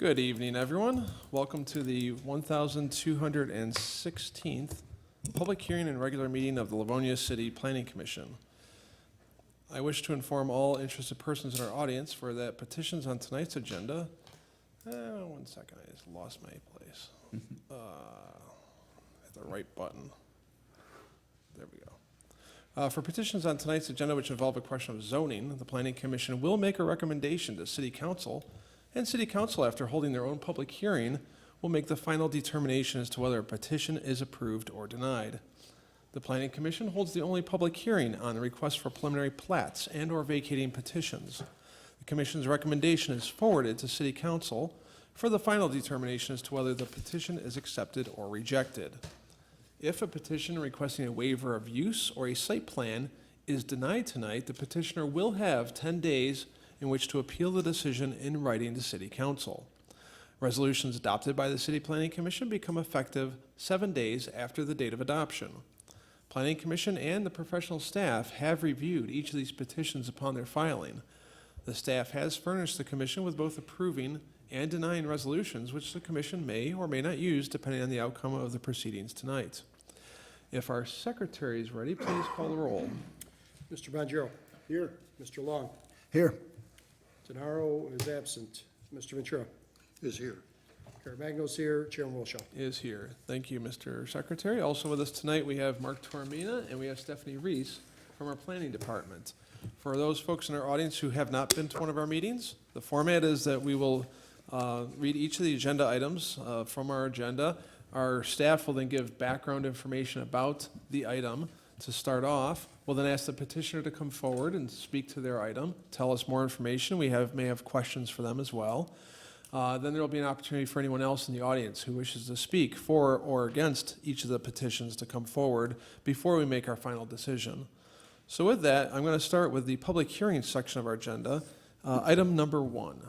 Good evening, everyone. Welcome to the 1216th public hearing and regular meeting of the Livonia City Planning Commission. I wish to inform all interested persons in our audience for that petitions on tonight's agenda. One second, I just lost my place. Hit the right button. There we go. For petitions on tonight's agenda which involve a question of zoning, the Planning Commission will make a recommendation to City Council, and City Council, after holding their own public hearing, will make the final determination as to whether a petition is approved or denied. The Planning Commission holds the only public hearing on the request for preliminary plats and or vacating petitions. The Commission's recommendation is forwarded to City Council for the final determination as to whether the petition is accepted or rejected. If a petition requesting a waiver of use or a site plan is denied tonight, the petitioner will have 10 days in which to appeal the decision in writing to City Council. Resolutions adopted by the City Planning Commission become effective 7 days after the date of adoption. Planning Commission and the professional staff have reviewed each of these petitions upon their filing. The staff has furnished the Commission with both approving and denying resolutions, which the Commission may or may not use depending on the outcome of the proceedings tonight. If our secretary is ready, please call the roll. Mr. Bonjero. Here. Mr. Long. Here. Tenaro is absent. Mr. Ventura. Is here. Caremagno's here. Chairman Wilshaw. Is here. Thank you, Mr. Secretary. Also with us tonight, we have Mark Tormina and we have Stephanie Reese from our Planning Department. For those folks in our audience who have not been to one of our meetings, the format is that we will read each of the agenda items from our agenda. Our staff will then give background information about the item to start off. We'll then ask the petitioner to come forward and speak to their item, tell us more information. We may have questions for them as well. Then there will be an opportunity for anyone else in the audience who wishes to speak for or against each of the petitions to come forward before we make our final decision. So with that, I'm going to start with the public hearing section of our agenda. Item number 1.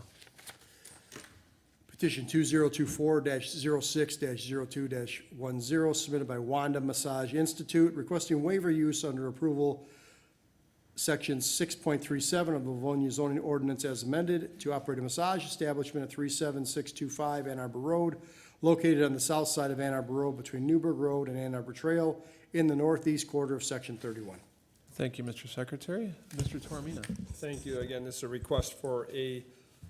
Petition 2024-06-02-10 submitted by Wanda Massage Institute requesting waiver use under approval section 6.37 of the Livonia zoning ordinance as amended to operate a massage establishment at 37625 Ann Arbor Road, located on the south side of Ann Arbor Road between Newburgh Road and Ann Arbor Trail in the northeast quarter of section 31. Thank you, Mr. Secretary. Mr. Tormina. Thank you. Again, this is a request for a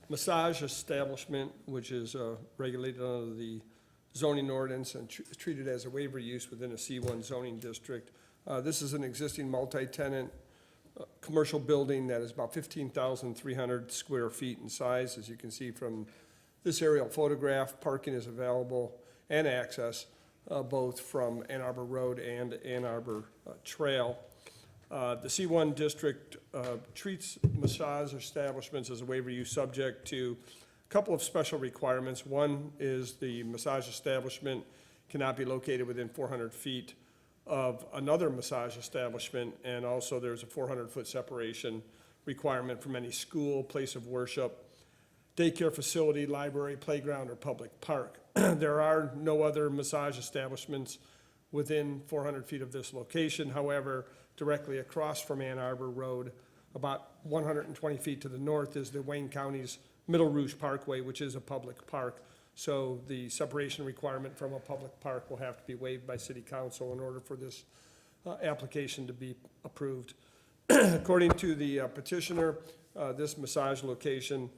massage establishment, which is regulated under the zoning ordinance and treated as a waiver use within a C1 zoning district. This is an existing multi-tenant commercial building that is about 15,300 square feet in size. As you can see from this aerial photograph, parking is available and access both from Ann Arbor Road and Ann Arbor Trail. The C1 district treats massage establishments as a waiver use subject to a couple of special requirements. One is the massage establishment cannot be located within 400 feet of another massage establishment, and also there's a 400-foot separation requirement from any school, place of worship, daycare facility, library, playground, or public park. There are no other massage establishments within 400 feet of this location. However, directly across from Ann Arbor Road, about 120 feet to the north, is the Wayne County's Middle Rouge Parkway, which is a public park. So the separation requirement from a public park will have to be waived by City Council in order for this application to be approved. According to the petitioner, this massage location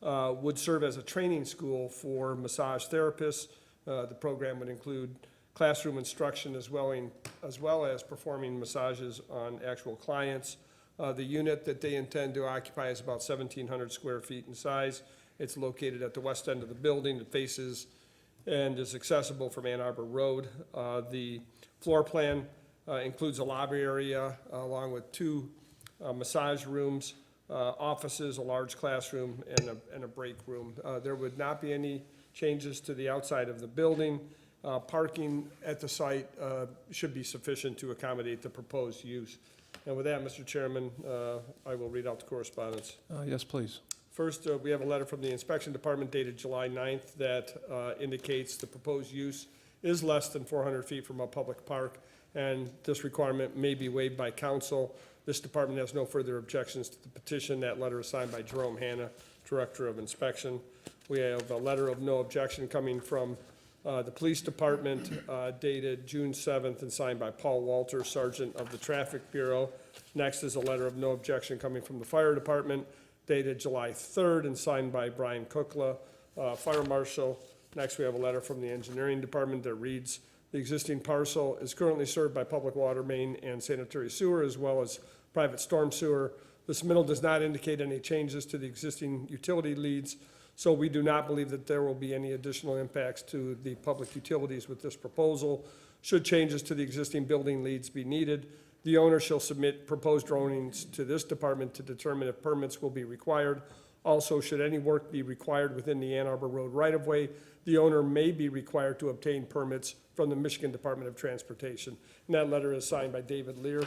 would serve as a training school for massage therapists. The program would include classroom instruction as well as performing massages on actual clients. The unit that they intend to occupy is about 1,700 square feet in size. It's located at the west end of the building. It faces and is accessible from Ann Arbor Road. The floor plan includes a lobby area along with 2 massage rooms, offices, a large classroom, and a break room. There would not be any changes to the outside of the building. Parking at the site should be sufficient to accommodate the proposed use. And with that, Mr. Chairman, I will read out the correspondence. Yes, please. First, we have a letter from the Inspection Department dated July 9th that indicates the proposed use is less than 400 feet from a public park, and this requirement may be waived by council. This department has no further objections to the petition. That letter is signed by Jerome Hanna, Director of Inspection. We have a letter of no objection coming from the police department dated June 7th and signed by Paul Walter, Sergeant of the Traffic Bureau. Next is a letter of no objection coming from the fire department dated July 3rd and signed by Brian Kukla, Fire Marshal. Next, we have a letter from the engineering department that reads, the existing parcel is currently served by public water main and sanitary sewer as well as private storm sewer. The submittal does not indicate any changes to the existing utility leads, so we do not believe that there will be any additional impacts to the public utilities with this proposal. Should changes to the existing building leads be needed, the owner shall submit proposed drawings to this department to determine if permits will be required. Also, should any work be required within the Ann Arbor Road right-of-way, the owner may be required to obtain permits from the Michigan Department of Transportation. And that letter is signed by David Lear,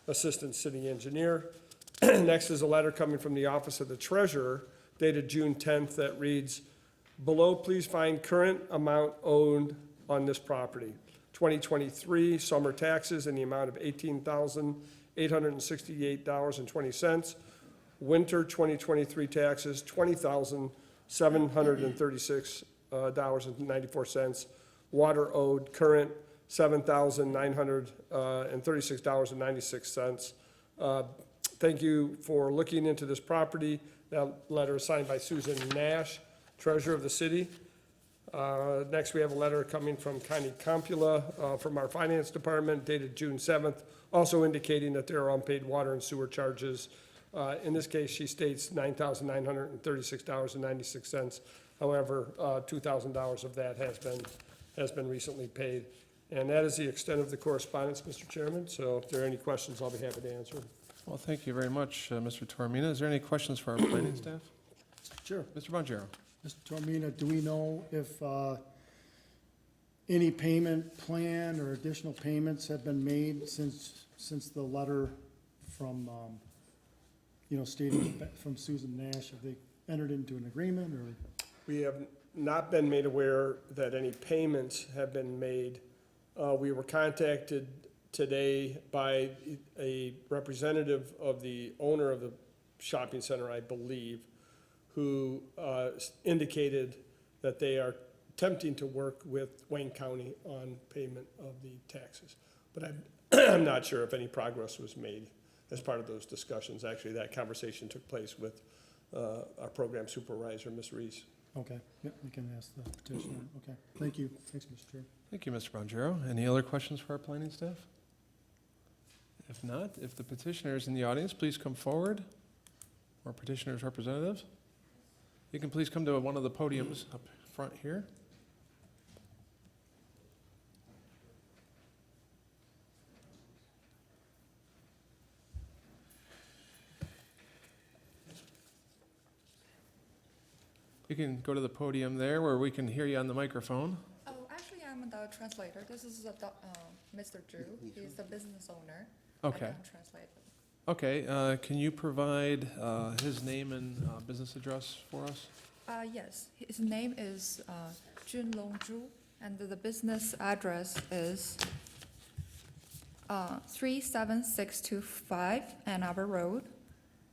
Assistant City Engineer. Next is a letter coming from the Office of the Treasurer dated June 10th that reads, below please find current amount owed on this property. 2023 summer taxes in the amount of $18,868.20. Winter 2023 taxes, $20,736.94. Water owed current, $7,936.96. Thank you for looking into this property. That letter is signed by Susan Nash, Treasurer of the city. Next, we have a letter coming from Connie Compula from our Finance Department dated June 7th, also indicating that there are unpaid water and sewer charges. In this case, she states $9,936.96. However, $2,000 of that has been recently paid. And that is the extent of the correspondence, Mr. Chairman. So if there are any questions, I'll be happy to answer. Well, thank you very much, Mr. Tormina. Is there any questions for our planning staff? Sure. Mr. Bonjero? Mr. Tormina, do we know if any payment plan or additional payments have been made since the letter from, stating from Susan Nash? Have they entered into an agreement or? We have not been made aware that any payments have been made. We were contacted today by a representative of the owner of the shopping center, I believe, who indicated that they are attempting to work with Wayne County on payment of the taxes. But I'm not sure if any progress was made as part of those discussions. Actually, that conversation took place with our program supervisor, Ms. Reese. Okay, yep, we can ask the petitioner. Okay, thank you. Thanks, Mr. Chair. Thank you, Mr. Bonjero. Any other questions for our planning staff? If not, if the petitioners in the audience, please come forward, or petitioners' representatives. You can please come to one of the podiums up front here. You can go to the podium there where we can hear you on the microphone. Oh, actually, I'm the translator. This is Mr. Drew. He's the business owner. Okay. I can translate. Okay, can you provide his name and business address for us? Yes, his name is Junlong Zhu, and the business address is 37625 Ann Arbor Road,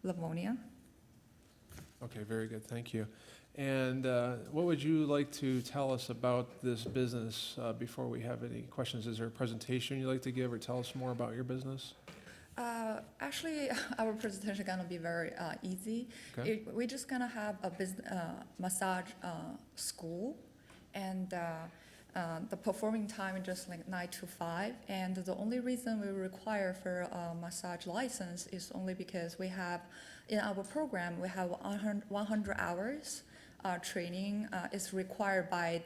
Livonia. Okay, very good, thank you. And what would you like to tell us about this business before we have any questions? Is there a presentation you'd like to give or tell us more about your business? Actually, our presentation is gonna be very easy. Okay. We're just gonna have a massage school, and the performing time is just like 9 to 5. And the only reason we require for a massage license is only because we have, in our program, we have 100 hours training is required by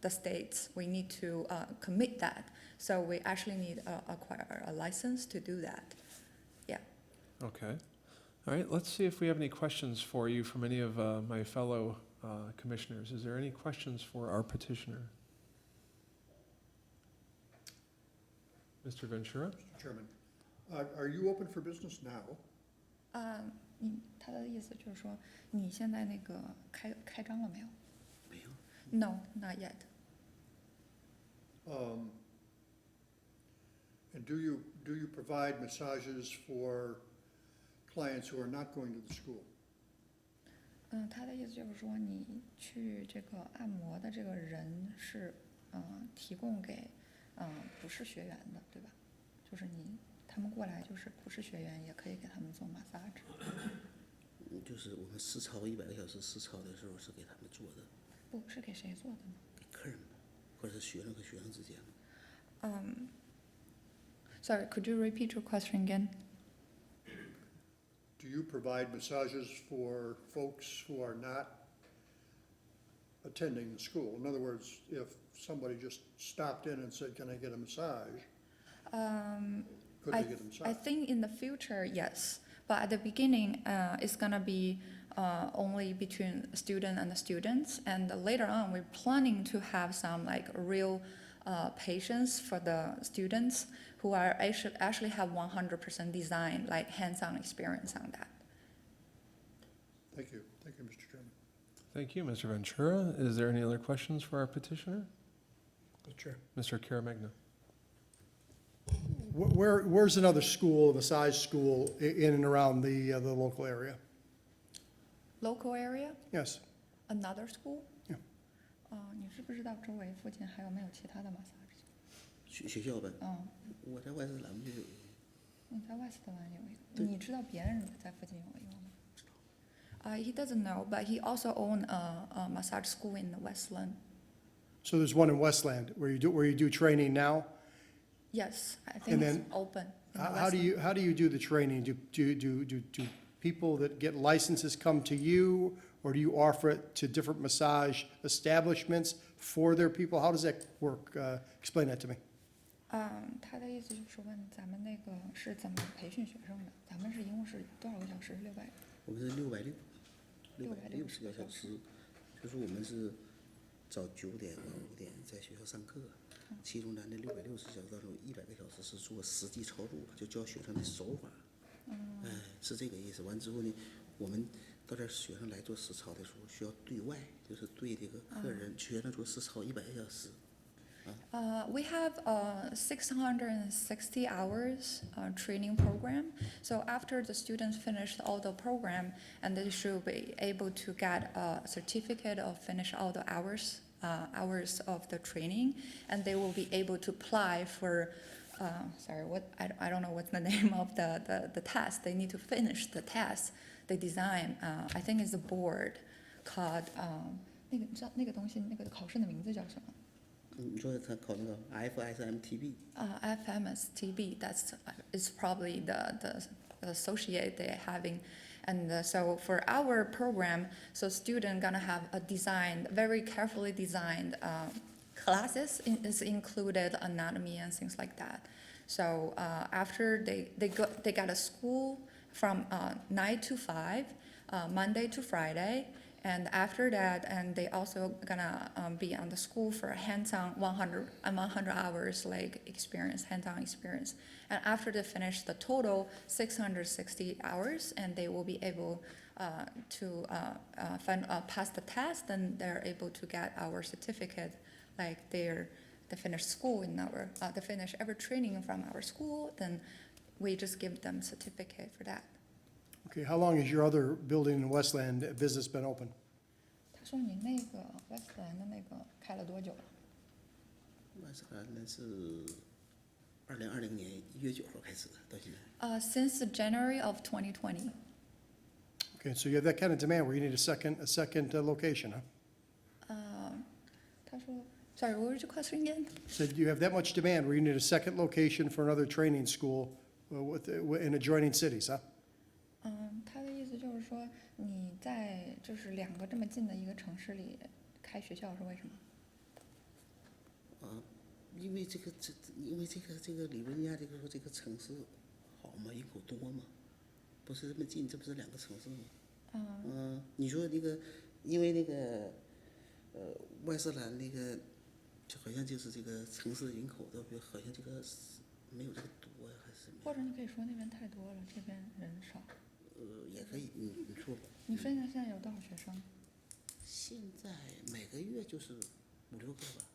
the states. We need to commit that. So we actually need acquire a license to do that. Yeah. Okay. All right, let's see if we have any questions for you from any of my fellow commissioners. Is there any questions for our petitioner? Mr. Ventura? Mr. Chairman, are you open for business now? 他的意思就是说，你现在那个开张了没有？没有。No, not yet. And do you provide massages for clients who are not going to the school? 他的意思就是说，你去这个按摩的这个人是，提供给，不是学员的，对吧？就是他们过来就是不是学员也可以给他们做 massage。就是我们实操100个小时实操的时候是给他们做的，不是给谁做的呢？给客人们，或者是学生和学生之间。Sorry, could you repeat your question again? Do you provide massages for folks who are not attending the school? In other words, if somebody just stopped in and said, can I get a massage? Could they get a massage? I think in the future, yes. But at the beginning, it's gonna be only between student and the students. And later on, we're planning to have some like real patients for the students who are actually have 100% design, like hands-on experience on that. Thank you, Mr. Chairman. Thank you, Mr. Ventura. Is there any other questions for our petitioner? Mr. Chair. Mr. Caramagna. Where's another school, a massage school, in and around the local area? Local area, Yes. another school? Yeah. 你知不知道周围附近还有没有其他的 massage？学校呗，嗯，我在外事兰就有一个。你在 Westland 有一个，对你知道别人在附近有一个吗？He doesn't know, but he also own a massage school in the Westland. So there's one in Westland where you do training now? Yes, I And think it's then open in the How do Westland. you do the training? Do people that get licenses come to you, or do you offer it to different massage establishments for their people? How does that work? Explain that to me. 他的意思就是问咱们那个是怎么培训学生的？咱们是一共是多少个小时？600。我们是660个小时，就是我们是早9点到5点在学校上课，其中咱这660小时当中100个小时是做实际操作，就教学生的手法。哎，是这个意思。完之后呢，我们到这儿学生来做实操的时候，需要对外，就是对这个客人、学生做实操100个小时。We have a 660 hours training program. So after the students finish all the program, and they should be able to get a certificate of finish all the hours of the training, and they will be able to apply for. I don't know what's the name of the test. They need to finish the test. They design. I think it's a board called 那个你知道那个东西那个考试的名字叫什么？你说他考那个 FSMTB， FMSTB, is probably the associate they're having. And so for our program, so student gonna have a very carefully designed classes is included anatomy and things like that. So after they got a school from 9 to 5, Monday to Friday. And after that, and they also gonna be on the school for hands-on 100 hours like experience, hands-on experience. And after they finish the total 660 hours, and they will be able to pass the test, and they're able to get our certificate, like they finish school in they finish every training from our school, then we just give them certificate for that. Okay, how long has your other building in Westland business been open? 他说你那个 Westland 的那个开了多久了？外事兰那是2020年1月9号开始的，到现在。Since January of 2020. Okay, so you have that kind of demand where you need a second location, huh? 他说 Sorry, what was your question again? Said you have that much demand where you need a second location for another training school in adjoining cities, huh? 他的意思就是说你在就是2个这么近的一个城市里开学校是为什么？因为这个利文亚这个城市好嘛，人口多嘛，不是这么近，这不是2个城市吗？你说那个，因为那个外事兰那个，就好像就是这个城市人口的，好像这个没有这个多呀，还是？或者你可以说那边太多了，这边人少。也可以，你说吧。你说现在有多少学生？现在每个月就是5、6个吧。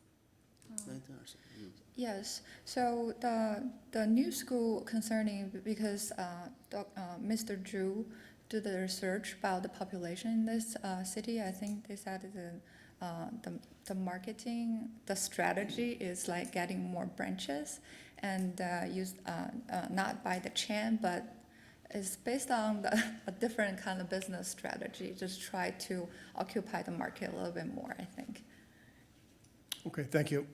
Yes, so the new school concerning because Mr. Zhu do the research about the population in this city, I think they said the marketing, the strategy is like getting more branches and use not by the chain, but it's based on a different kind of business strategy. Just try to occupy the market a little bit more, I think. Okay, thank you.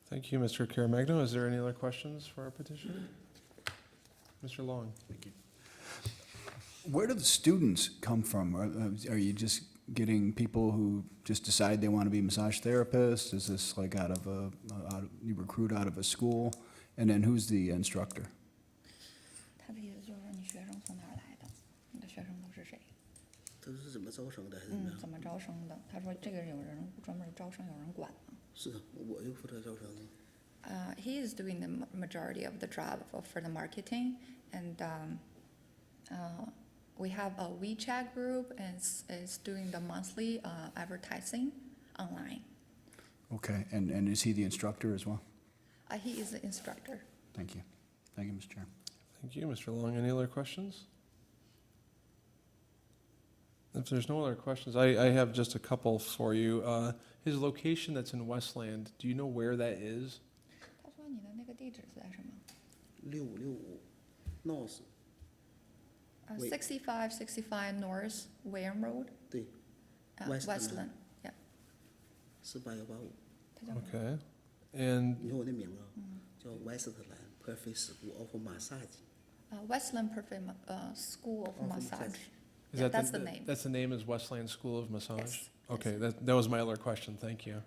Thank you, Mr. Caremagno. Is there any other questions for our petitioner? Mr. Long? Where do the students come from? Are you just getting people who just decide they want to be massage therapists? Is this like you recruit out of a school? And then who's the instructor? 他的意思就是说，你学生从哪儿来的？你的学生都是谁？都是怎么招生的还是怎么样？怎么招生的？他说这个有人专门招生，有人管吗？是啊，我就负责招生。He is doing the majority of the job for the marketing, and we have a WeChat group and is doing the monthly advertising online. Okay, and is he the instructor as well? He is the instructor. Thank you. Thank you, Mr. Chair. Thank you, Mr. Long. Any other questions? If there's no other questions, I have just a couple for you. His location that's in Westland, do you know where that is? 他说你的那个地址是在什么6565 North ？6565 North Wareham Road. 对 Westland. Yeah. 48185。他叫什么 Okay. And 你看我的名啊，叫 Westland Perfect School of Massage。 Westland Perfect School of Of Massage. Massage. is Yeah, that that's the name. That's the name is Westland School of Massage? Yes, Okay, that was my other question. Thank you.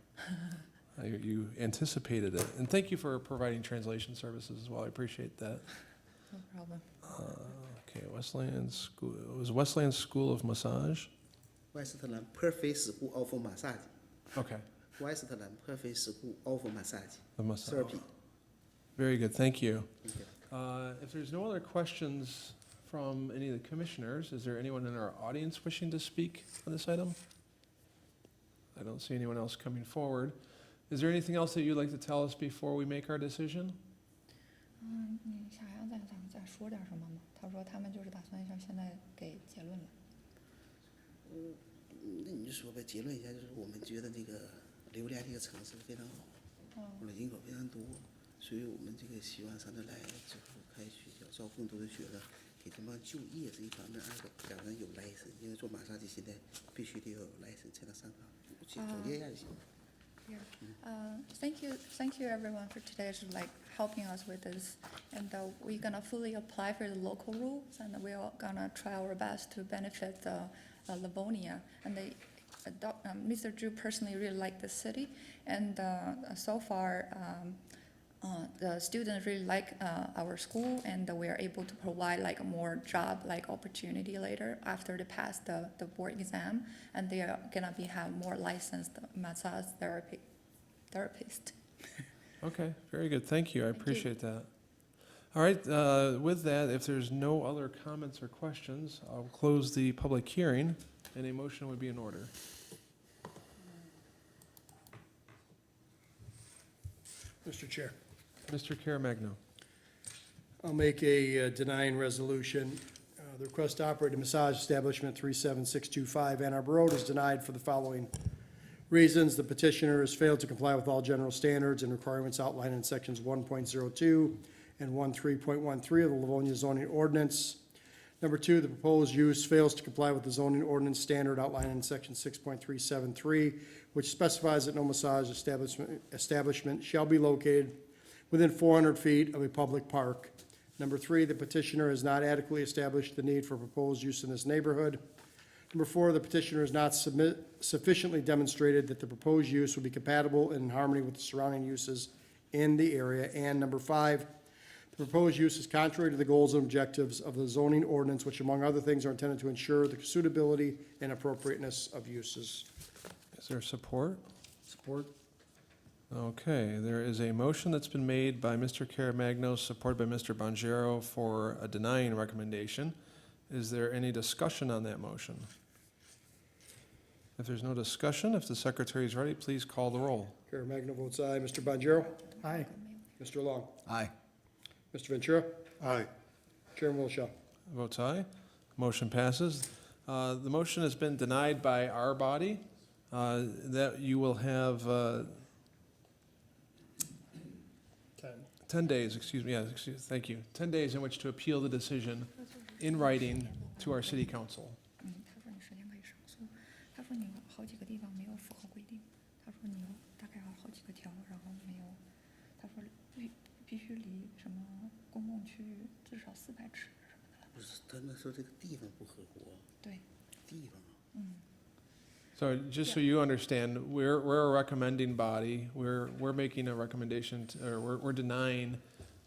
You anticipated it. And thank you for providing translation services as well. I appreciate that. No problem. Okay, Westland School, it was Westland School of Massage? Westland Perfect School of Massage。 Okay, Westland Perfect School of Massage the massage. Therapy。 Very good, thank you. Thank you. If there's no other questions from any of the commissioners, is there anyone in our audience wishing to speak on this item? I don't see anyone else coming forward. Is there anything else that you'd like to tell us before we make our decision? 你想要再说点什么吗？他说他们就是打算要现在给结论了。那你就说呗，结论一下，就是我们觉得这个榴莲这个城市非常好，人口非常多，所以我们这个希望上这来之后开学校，招更多的学生，给他们就业是一方面，二个讲人有 license， 因为做马杀鸡现在必须得有 license 才能上岗，总结一下就行。Thank you everyone for today, like helping us with this, and we're gonna fully apply for the local rules, and we're gonna try our best to benefit Livonia. And Mr. Zhu personally really like the city, and so far the students really like our school, and we are able to provide like more job like opportunity later after they pass the board exam, and they are gonna have more licensed massage therapist. Okay, very good, thank you, I Thank you. appreciate that. All right, with that, if there's no other comments or questions, I'll close the public hearing, and a motion would be in order. Mr. Chair. Mr. Caremagno. I'll make a denying resolution. The request to operate a massage establishment 37625 Ann Arbor Road is denied for the following reasons. The petitioner has failed to comply with all general standards and requirements outlined in sections 1.02 and 13.13 of the Livonia zoning ordinance. Number two, the proposed use fails to comply with the zoning ordinance standard outlined in section 6.373, which specifies that no massage establishment shall be located within 400 feet of a public park. Number three, the petitioner has not adequately established the need for proposed use in this neighborhood. Number four, the petitioner has not sufficiently demonstrated that the proposed use will be compatible and in harmony with the surrounding uses in the area. And number five, the proposed use is contrary to the goals and objectives of the zoning ordinance, which among other things are intended to ensure the suitability and appropriateness of uses. Is there support? Support. Okay, there is a motion that's been made by Mr. Caremagno, supported by Mr. Bonjero for a denying recommendation. Is there any discussion on that motion? If there's no discussion, if the secretary is ready, please call the roll. Caremagno votes aye. Mr. Bonjero? Aye. Mr. Long? Aye. Mr. Ventura? Aye. Chairman Wilshaw? Votes aye. Motion passes. The motion has been denied by our body, that you will have 10 days, excuse me, thank you, 10 days in which to appeal the decision in writing to our city council. 他说你时间可以上诉，他说你有好几个地方没有符合规定，他说你有大概有好几个条，然后没有，他说必须离什么公共区域至少400尺什么的。不是，他们说这个地方不合乎啊，对，地方啊。So just so you understand, we're a recommending body. We're making a recommendation, or we're denying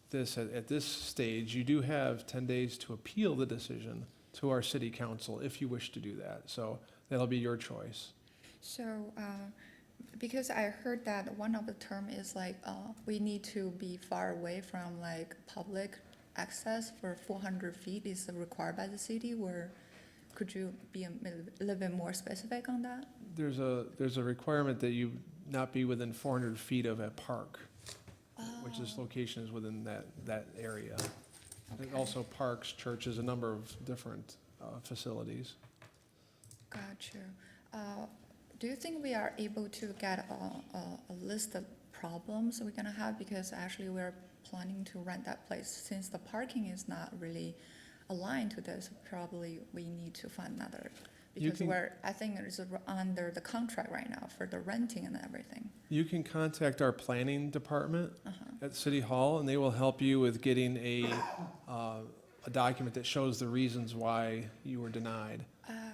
this at this stage. You do have 10 days to appeal the decision to our city council if you wish to do that. So that'll be your choice. So, because I heard that one of the term is like, we need to be far away from like public access for 400 feet is required by the city, or could you be a little bit more specific on that? There's a requirement that you not be within 400 feet of a park, which this location is within that area. And Okay. also parks, churches, a number of different facilities. Got you. Do you think we are able to get a list of problems we're gonna have? Because actually we're planning to rent that place. Since the parking is not really aligned to this, probably we need to find another. You Because can- I think it's under the contract right now for the renting and everything. You can contact our planning department Uh-huh. at City Hall, and they will help you with getting a document that shows the reasons why you were denied.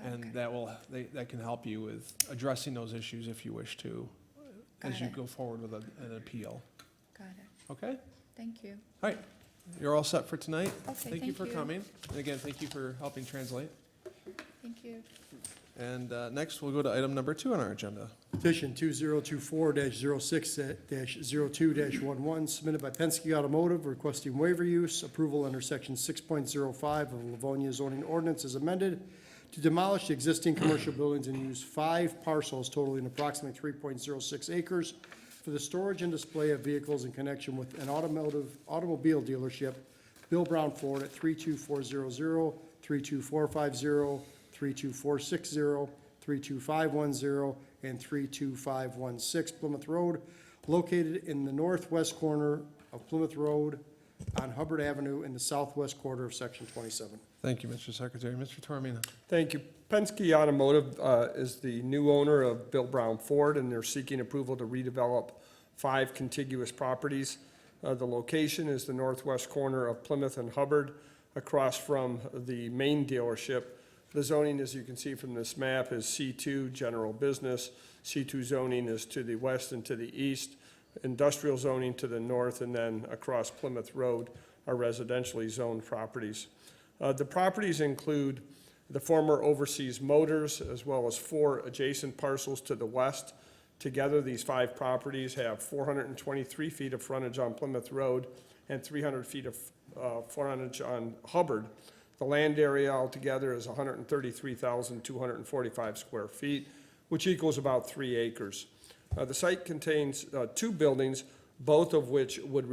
And Okay. that can help you with addressing those issues if you wish to, as Got you it. go forward with an appeal. Got it. Okay? Thank you. All right. You're all set for tonight. Okay, Thank you thank for you. coming. And again, thank you for helping translate. Thank you. And next, we'll go to item number 2 on our agenda. Petition 2024-06-02-11, submitted by Penske Automotive, requesting waiver use, approval under section 6.05 of Livonia zoning ordinance as amended to demolish the existing commercial buildings and use 5 parcels totaling approximately 3.06 acres for the storage and display of vehicles in connection with an automobile dealership, Bill Brown Ford at 32400, 32450, 32460, 32510, and 32516 Plymouth Road, located in the northwest corner of Plymouth Road on Hubbard Avenue in the southwest quarter of Section 27. Thank you, Mr. Secretary. Mr. Tormina. Thank you. Penske Automotive is the new owner of Bill Brown Ford, and they're seeking approval to redevelop 5 contiguous properties. The location is the northwest corner of Plymouth and Hubbard, across from the main dealership. The zoning, as you can see from this map, is C2, general business. C2 zoning is to the west and to the east. Industrial zoning to the north, and then across Plymouth Road are residentially zoned properties. The properties include the former Overseas Motors, as well as 4 adjacent parcels to the west. Together, these 5 properties have 423 feet of frontage on Plymouth Road and 300 feet of frontage on Hubbard. The land area altogether is 133,245 square feet, which equals about 3 acres. The site contains 2 buildings, both of which would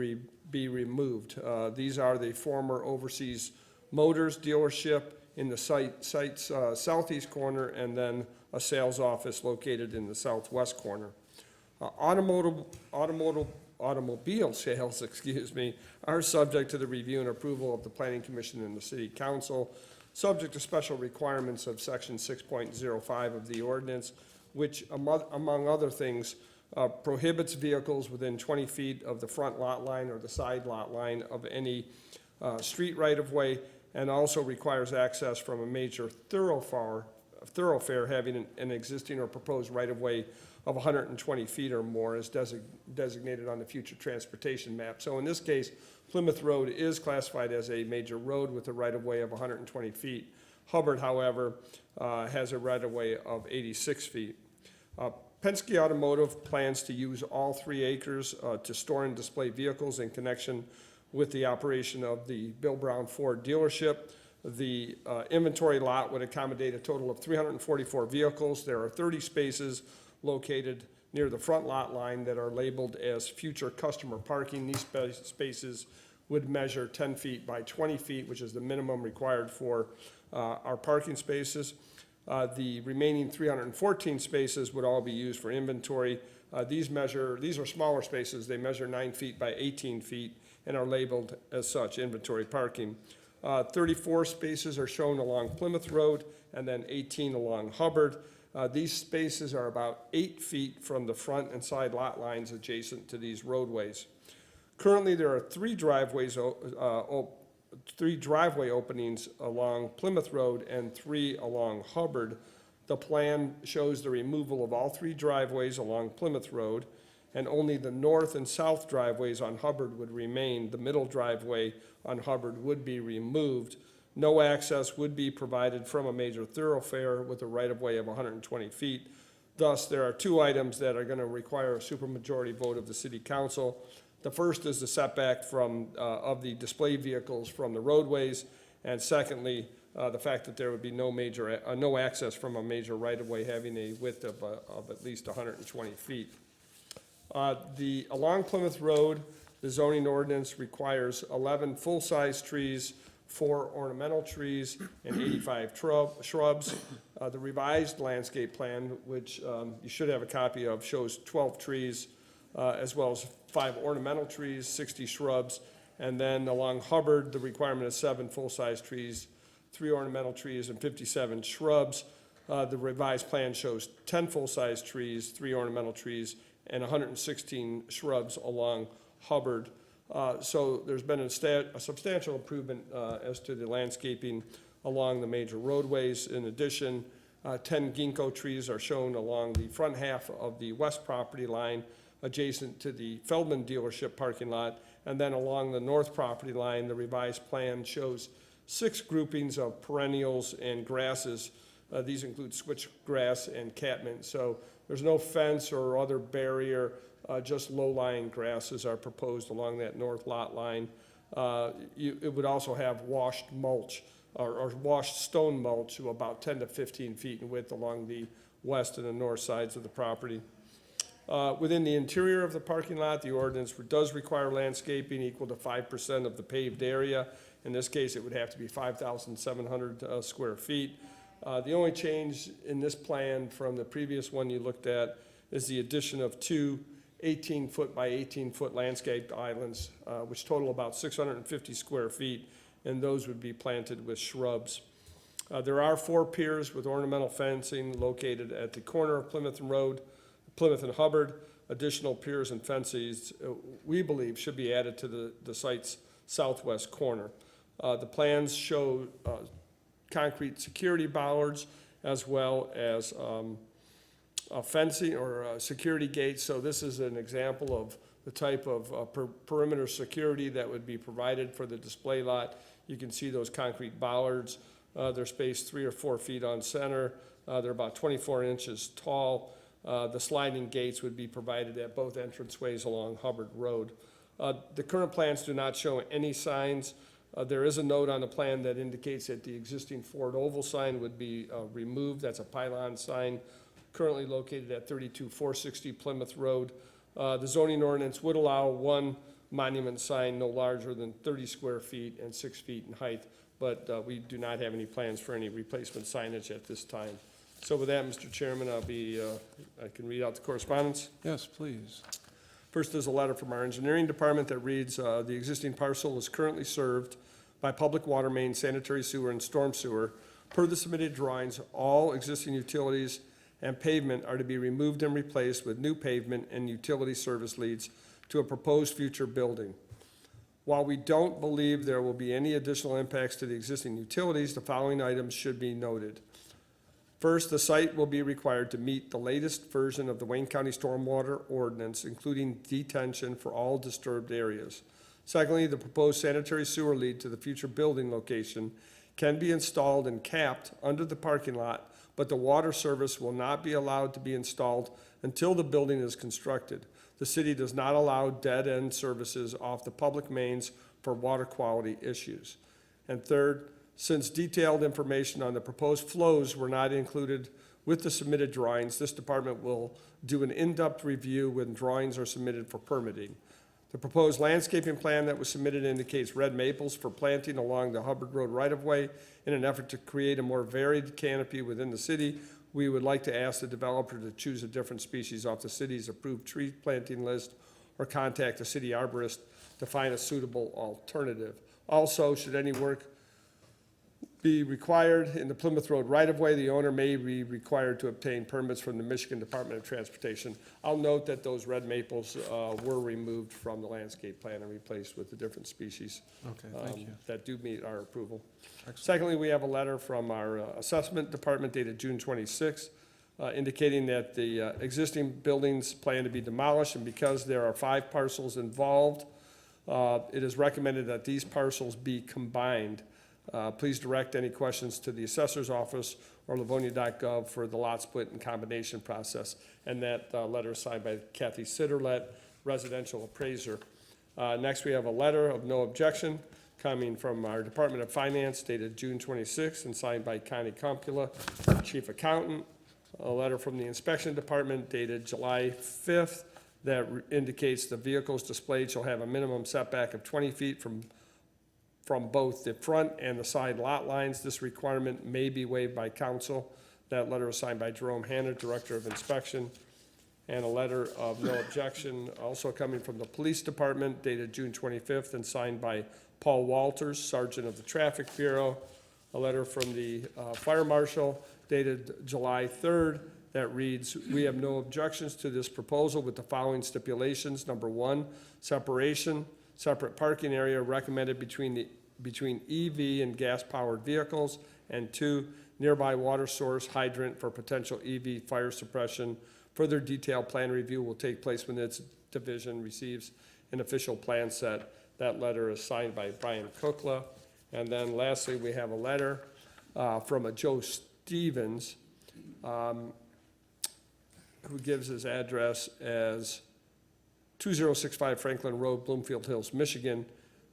be removed. These are the former Overseas Motors dealership in the site's southeast corner, and then a sales office located in the southwest corner. Automobile sales, are subject to the review and approval of the Planning Commission and the City Council, subject to special requirements of Section 6.05 of the ordinance, which, among other things, prohibits vehicles within 20 feet of the front lot line or the side lot line of any street right-of-way, and also requires access from a major thoroughfare having an existing or proposed right-of-way of 120 feet or more as designated on the future transportation map. So in this case, Plymouth Road is classified as a major road with a right-of-way of 120 feet. Hubbard, however, has a right-of-way of 86 feet. Penske Automotive plans to use all 3 acres to store and display vehicles in connection with the operation of the Bill Brown Ford dealership. The inventory lot would accommodate a total of 344 vehicles. There are 30 spaces located near the front lot line that are labeled as future customer parking. These spaces would measure 10 feet by 20 feet, which is the minimum required for our parking spaces. The remaining 314 spaces would all be used for inventory. These are smaller spaces. They measure 9 feet by 18 feet and are labeled as such, inventory parking. 34 spaces are shown along Plymouth Road and then 18 along Hubbard. These spaces are about 8 feet from the front and side lot lines adjacent to these roadways. Currently, there are three driveway openings along Plymouth Road and 3 along Hubbard. The plan shows the removal of all 3 driveways along Plymouth Road, and only the north and south driveways on Hubbard would remain. The middle driveway on Hubbard would be removed. No access would be provided from a major thoroughfare with a right-of-way of 120 feet. Thus, there are 2 items that are going to require a supermajority vote of the City Council. The first is the setback of the display vehicles from the roadways, and secondly, the fact that there would be no access from a major right-of-way having a width of at least 120 feet. Along Plymouth Road, the zoning ordinance requires 11 full-size trees, 4 ornamental trees, and 85 shrubs. The revised landscape plan, which you should have a copy of, shows 12 trees, as well as 5 ornamental trees, 60 shrubs, and then along Hubbard, the requirement is 7 full-size trees, 3 ornamental trees, and 57 shrubs. The revised plan shows 10 full-size trees, 3 ornamental trees, and 116 shrubs along Hubbard. So there's been a substantial improvement as to the landscaping along the major roadways. In addition, 10 ginkgo trees are shown along the front half of the west property line adjacent to the Feldman dealership parking lot. And then along the north property line, the revised plan shows 6 groupings of perennials and grasses. These include switchgrass and catmint. So there's no fence or other barrier, just low-lying grasses are proposed along that north lot line. It would also have washed mulch or washed stone mulch of about 10 to 15 feet in width along the west and the north sides of the property. Within the interior of the parking lot, the ordinance does require landscaping equal to 5% of the paved area. In this case, it would have to be 5,700 square feet. The only change in this plan from the previous one you looked at is the addition of 2 18-foot by 18-foot landscaped islands, which total about 650 square feet, and those would be planted with shrubs. There are 4 piers with ornamental fencing located at the corner of Plymouth and Hubbard. Additional piers and fences, we believe, should be added to the site's southwest corner. The plans show concrete security bollards as well as fencing or security gates. So this is an example of the type of perimeter security that would be provided for the display lot. You can see those concrete bollards. They're spaced 3 or 4 feet on center. They're about 24 inches tall. The sliding gates would be provided at both entranceways along Hubbard Road. The current plans do not show any signs. There is a note on the plan that indicates that the existing Ford Oval sign would be removed. That's a pylon sign currently located at 32460 Plymouth Road. The zoning ordinance would allow 1 monument sign no larger than 30 square feet and 6 feet in height, but we do not have any plans for any replacement signage at this time. So with that, Mr. Chairman, I can read out the correspondence. Yes, please. First is a letter from our engineering department that reads, the existing parcel is currently served by public water main, sanitary sewer, and storm sewer. Per the submitted drawings, all existing utilities and pavement are to be removed and replaced with new pavement and utility service leads to a proposed future building. While we don't believe there will be any additional impacts to the existing utilities, the following items should be noted. First, the site will be required to meet the latest version of the Wayne County Stormwater Ordinance, including detention for all disturbed areas. Secondly, the proposed sanitary sewer lead to the future building location can be installed and capped under the parking lot, but the water service will not be allowed to be installed until the building is constructed. The city does not allow dead-end services off the public mains for water quality issues. And third, since detailed information on the proposed flows were not included with the submitted drawings, this department will do an in-depth review when drawings are submitted for permitting. The proposed landscaping plan that was submitted indicates red maples for planting along the Hubbard Road right-of-way in an effort to create a more varied canopy within the city. We would like to ask the developer to choose a different species off the city's approved tree planting list or contact the city arborist to find a suitable alternative. Also, should any work be required in the Plymouth Road right-of-way, the owner may be required to obtain permits from the Michigan Department of Transportation. I'll note that those red maples were removed from the landscape plan and replaced with a different species Okay, thank you. that do meet our approval. Excellent. Secondly, we have a letter from our assessment department dated June 26, indicating that the existing buildings plan to be demolished, and because there are 5 parcels involved, it is recommended that these parcels be combined. Please direct any questions to the assessor's office or livonia.gov for the lot split and combination process. And that letter is signed by Kathy Sitterlet, residential appraiser. Next, we have a letter of no objection coming from our Department of Finance dated June 26 and signed by Connie Compula, chief accountant. A letter from the inspection department dated July 5th that indicates the vehicles displayed shall have a minimum setback of 20 feet from both the front and the side lot lines. This requirement may be waived by council. That letter is signed by Jerome Hanna, Director of Inspection. And a letter of no objection also coming from the Police Department dated June 25th and signed by Paul Walters, Sergeant of the Traffic Bureau. A letter from the Fire Marshal dated July 3rd that reads, "We have no objections to this proposal with the following stipulations. Number 1, separate parking area recommended between EV and gas-powered vehicles, and 2, nearby water source hydrant for potential EV fire suppression. Further detailed plan review will take place when its division receives an official plan set." That letter is signed by Brian Kukla. And then lastly, we have a letter from a Joe Stevens, who gives his address as 2065 Franklin Road, Bloomfield Hills, Michigan.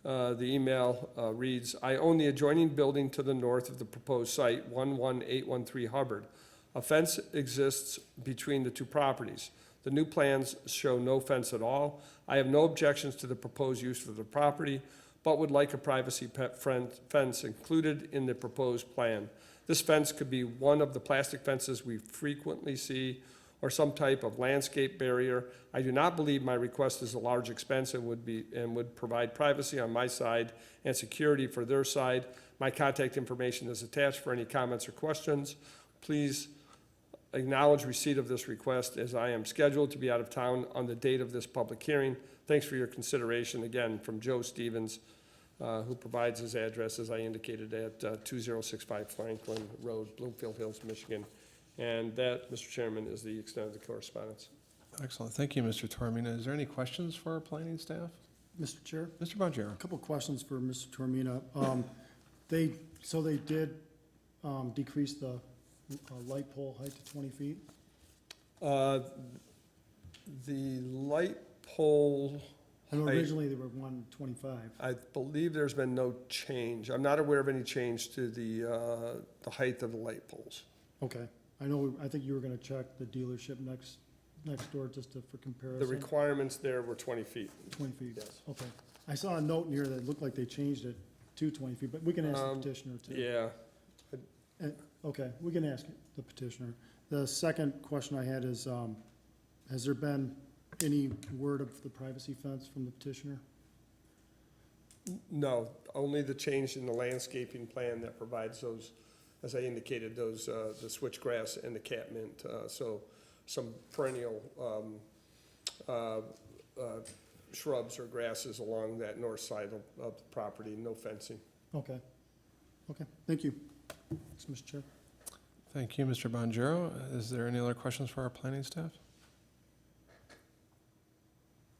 The email reads, "I own the adjoining building to the north of the proposed site, 11813 Hubbard. A fence exists between the 2 properties. The new plans show no fence at all. I have no objections to the proposed use of the property, but would like a privacy fence included in the proposed plan. This fence could be one of the plastic fences we frequently see, or some type of landscape barrier. I do not believe my request is a large expense and would provide privacy on my side and security for their side. My contact information is attached for any comments or questions. Please acknowledge receipt of this request as I am scheduled to be out of town on the date of this public hearing. Thanks for your consideration." Again, from Joe Stevens, who provides his address, as I indicated, at 2065 Franklin Road, Bloomfield Hills, Michigan. And that, Mr. Chairman, is the extent of the correspondence. Excellent. Thank you, Mr. Tormina. Is there any questions for our planning staff? Mr. Chair, Mr. Bonjero? a couple questions for Mr. Tormina. They did decrease the light pole height to 20 feet? The light pole, I know height- originally they were 125. I believe there's been no change. I'm not aware of any change to the height of the light poles. Okay. I think you were gonna check the dealership next door just for comparison. The requirements there were 20 feet. 20 feet? Yes. Okay. I saw a note in here that looked like they changed it to 20 feet, but we can ask the petitioner too. Yeah, Okay, we can ask the petitioner. The second question I had is, has there been any word of the privacy fence from the petitioner? no, only the change in the landscaping plan that provides those, as I indicated, those, the switchgrass and the catmint, so some perennial shrubs or grasses along that north side of the property, no fencing. Okay. Okay, thank you. Thanks, Mr. Chair. Thank you, Mr. Bonjero. Is there any other questions for our planning staff?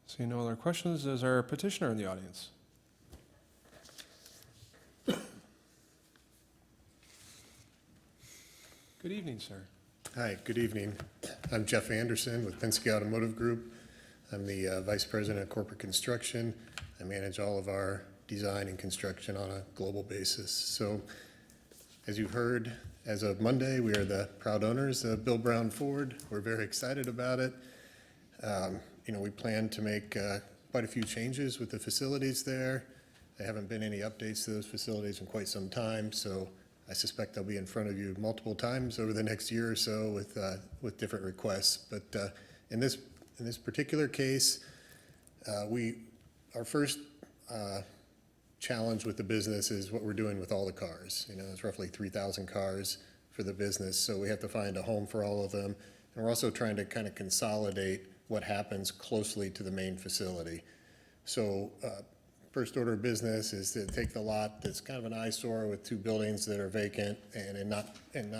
Seeing no other questions, is our petitioner in the audience? Good evening, sir. Hi, good evening. I'm Jeff Anderson with Penske Automotive Group. I'm the Vice President of Corporate Construction. I manage all of our design and construction on a global basis. So, as you've heard, as of Monday, we are the proud owners of Bill Brown Ford. We're very excited about it. We plan to make quite a few changes with the facilities there. There haven't been any updates to those facilities in quite some time, so I suspect I'll be in front of you multiple times over the next year or so with different requests. But in this particular case, our first challenge with the business is what we're doing with all the cars. You know, it's roughly 3,000 cars for the business, so we have to find a home for all of them. And we're also trying to kind of consolidate what happens closely to the main facility. So first order of business is to take the lot that's kind of an eyesore with 2 buildings that are vacant and in not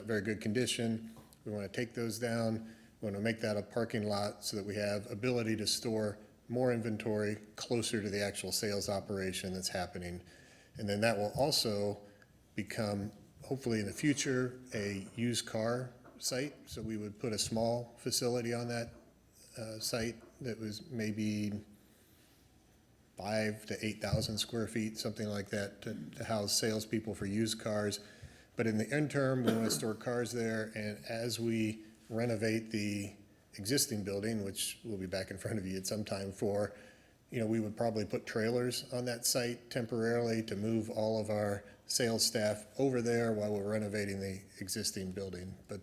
very good condition. We want to take those down. We want to make that a parking lot so that we have ability to store more inventory closer to the actual sales operation that's happening. And then that will also become, hopefully in the future, a used car site. So we would put a small facility on that site that was maybe 5,000 to 8,000 square feet, something like that, to house salespeople for used cars. But in the interim, we want to store cars there, and as we renovate the existing building, which we'll be back in front of you at some time for, you know, we would probably put trailers on that site temporarily to move all of our sales staff over there while we're renovating the existing building. But,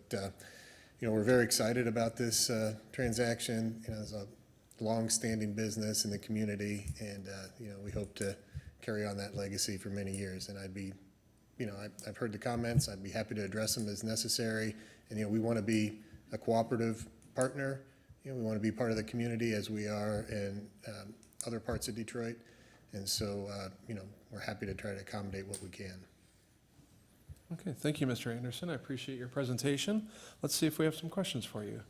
you know, we're very excited about this transaction. You know, it's a long-standing business in the community, and, you know, we hope to carry on that legacy for many years. And I'd be, you know, I've heard the comments. I'd be happy to address them as necessary. And, you know, we want to be a cooperative partner. You know, we want to be part of the community as we are in other parts of Detroit. And so, you know, we're happy to try to accommodate what we can. Okay, thank you, Mr. Anderson. I appreciate your presentation. Let's see if we have some questions for you.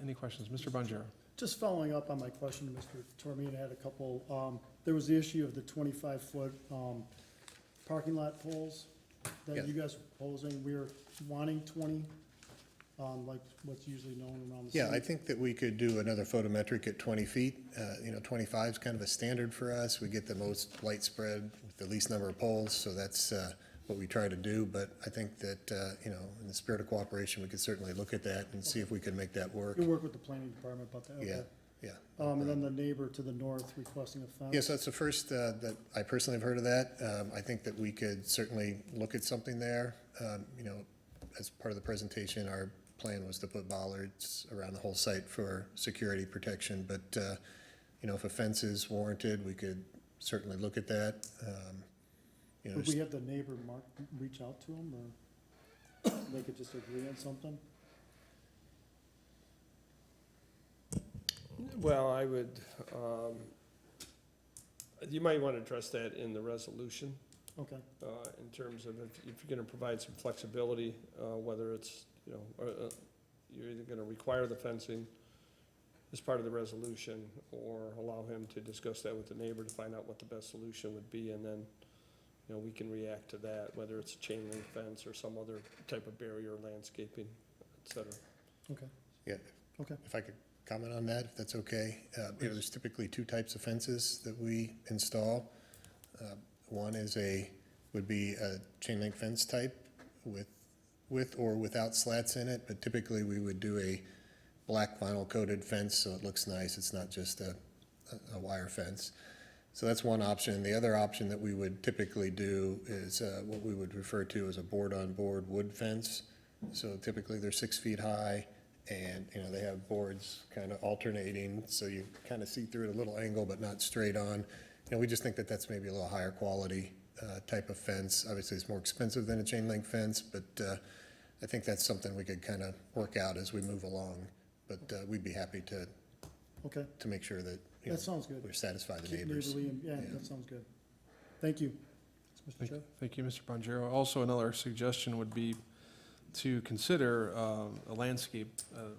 Any questions? Mr. Bonjero. Just following up on my question to Mr. Tormina, I had a couple. There was the issue of the 25-foot parking lot poles Yeah. that you guys were proposing. We were wanting 20, like what's usually known around the city. Yeah, I think that we could do another photometric at 20 feet. You know, 25 is kind of a standard for us. We get the most light spread with the least number of poles, so that's what we try to do. But I think that, you know, in the spirit of cooperation, we could certainly look at that and see if we can make that work. You work with the planning department about that, okay. Yeah, And then the neighbor to the north requesting a fence. Yes, that's the first that I personally have heard of that. I think that we could certainly look at something there. You know, as part of the presentation, our plan was to put bollards around the whole site for security protection. But, you know, if a fence is warranted, we could certainly look at that. You know, Would we have the neighbor reach out to him, or they could just agree on something? Well, I would, you might want to address that in the resolution, Okay, in terms of if you're going to provide some flexibility, whether it's, you know, you're either going to require the fencing as part of the resolution, or allow him to discuss that with the neighbor to find out what the best solution would be, and then, you know, we can react to that, whether it's a chain link fence or some other type of barrier, landscaping, et cetera. okay, yeah, okay. if I could comment on that, if that's okay. You know, there's typically 2 types of fences that we install. One would be a chain link fence type with or without slats in it, but typically we would do a black vinyl coated fence so it looks nice. It's not just a wire fence. So that's one option. The other option that we would typically do is what we would refer to as a board-on-board wood fence. So typically they're 6 feet high, and, you know, they have boards kind of alternating, so you kind of see through at a little angle but not straight on. You know, we just think that that's maybe a little higher quality type of fence. Obviously, it's more expensive than a chain link fence, but I think that's something we could kind of work out as we move along. But we'd be happy to make sure that, you know, That sounds good. we satisfy the Keep neighbors. neighborly, yeah, that sounds good. Thank you. Mr. Chair? Thank you, Mr. Bonjero. Also, another suggestion would be to consider a landscape,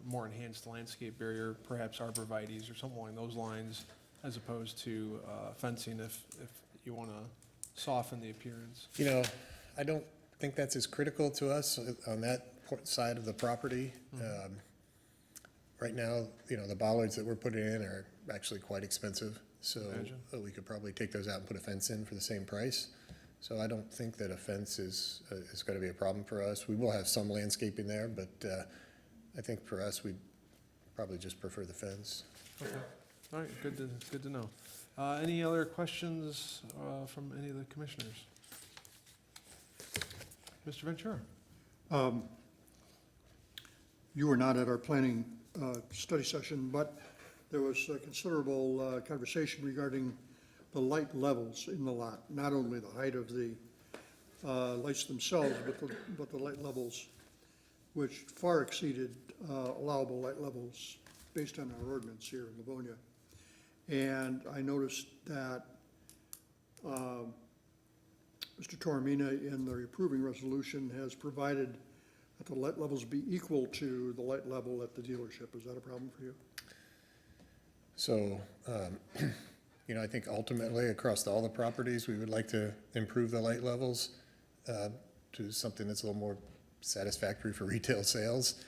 more enhanced landscape barrier, perhaps arborvitae's or something along those lines, as opposed to fencing if you want to soften the appearance. You know, I don't think that's as critical to us on that side of the property. Right now, you know, the bollards that we're putting in are actually quite expensive, so we could probably take those out and put a fence in for the same price. So I don't think that a fence is going to be a problem for us. We will have some landscaping there, but I think for us, we'd probably just prefer the fence. Okay. All right, good to know. Any other questions from any of the commissioners? Mr. Ventura? You were not at our planning study session, but there was a considerable conversation regarding the light levels in the lot, not only the height of the lights themselves, but the light levels, which far exceeded allowable light levels based on our ordinance here in Livonia. And I noticed that Mr. Toromina, in the approving resolution, has provided that the light levels be equal to the light level at the dealership. Is that a problem for you? So, I think ultimately, across all the properties, we would like to improve the light levels to something that's a little more satisfactory for retail sales.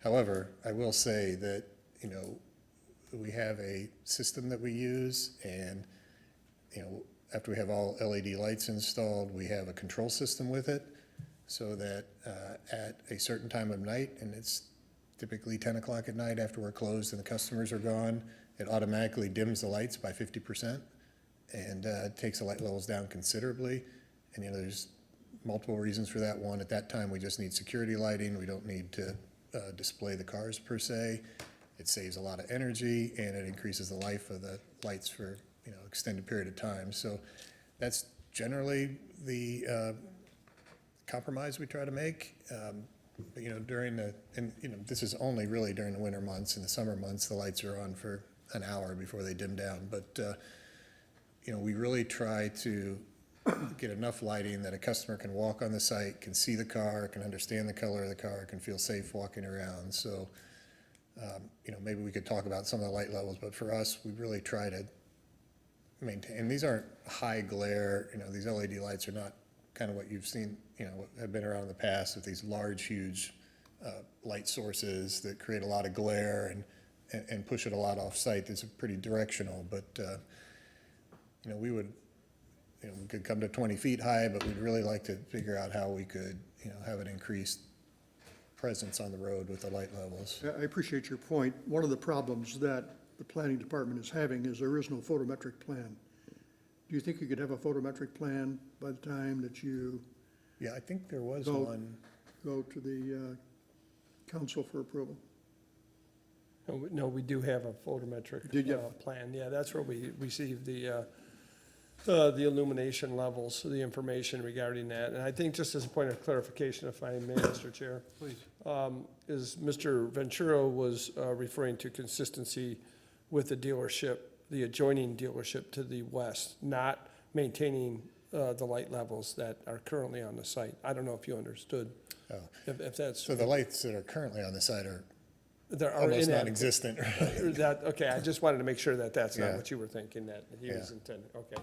However, I will say that, we have a system that we use, and, after we have all LED lights installed, we have a control system with it, so that at a certain time of night, and it's typically 10 o'clock at night after we're closed and the customers are gone, it automatically dims the lights by 50% and takes the light levels down considerably. And, there's multiple reasons for that. One, at that time, we just need security lighting. We don't need to display the cars per se. It saves a lot of energy, and it increases the life of the lights for, extended period of time. So that's generally the compromise we try to make. But, during this is only really during the winter months. In the summer months, the lights are on for an hour before they dim down. But, we really try to get enough lighting that a customer can walk on the site, can see the car, can understand the color of the car, can feel safe walking around. So, maybe we could talk about some of the light levels, but for us, we really try to maintain, and these aren't high glare, these LED lights are not kind of what you've seen, have been around in the past with these large, huge light sources that create a lot of glare and push it a lot off site. It's pretty directional, but, we would, we could come to 20 feet high, but we'd really like to figure out how we could, have an increased presence on the road with the light levels. I appreciate your point. One of the problems that the planning department is having is there is no photometric plan. Do you think you could have a photometric plan by the time that you Yeah, I think there was Go. one. go to the council for approval? No, we do have a photometric Did you? plan. Yeah, that's where we received the illumination levels, the information regarding that. And I think just as a point of clarification, if I may, Mr. Chair. Please. Is Mr. Ventura was referring to consistency with the dealership, the adjoining dealership to the west, not maintaining the light levels that are currently on the site. I don't know if you understood, Oh. if that's. So the lights that are currently on the site are There are almost inadequate. non-existent. That, okay, I just wanted to make sure that that's not Yeah. what you were thinking, that he was Yeah. intending, okay.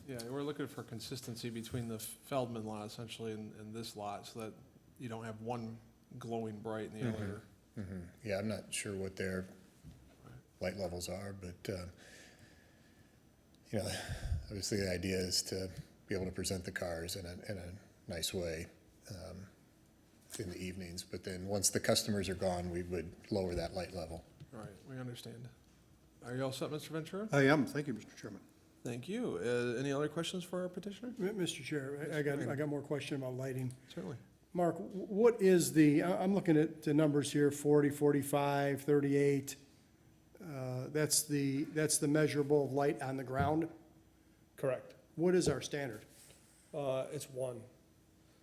Yeah, we're looking for consistency between the Feldman lot essentially and this lot, so that you don't have one glowing bright in the other. Mhm. Yeah, I'm not sure what their light levels are, but, obviously the idea is to be able to present the cars in a nice way in the evenings. But then, once the customers are gone, we would lower that light level. Right, we understand. Are you all set, Mr. Ventura? I am. Thank you, Mr. Chairman. Thank you. Any other questions for our petitioner? Mr. Chair, I got more question about lighting. Certainly. Mark, what is I'm looking at the numbers here, 40, 45, 38. That's the measurable light on the ground. Correct. What is our standard? It's 1.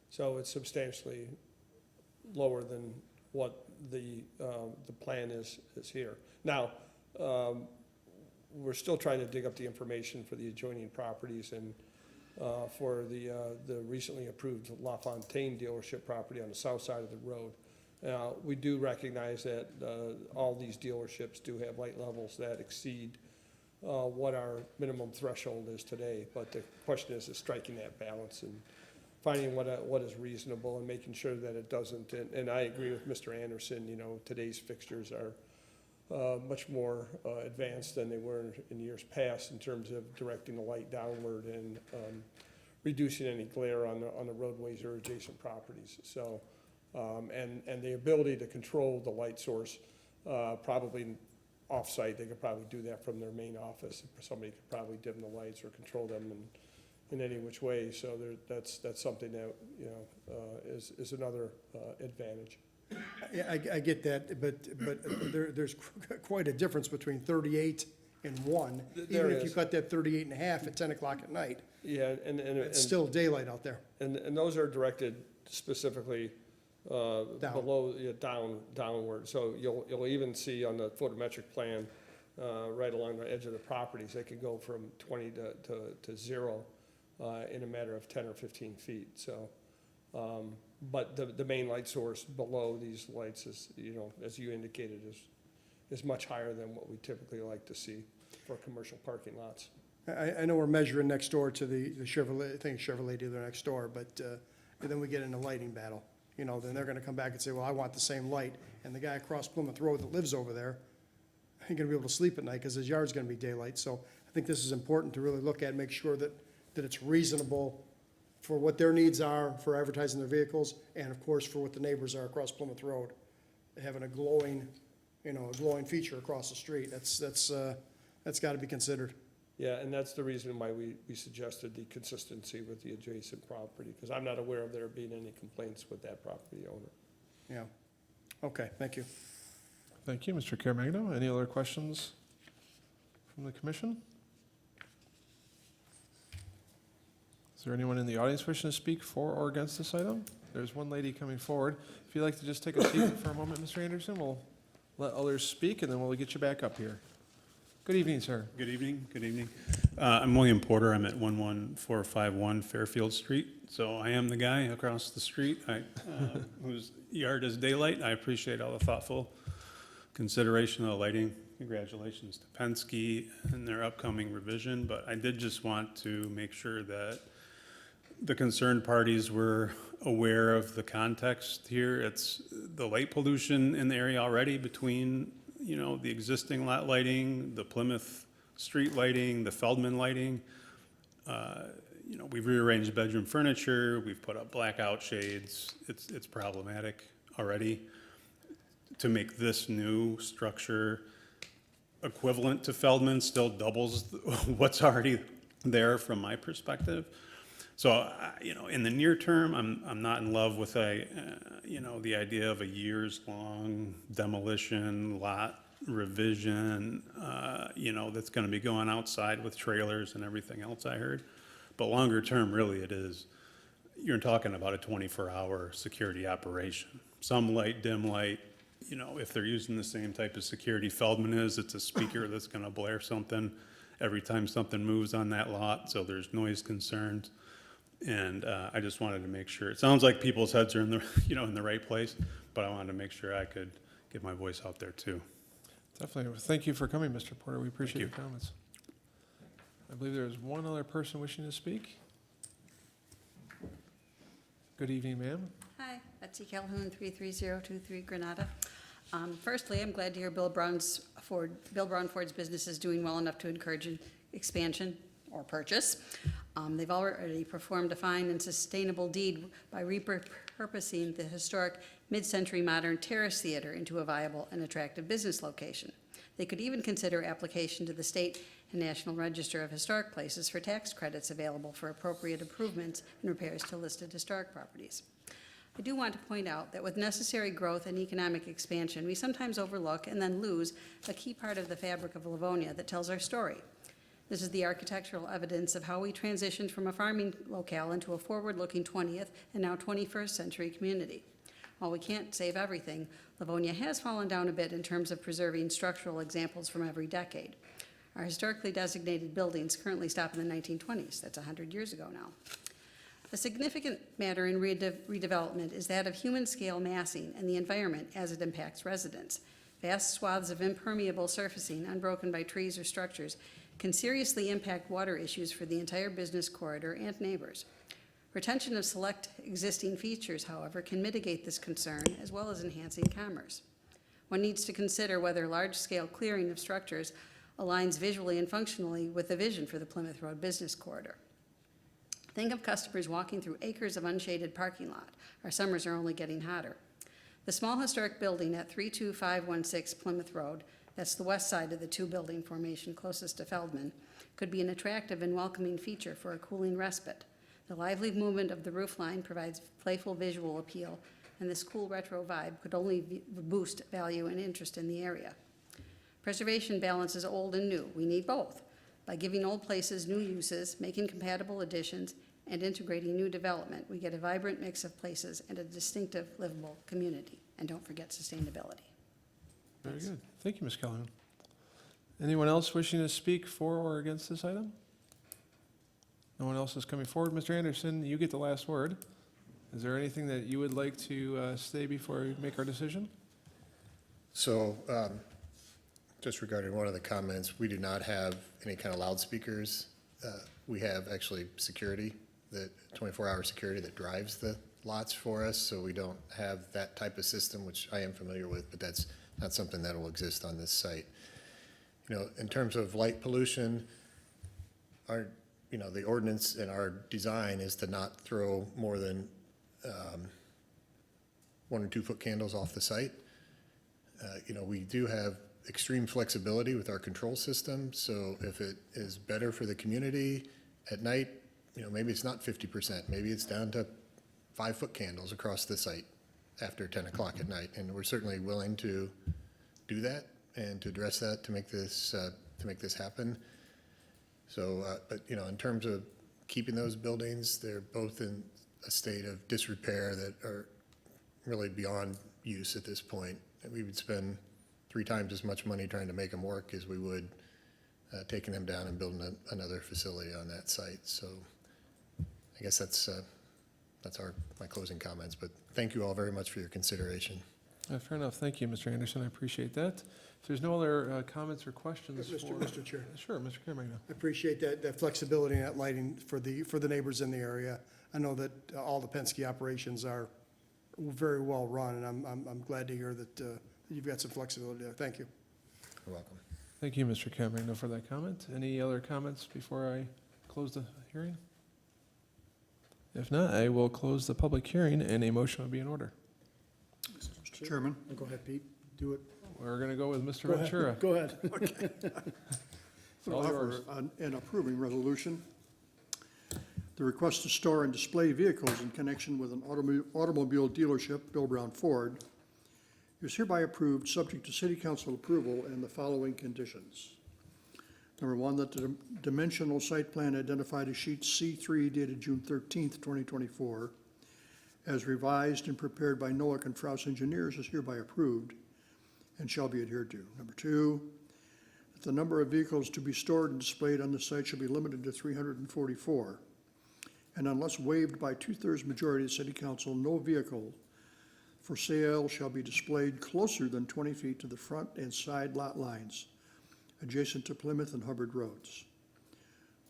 So it's substantially lower than what the plan is here. Now, we're still trying to dig up the information for the adjoining properties and for the recently approved La Fontaine dealership property on the south side of the road. We do recognize that all these dealerships do have light levels that exceed what our minimum threshold is today, but the question is striking that balance and finding what is reasonable and making sure that it doesn't. And I agree with Mr. Anderson, today's fixtures are much more advanced than they were in years past in terms of directing the light downward and reducing any glare on the roadways or adjacent properties. So, and the ability to control the light source probably off-site, they could probably do that from their main office. Somebody could probably dim the lights or control them in any which way. So that's something that, you know, is another advantage. Yeah, I get that, but there's quite a difference between 38 and 1. There Even if you is. cut that 38 and a half at 10 o'clock at night, Yeah, and it's still daylight out there. And those are directed specifically below, yeah, downward. So you'll even see on the photometric plan, right along the edge of the properties, they could go from 20 to 0 in a matter of 10 or 15 feet. So, but the main light source below these lights is, you know, as you indicated, is much higher than what we typically like to see for commercial parking lots. I know we're measuring next door to the Chevrolet, I think Chevrolet dealer next door, but then we get in a lighting battle. You know, then they're gonna come back and say, well, I want the same light. And the guy across Plymouth Road that lives over there ain't gonna be able to sleep at night because his yard's gonna be daylight. So I think this is important to really look at, make sure that it's reasonable for what their needs are for advertising their vehicles, and of course, for what the neighbors are across Plymouth Road. Having a glowing, you know, a glowing feature across the street, that's gotta be considered. Yeah, and that's the reason why we suggested the consistency with the adjacent property, because I'm not aware of there being any complaints with that property owner. Yeah. Okay, thank you. Thank you, Mr. Caremagno. Any other questions from the commission? Is there anyone in the audience wishing to speak for or against this item? There's one lady coming forward. If you'd like to just take a seat for a moment, Mr. Anderson, we'll let others speak, and then we'll get you back up here. Good evening, sir. Good evening, good evening. I'm William Porter, I'm at 11451 Fairfield Street. So I am the guy across the street whose yard is daylight. I appreciate all the thoughtful consideration of the lighting. Congratulations to Penske and their upcoming revision, but I did just want to make sure that the concerned parties were aware of the context here. It's the light pollution in the area already between, you know, the existing lot lighting, the Plymouth street lighting, the Feldman lighting. You know, we've rearranged bedroom furniture, we've put up blackout shades. It's problematic already. To make this new structure equivalent to Feldman still doubles what's already there from my perspective. So, you know, in the near term, I'm not in love with you know, the idea of a years-long demolition, lot revision, you know, that's gonna be going outside with trailers and everything else I heard. But longer term, really it is, you're talking about a 24-hour security operation. Some light, dim light, you know, if they're using the same type of security Feldman is, it's a speaker that's gonna blare something every time something moves on that lot, so there's noise concerns. And I just wanted to make sure, it sounds like people's heads are in the, you know, in the right place, but I wanted to make sure I could get my voice out there too. Definitely. Thank you for coming, Mr. Porter. We appreciate you. your comments. I believe there's one other person wishing to speak. Good evening, ma'am. Hi, Betsy Calhoun, 33023 Granada. Firstly, I'm glad to hear Bill Brown Ford's business is doing well enough to encourage expansion or purchase. They've already performed a fine and sustainable deed by repurposing the historic mid-century modern Terrace Theater into a viable and attractive business location. They could even consider application to the State and National Register of Historic Places for tax credits available for appropriate improvements and repairs to listed historic properties. I do want to point out that with necessary growth and economic expansion, we sometimes overlook and then lose a key part of the fabric of Livonia that tells our story. This is the architectural evidence of how we transitioned from a farming locale into a forward-looking 20th and now 21st century community. While we can't save everything, Livonia has fallen down a bit in terms of preserving structural examples from every decade. Our historically designated buildings currently stop in the 1920s. That's 100 years ago now. A significant matter in redevelopment is that of human-scale massing and the environment as it impacts residents. Vast swaths of impermeable surfacing, unbroken by trees or structures, can seriously impact water issues for the entire business corridor and neighbors. Retention of select existing features, however, can mitigate this concern as well as enhancing commerce. One needs to consider whether large-scale clearing of structures aligns visually and functionally with the vision for the Plymouth Road business corridor. Think of customers walking through acres of unshaded parking lot. Our summers are only getting hotter. The small historic building at 32516 Plymouth Road that's the west side of the two-building formation closest to Feldman, could be an attractive and welcoming feature for a cooling respite. The lively movement of the roof line provides playful visual appeal, and this cool retro vibe could only boost value and interest in the area. Preservation balances old and new. We need both. By giving old places new uses, making compatible additions, and integrating new development, we get a vibrant mix of places and a distinctive, livable community. And don't forget sustainability. Very good. Thank you, Ms. Calhoun. Anyone else wishing to speak for or against this item? No one else is coming forward. Mr. Anderson, you get the last word. Is there anything that you would like to say before we make our decision? So, just regarding one of the comments, we do not have any kind of loudspeakers. We have actually security, that 24-hour security that drives the lots for us, so we don't have that type of system, which I am familiar with, but that's not something that will exist on this site. You know, in terms of light pollution, our, you know, the ordinance and our design is to not throw more than 1 or 2 foot candles off the site. You know, we do have extreme flexibility with our control system, so if it is better for the community at night, you know, maybe it's not 50%, maybe it's down to 5 foot candles across the site after 10 o'clock at night, and we're certainly willing to do that and to address that to make this happen. So, but you know, in terms of keeping those buildings, they're both in a state of disrepair that are really beyond use at this point. And we would spend 3 times as much money trying to make them work as we would taking them down and building another facility on that site. So I guess that's my closing comments, but thank you all very much for your consideration. Fair enough. Thank you, Mr. Anderson. I appreciate that. If there's no other comments or questions Mr. Chair. Sure, Mr. Caremagna. I appreciate that flexibility and that lighting for the neighbors in the area. I know that all the Penske operations are very well run, and I'm glad to hear that you've got some flexibility there. Thank you. You're welcome. Thank you, Mr. Caremagna, for that comment. Any other comments before I close the hearing? If not, I will close the public hearing, and a motion will be in order. Mr. Chairman, Go ahead, Pete. Do it. We're going to go with Mr. Go ahead. Ventura. Go ahead. It's all yours. an approving resolution. The request to store and display vehicles in connection with an automobile dealership, Bill Brown Ford, is hereby approved, subject to city council approval and the following conditions. Number 1, that the dimensional site plan identified as sheet C3 dated June 13th, 2024, as revised and prepared by Noack and Frous engineers, is hereby approved and shall be adhered to. Number 2, that the number of vehicles to be stored and displayed on the site shall be limited to 344. And unless waived by 2/3 majority of the city council, no vehicle for sale shall be displayed closer than 20 feet to the front and side lot lines adjacent to Plymouth and Hubbard roads.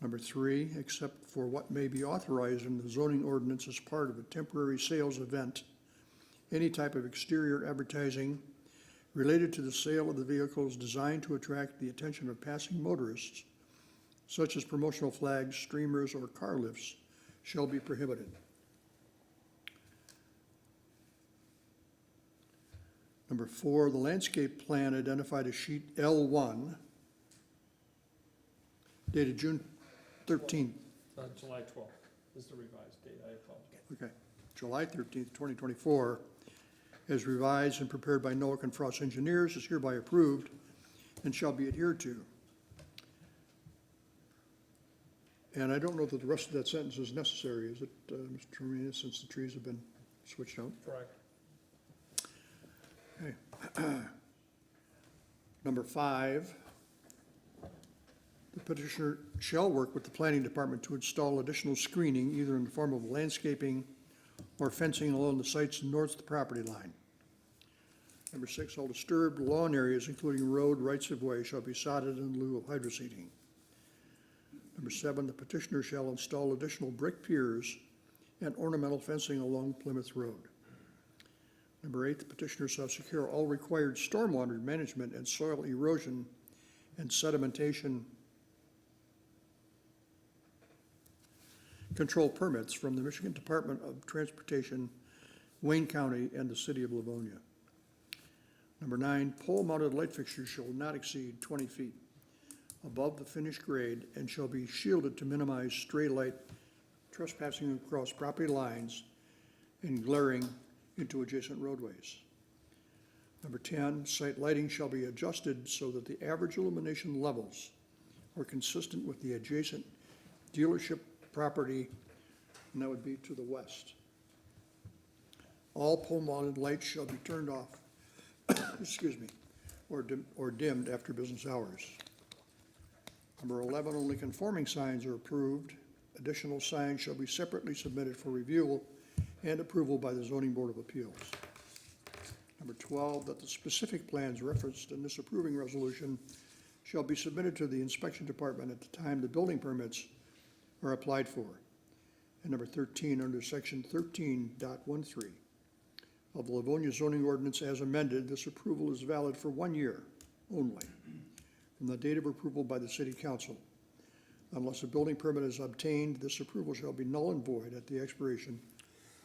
Number 3, except for what may be authorized in the zoning ordinance as part of a temporary sales event, any type of exterior advertising related to the sale of the vehicles designed to attract the attention of passing motorists, such as promotional flags, streamers, or car lifts, shall be prohibited. Number 4, the landscape plan identified as sheet L1 dated June 13th, July 12th is the revised date, I apologize. okay, July 13th, 2024, as revised and prepared by Noack and Frous engineers, is hereby approved and shall be adhered to. And I don't know that the rest of that sentence is necessary, is it, Mr. Termina, since the trees have been switched out? Correct. Okay. Number 5, the petitioner shall work with the planning department to install additional screening, either in the form of landscaping or fencing along the site's north property line. Number 6, all disturbed lawn areas, including road rights-of-way, shall be sodded in lieu of hydroseeding. Number 7, the petitioner shall install additional brick piers and ornamental fencing along Plymouth Road. Number 8, the petitioner shall secure all required stormwater management and soil erosion and sedimentation control permits from the Michigan Department of Transportation, Wayne County, and the city of Livonia. Number 9, pole-mounted light fixtures shall not exceed 20 feet above the finished grade and shall be shielded to minimize stray light trespassing across property lines and glaring into adjacent roadways. Number 10, site lighting shall be adjusted so that the average illumination levels are consistent with the adjacent dealership property, and that would be to the west. All pole-mounted lights shall be turned off, excuse me, or dimmed after business hours. Number 11, only conforming signs are approved. Additional signs shall be separately submitted for review and approval by the Zoning Board of Appeals. Number 12, that the specific plans referenced in this approving resolution shall be submitted to the inspection department at the time the building permits are applied for. And number 13, under section 13.13 of the Livonia zoning ordinance as amended, this approval is valid for 1 year only from the date of approval by the city council. Unless a building permit is obtained, this approval shall be null and void at the expiration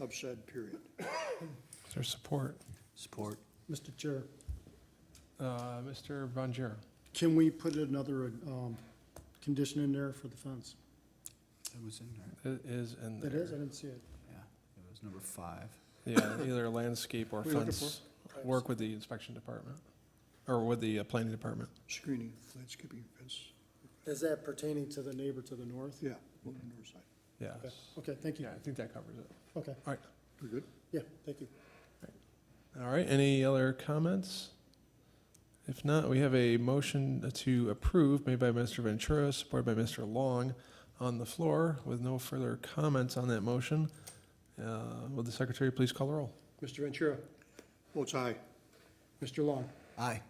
of said period. Is there support? Support. Mr. Chair, Mr. Bonjero. can we put another condition in there for the fence? It was in there. It is in there. It is? I didn't see it. Yeah, it was number 5. Yeah, either landscape or What are you looking fence. Work with the inspection department, or with the planning department. Screening, landscaping, fence, Is that pertaining to the neighbor to the north? yeah, on the north side. Yes. Okay, thank you. Yeah, I think that covers it. Okay, We're good? yeah, thank you. All right, any other comments? If not, we have a motion to approve made by Mr. Ventura, supported by Mr. Long on the floor. With no further comments on that motion, will the secretary please call the roll? Mr. Ventura, Votes aye. Mr. Long, Aye.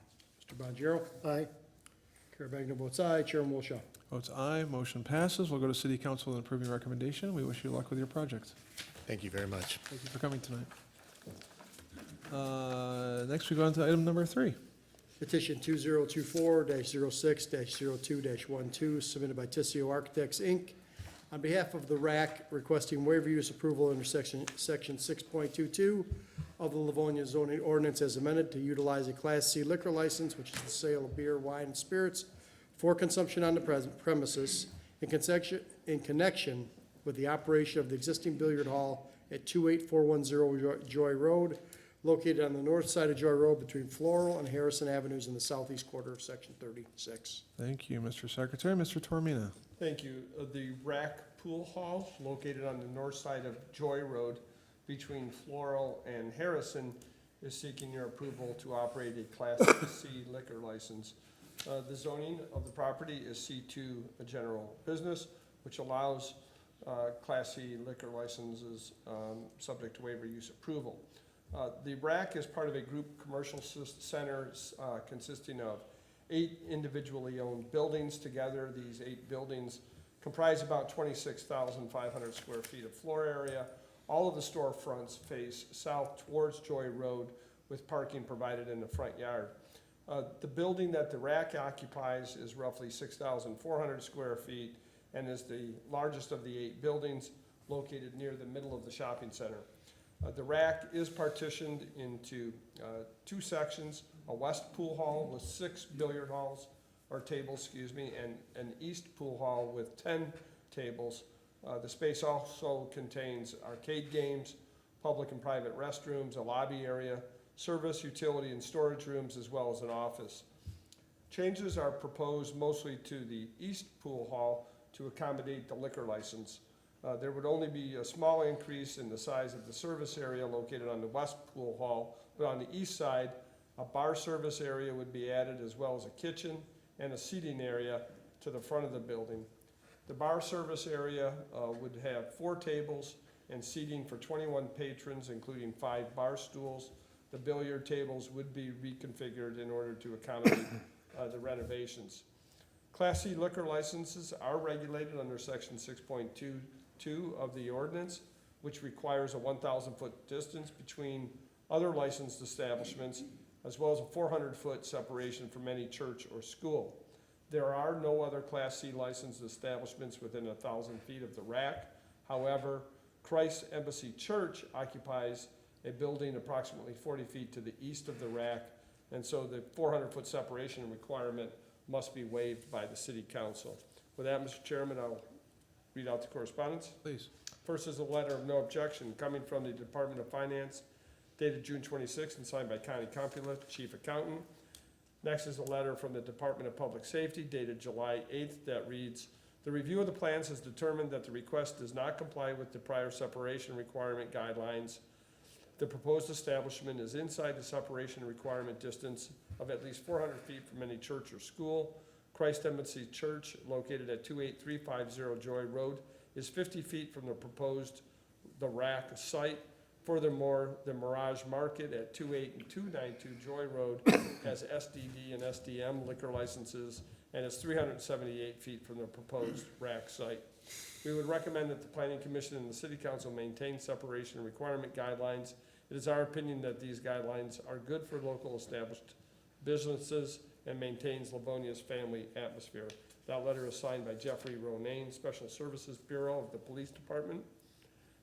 Mr. Bonjero, Aye. Carabagna votes aye, Chairman Wilshaw. Votes aye, motion passes. We'll go to city council with an approving recommendation. We wish you luck with your project. Thank you very much. Thank you for coming tonight. Next, we go on to item number 3. Petition 2024-06-02-12 submitted by Tissio Architects, Inc. on behalf of the RAC requesting waiver use approval under section 6.22 of the Livonia zoning ordinance as amended to utilize a Class C liquor license, which is the sale of beer, wine, and spirits for consumption on the premises in connection with the operation of the existing billiard hall at 28410 Joy Road, located on the north side of Joy Road between Floral and Harrison Avenues in the southeast quarter of Section 36. Thank you, Mr. Secretary. Mr. Tormina. Thank you. The RAC Pool Hall, located on the north side of Joy Road between Floral and Harrison, is seeking your approval to operate a Class C liquor license. The zoning of the property is C2, a general business, which allows Class C liquor licenses subject to waiver use approval. The RAC is part of a group commercial center consisting of 8 individually owned buildings. Together, these 8 buildings comprise about 26,500 square feet of floor area. All of the storefronts face south towards Joy Road with parking provided in the front yard. The building that the RAC occupies is roughly 6,400 square feet and is the largest of the 8 buildings located near the middle of the shopping center. The RAC is partitioned into 2 sections, a west pool hall with 6 billiard halls, or tables, excuse me, and an east pool hall with 10 tables. The space also contains arcade games, public and private restrooms, a lobby area, service, utility, and storage rooms, as well as an office. Changes are proposed mostly to the east pool hall to accommodate the liquor license. There would only be a small increase in the size of the service area located on the west pool hall, but on the east side, a bar service area would be added, as well as a kitchen and a seating area to the front of the building. The bar service area would have 4 tables and seating for 21 patrons, including 5 bar stools. The billiard tables would be reconfigured in order to accommodate the renovations. Class C liquor licenses are regulated under section 6.22 of the ordinance, which requires a 1,000-foot distance between other licensed establishments, as well as a 400-foot separation from any church or school. There are no other Class C licensed establishments within 1,000 feet of the RAC. However, Christ Embassy Church occupies a building approximately 40 feet to the east of the RAC And so the 400-foot separation requirement must be waived by the city council. With that, Mr. Chairman, I'll read out the correspondence. Please. First is a letter of no objection coming from the Department of Finance dated June 26th and signed by Connie Compula, Chief Accountant. Next is a letter from the Department of Public Safety dated July 8th that reads, the review of the plans has determined that the request does not comply with the prior separation requirement guidelines. The proposed establishment is inside the separation requirement distance of at least 400 feet from any church or school. Christ Embassy Church, located at 28350 Joy Road, is 50 feet from the rack site. Furthermore, the Mirage Market at 28292 Joy Road has SDD and SDM liquor licenses and is 378 feet from the proposed rack site. We would recommend that the Planning Commission and the City Council maintain separation requirement guidelines. It is our opinion that these guidelines are good for local established businesses and maintains Livonia's family atmosphere. That letter is signed by Jeffrey Ronayne, Special Services Bureau of the Police Department.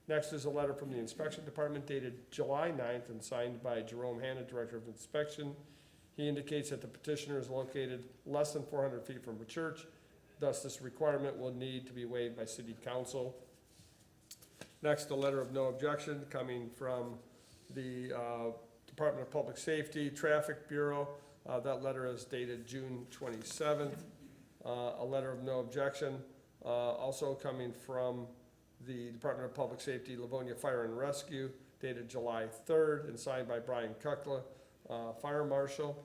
Next is a letter from the Inspection Department dated July 9th and signed by Jerome Hanna, Director of Inspection. He indicates that the petitioner is located less than 400 feet from a church. Thus, this requirement will need to be waived by City Council. Next, a letter of no objection coming from the Department of Public Safety, Traffic Bureau. That letter is dated June 27th. A letter of no objection also coming from the Department of Public Safety, Livonia Fire and Rescue, dated July 3rd and signed by Brian Kukla, Fire Marshal.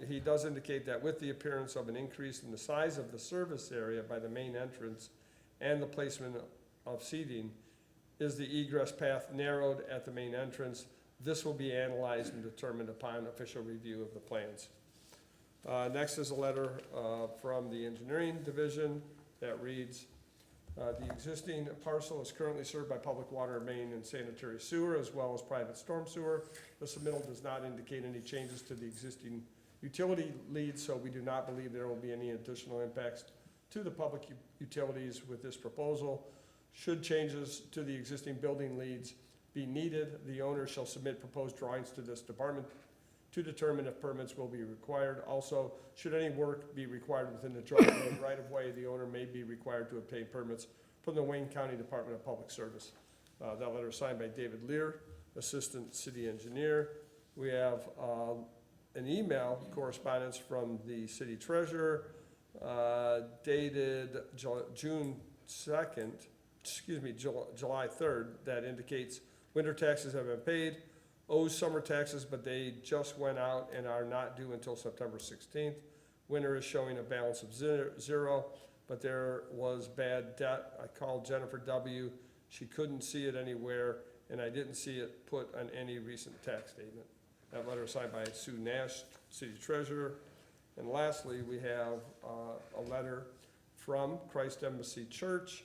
He does indicate that with the appearance of an increase in the size of the service area by the main entrance and the placement of seating, is the egress path narrowed at the main entrance. This will be analyzed and determined upon official review of the plans. Next is a letter from the Engineering Division that reads, the existing parcel is currently served by public water main and sanitary sewer, as well as private storm sewer. The submittal does not indicate any changes to the existing utility leads, so we do not believe there will be any additional impacts to the public utilities with this proposal. Should changes to the existing building leads be needed, the owner shall submit proposed drawings to this department to determine if permits will be required. Also, should any work be required within the drawing road right-of-way, the owner may be required to obtain permits from the Wayne County Department of Public Service. That letter is signed by David Lear, Assistant City Engineer. We have an email correspondence from the City Treasurer dated July 3rd, that indicates winter taxes have been paid, owes summer taxes, but they just went out and are not due until September 16th. Winter is showing a balance of zero, but there was bad debt. I called Jennifer W. She couldn't see it anywhere, and I didn't see it put on any recent tax statement. That letter is signed by Sue Nash, City Treasurer. And lastly, we have a letter from Christ Embassy Church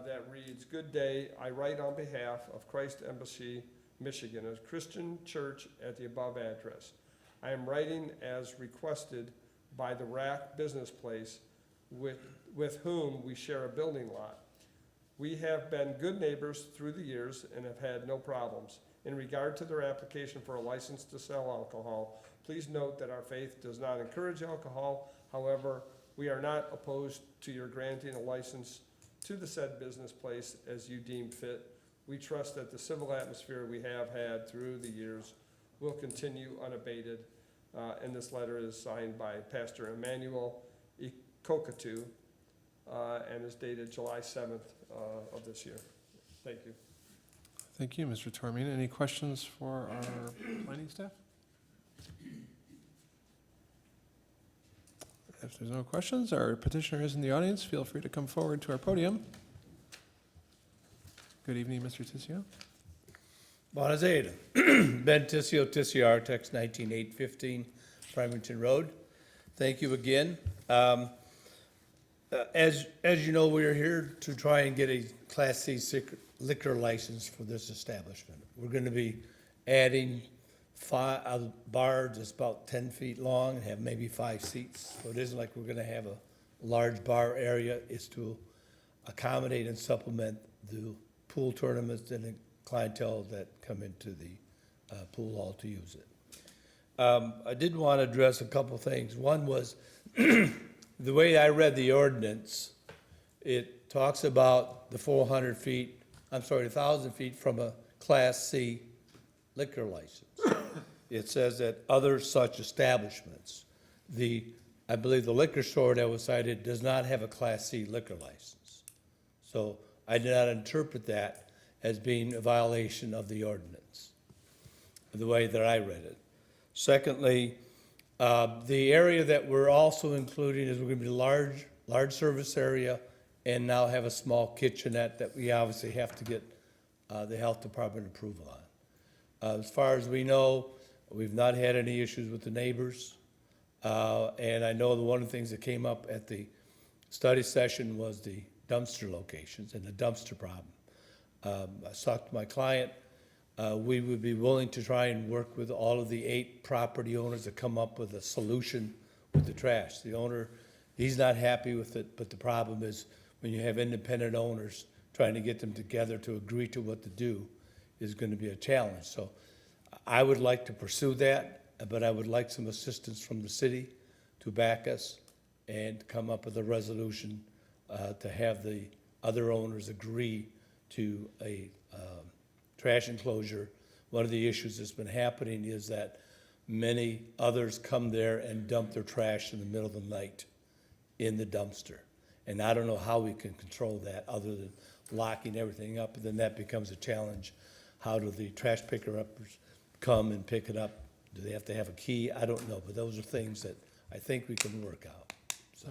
that reads, good day, I write on behalf of Christ Embassy, Michigan, a Christian church at the above address. I am writing as requested by the Rack Business Place with whom we share a building lot. We have been good neighbors through the years and have had no problems. In regard to their application for a license to sell alcohol, please note that our faith does not encourage alcohol. However, we are not opposed to your granting a license to the said business place as you deem fit. We trust that the civil atmosphere we have had through the years will continue unabated. And this letter is signed by Pastor Emmanuel Kokatu and is dated July 7th of this year. Thank you. Thank you, Mr. Tormina. Any questions for our planning staff? If there's no questions, our petitioner is in the audience. Feel free to come forward to our podium. Good evening, Mr. Tissio. Buonasera. Ben Tissio, Tissio Architects, 19815 Farmington Road. Thank you again. As you know, we are here to try and get a Class C liquor license for this establishment. We're going to be adding a bar that's about 10 feet long and have maybe 5 seats. So it isn't like we're going to have a large bar area. It's to accommodate and supplement the pool tournaments and the clientele that come into the pool hall to use it. I did want to address a couple things. One was, the way I read the ordinance, it talks about the 400 feet, 1,000 feet from a Class C liquor license. It says that other such establishments, I believe the liquor store that was cited does not have a Class C liquor license. So I did not interpret that as being a violation of the ordinance, the way that I read it. Secondly, the area that we're also including is we're gonna be large service area and now have a small kitchenette that we obviously have to get the health department approval on. As far as we know, we've not had any issues with the neighbors. And I know that one of the things that came up at the study session was the dumpster locations and the dumpster problem. I talked to my client. We would be willing to try and work with all of the 8 property owners to come up with a solution with the trash. The owner, he's not happy with it, but the problem is when you have independent owners, trying to get them together to agree to what to do is going to be a challenge. So I would like to pursue that, but I would like some assistance from the city to back us and come up with a resolution to have the other owners agree to a trash enclosure. One of the issues that's been happening is that many others come there and dump their trash in the middle of the night in the dumpster. And I don't know how we can control that other than locking everything up, and then that becomes a challenge. How do the trash picker-uppers come and pick it up? Do they have to have a key? I don't know, but those are things that I think we can work out. So,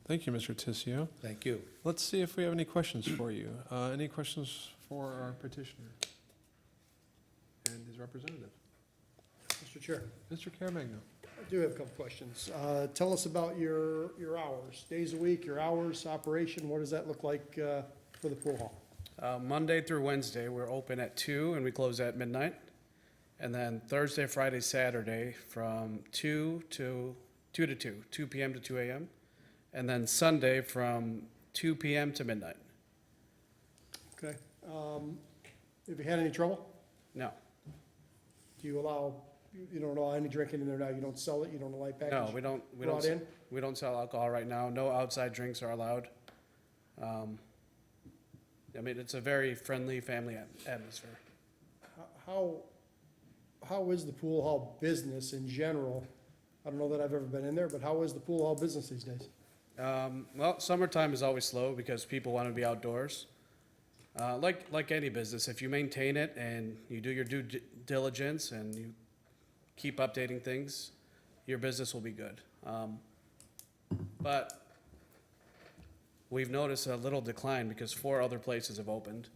Thank you, Mr. Tissio. thank you. Let's see if we have any questions for you. Any questions for our petitioner and his representative? Mr. Chair, Mr. Caremagno. I do have a couple questions. Tell us about your hours, days a week, your hours, operation, what does that look like for the pool hall? Monday through Wednesday, we're open at 2 and we close at midnight. And then Thursday, Friday, Saturday from 2 to 2 p.m. to 2 a.m. And then Sunday from 2 p.m. to midnight. Okay. Have you had any trouble? No, Do you allow, you don't allow any drinking in there now? You don't sell it? You don't allow package? no, Brought in? we don't sell alcohol right now. No outside drinks are allowed. I mean, it's a very friendly family atmosphere. How is the pool hall business in general? I don't know that I've ever been in there, but how is the pool hall business these days? Well, summertime is always slow because people want to be outdoors. Like any business, if you maintain it and you do your due diligence and you keep updating things, your business will be good. But we've noticed a little decline because 4 other places have opened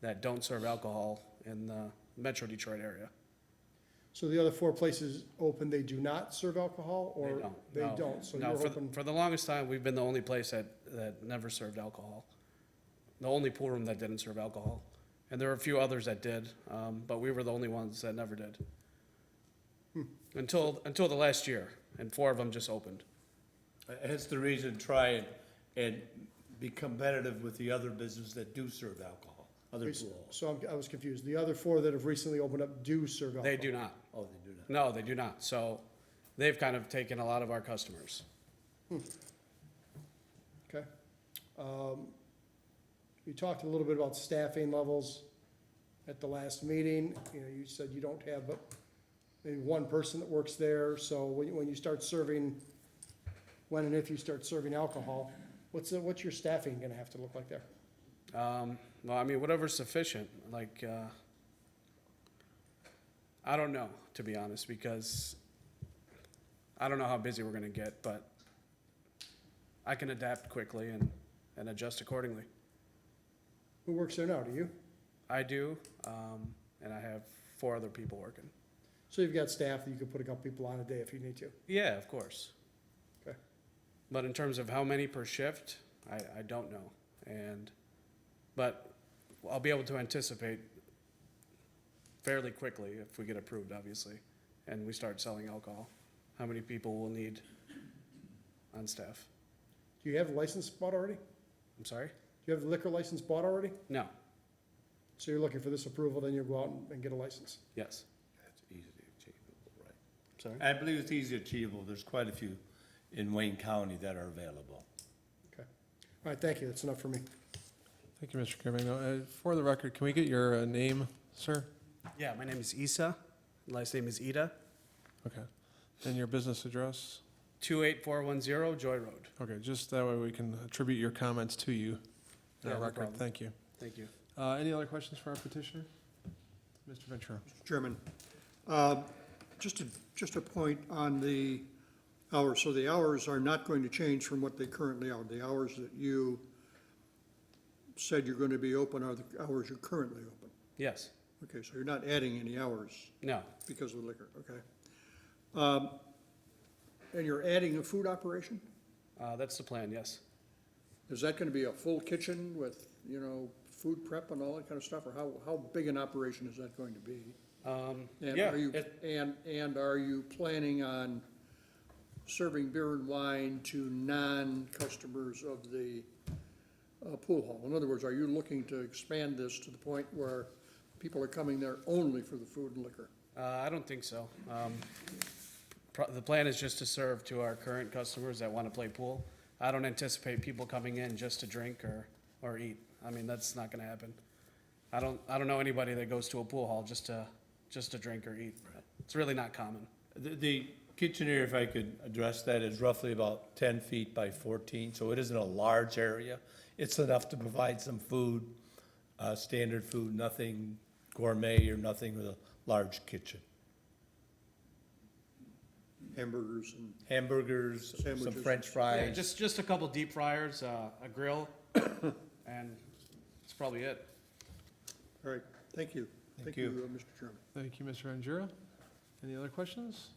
that don't serve alcohol in the Metro Detroit area. So the other 4 places open, they do not serve alcohol, or No. they don't? So No, you're for, hoping, for the longest time, we've been the only place that never served alcohol. The only pool room that didn't serve alcohol. And there were a few others that did, but we were the only ones that never did. Until the last year, and 4 of them just opened. Hence the reason to try and be competitive with the other businesses that do serve alcohol, other pool halls. so I was confused. The other 4 that have recently opened up do serve alcohol? They do not. Oh, they do not. No, they do not. So they've kind of taken a lot of our customers. Okay. You talked a little bit about staffing levels at the last meeting. You know, you said you don't have but maybe 1 person that works there. So when you start serving, when and if you start serving alcohol, what's your staffing gonna have to look like there? Well, I mean, whatever's sufficient. Like, I don't know, to be honest, because I don't know how busy we're gonna get, but I can adapt quickly and adjust accordingly. Who works there now? Do you? I do, and I have 4 other people working. So you've got staff that you could put a couple people on a day if you need to? Yeah, of course. Okay. But in terms of how many per shift, I don't know. But I'll be able to anticipate fairly quickly if we get approved, obviously, and we start selling alcohol, how many people we'll need on staff. Do you have the license bought already? I'm sorry? Do you have the liquor license bought already? No, So you're looking for this approval, then you'll go out and get a license? yes. That's easily achievable, right? Sorry? I believe it's easily achievable. There's quite a few in Wayne County that are available. Okay. All right, thank you. That's enough for me. Thank you, Mr. Carmino. For the record, can we get your name, sir? Yeah, my name is Isa. Last name is Ida. Okay. And your business address? 28410 Joy Road. Okay, just that way we can attribute your comments to you in Yeah, our no record. problem. Thank you. Thank you. Any other questions for our petitioner? Mr. Ventura? Chairman, just a point on the hours. So the hours are not going to change from what they currently are. The hours that you said you're going to be open are the hours you're currently open. Yes. Okay, so you're not adding any hours No. because of the liquor, okay? And you're adding a food operation? That's the plan, yes. Is that gonna be a full kitchen with, food prep and all that kind of stuff? Or how big an operation is that going to be? And Yeah, are you, it- and are you planning on serving beer and wine to non-customers of the pool hall? In other words, are you looking to expand this to the point where people are coming there only for the food and liquor? I don't think so. The plan is just to serve to our current customers that want to play pool. I don't anticipate people coming in just to drink or eat. I mean, that's not gonna happen. I don't know anybody that goes to a pool hall just to drink or eat. It's really not common. The kitchen area, if I could address that, is roughly about 10 feet by 14, so it isn't a large area. It's enough to provide some food, standard food, nothing gourmet or nothing with a large kitchen. Hamburgers and Hamburgers, some Sandwiches. french Yeah, fries. just a couple deep fryers, a grill, and that's probably it. All right, thank you. Thank you. Mr. Chairman. Thank you, Mr. Ventura. Any other questions?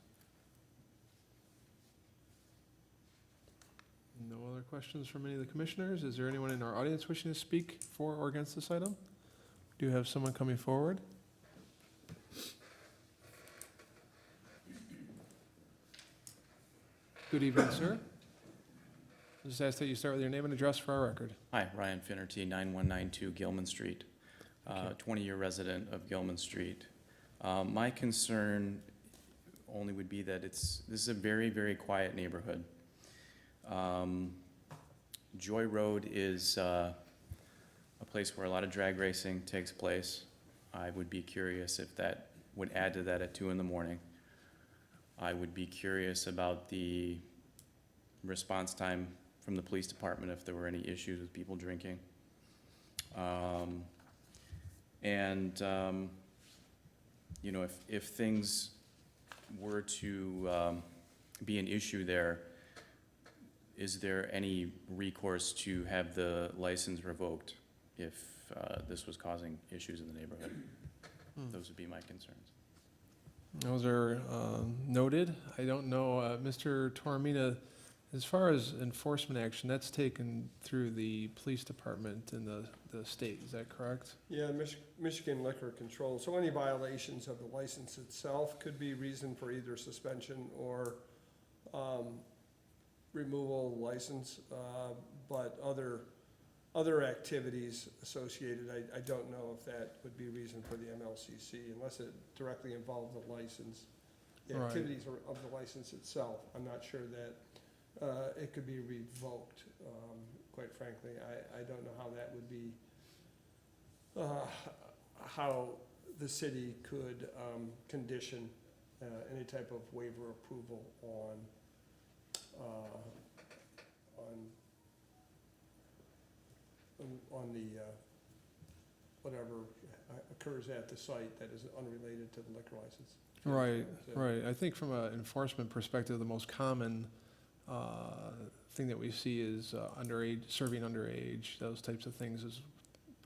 No other questions from any of the commissioners? Is there anyone in our audience wishing to speak for or against this item? Do you have someone coming forward? Good evening, sir. Just ask that you start with your name and address for our record. Hi, Ryan Finnerty, 9192 Gilman Street, 20-year resident of Gilman Street. My concern only would be that this is a very, very quiet neighborhood. Joy Road is a place where a lot of drag racing takes place. I would be curious if that would add to that at 2 in the morning. I would be curious about the response time from the police department if there were any issues with people drinking. If things were to be an issue there, is there any recourse to have the license revoked if this was causing issues in the neighborhood? Those would be my concerns. Those are noted. I don't know, Mr. Toromina, as far as enforcement action, that's taken through the police department in the state, is that correct? Yeah, Michigan Liquor Control, so any violations of the license itself could be reason for either suspension or removal of the license, but other activities associated, I don't know if that would be reason for the MLCC, unless it directly involved the license. The Right. activities of the license itself, I'm not sure that it could be revoked, quite frankly. I don't know how that would be, how the city could condition any type of waiver approval on the, whatever occurs at the site that is unrelated to the liquor license. Right, So- right. I think from an enforcement perspective, the most common thing that we see is underage, serving underage, those types of things is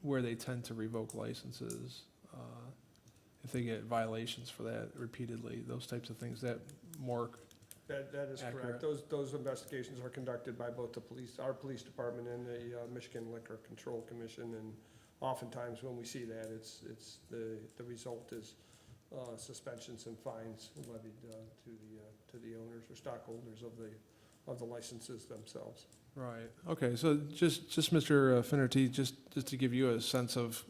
where they tend to revoke licenses. If they get violations for that repeatedly, those types of things, that more, That is Accurate. correct. Those investigations are conducted by both the police, our police department and the Michigan Liquor Control Commission, and oftentimes when we see that, it's the result is suspensions and fines levied to the owners or stockholders of the licenses themselves. right. Okay, so just Mr. Finnerty, just to give you a sense of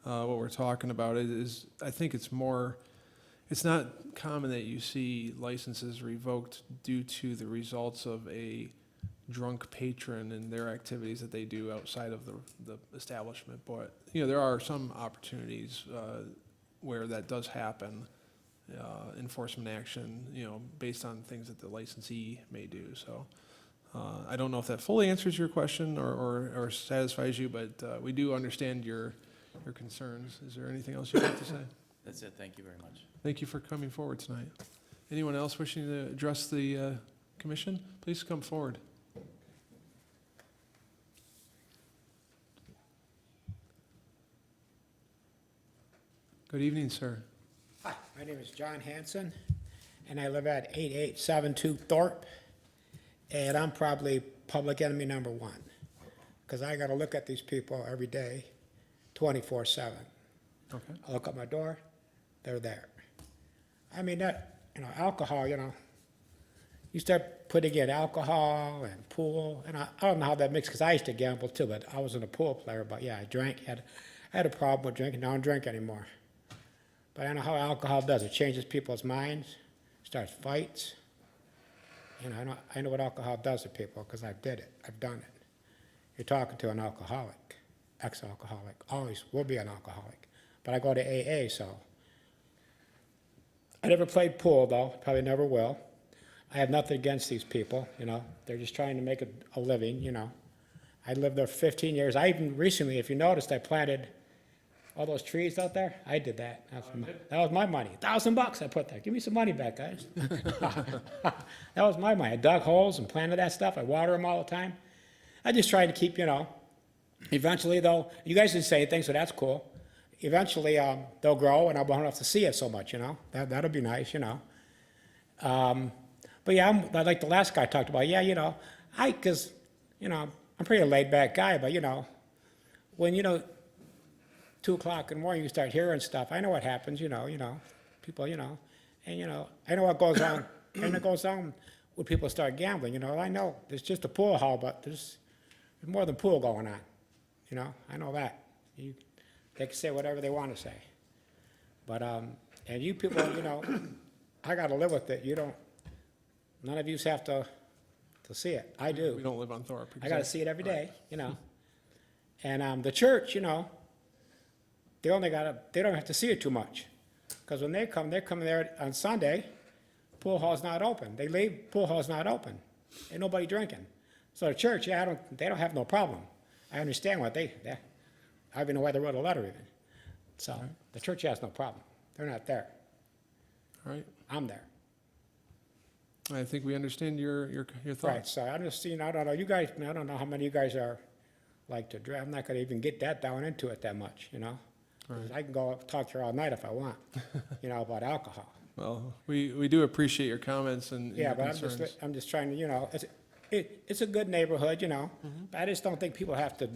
what we're talking about, it is, I think it's more it's not common that you see licenses revoked due to the results of a drunk patron and their activities that they do outside of the establishment. But, there are some opportunities where that does happen, enforcement action, based on things that the licensee may do. So I don't know if that fully answers your question or satisfies you, but we do understand your concerns. Is there anything else you'd like to say? That's it, thank you very much. Thank you for coming forward tonight. Anyone else wishing to address the commission? Please come forward. Good evening, sir. Hi, my name is John Hanson, and I live at 8872 Thorpe, and I'm probably public enemy number one, because I got to look at these people every day, 24/7. Okay. I look at my door, they're there. I mean, that, alcohol, you start putting in alcohol and pool, and I don't know how that mixes, because I used to gamble too, but I wasn't a pool player, but yeah, I drank, I had a problem with drinking, now I don't drink anymore. But I know how alcohol does. It changes people's minds, starts fights. I know what alcohol does to people because I did it. I've done it. You're talking to an alcoholic, ex-alcoholic, always will be an alcoholic. But I go to AA, so. I never played pool, though, probably never will. I have nothing against these people, They're just trying to make a living, I lived there for 15 years. I even recently, if you noticed, I planted all those trees out there. I did that. That was my money. $1,000 I put there. Give me some money back, guys. That was my money. I dug holes and planted that stuff. I water them all the time. I just tried to keep, eventually, though, you guys didn't say anything, so that's cool. Eventually, they'll grow, and I'll be enough to see it so much, That'll be nice, But yeah, I'm like the last guy talked about. Yeah, because, I'm a pretty laid-back guy, but, when, 2 o'clock in the morning, you start hearing stuff. I know what happens, people, and, I know what goes on, and it goes on when people start gambling, I know there's just a pool hall, but there's more than pool going on, I know that. They can say whatever they want to say. But, and you people, I got to live with it. None of you have to see it. I do. We don't live on Thorpe. I got to see it every day, And the church, they don't have to see it too much. Because when they come there on Sunday, pool hall's not open. They leave, pool hall's not open. Ain't nobody drinking. So the church, they don't have no problem. I understand what I don't even know why they wrote a letter even. So the church has no problem. They're not there. All right. I'm there. I think we understand your thoughts. Right, so I'm just, I don't know, you guys, I don't know how many of you guys are like to drive. I'm not gonna even get that down into it that much, 'Cause I can go talk to her all night if I want, about alcohol. Well, we do appreciate your comments and Yeah, your but concerns. I'm just trying to, it's a good neighborhood, but I just don't think people have to,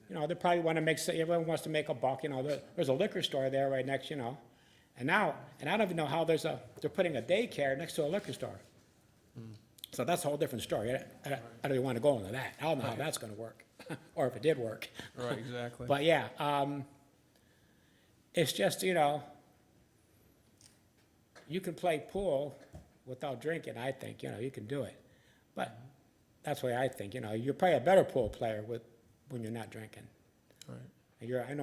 they probably want to everyone wants to make a buck, there's a liquor store there right next, and now, and I don't even know how they're putting a daycare next to a liquor store. So that's a whole different story. I don't even want to go into that. I don't know how that's going to work, or if it did work. Right, exactly. But yeah, it's just, you can play pool without drinking, I think, you can do it. But that's the way I think, you're probably a better pool player when you're not drinking. Right. And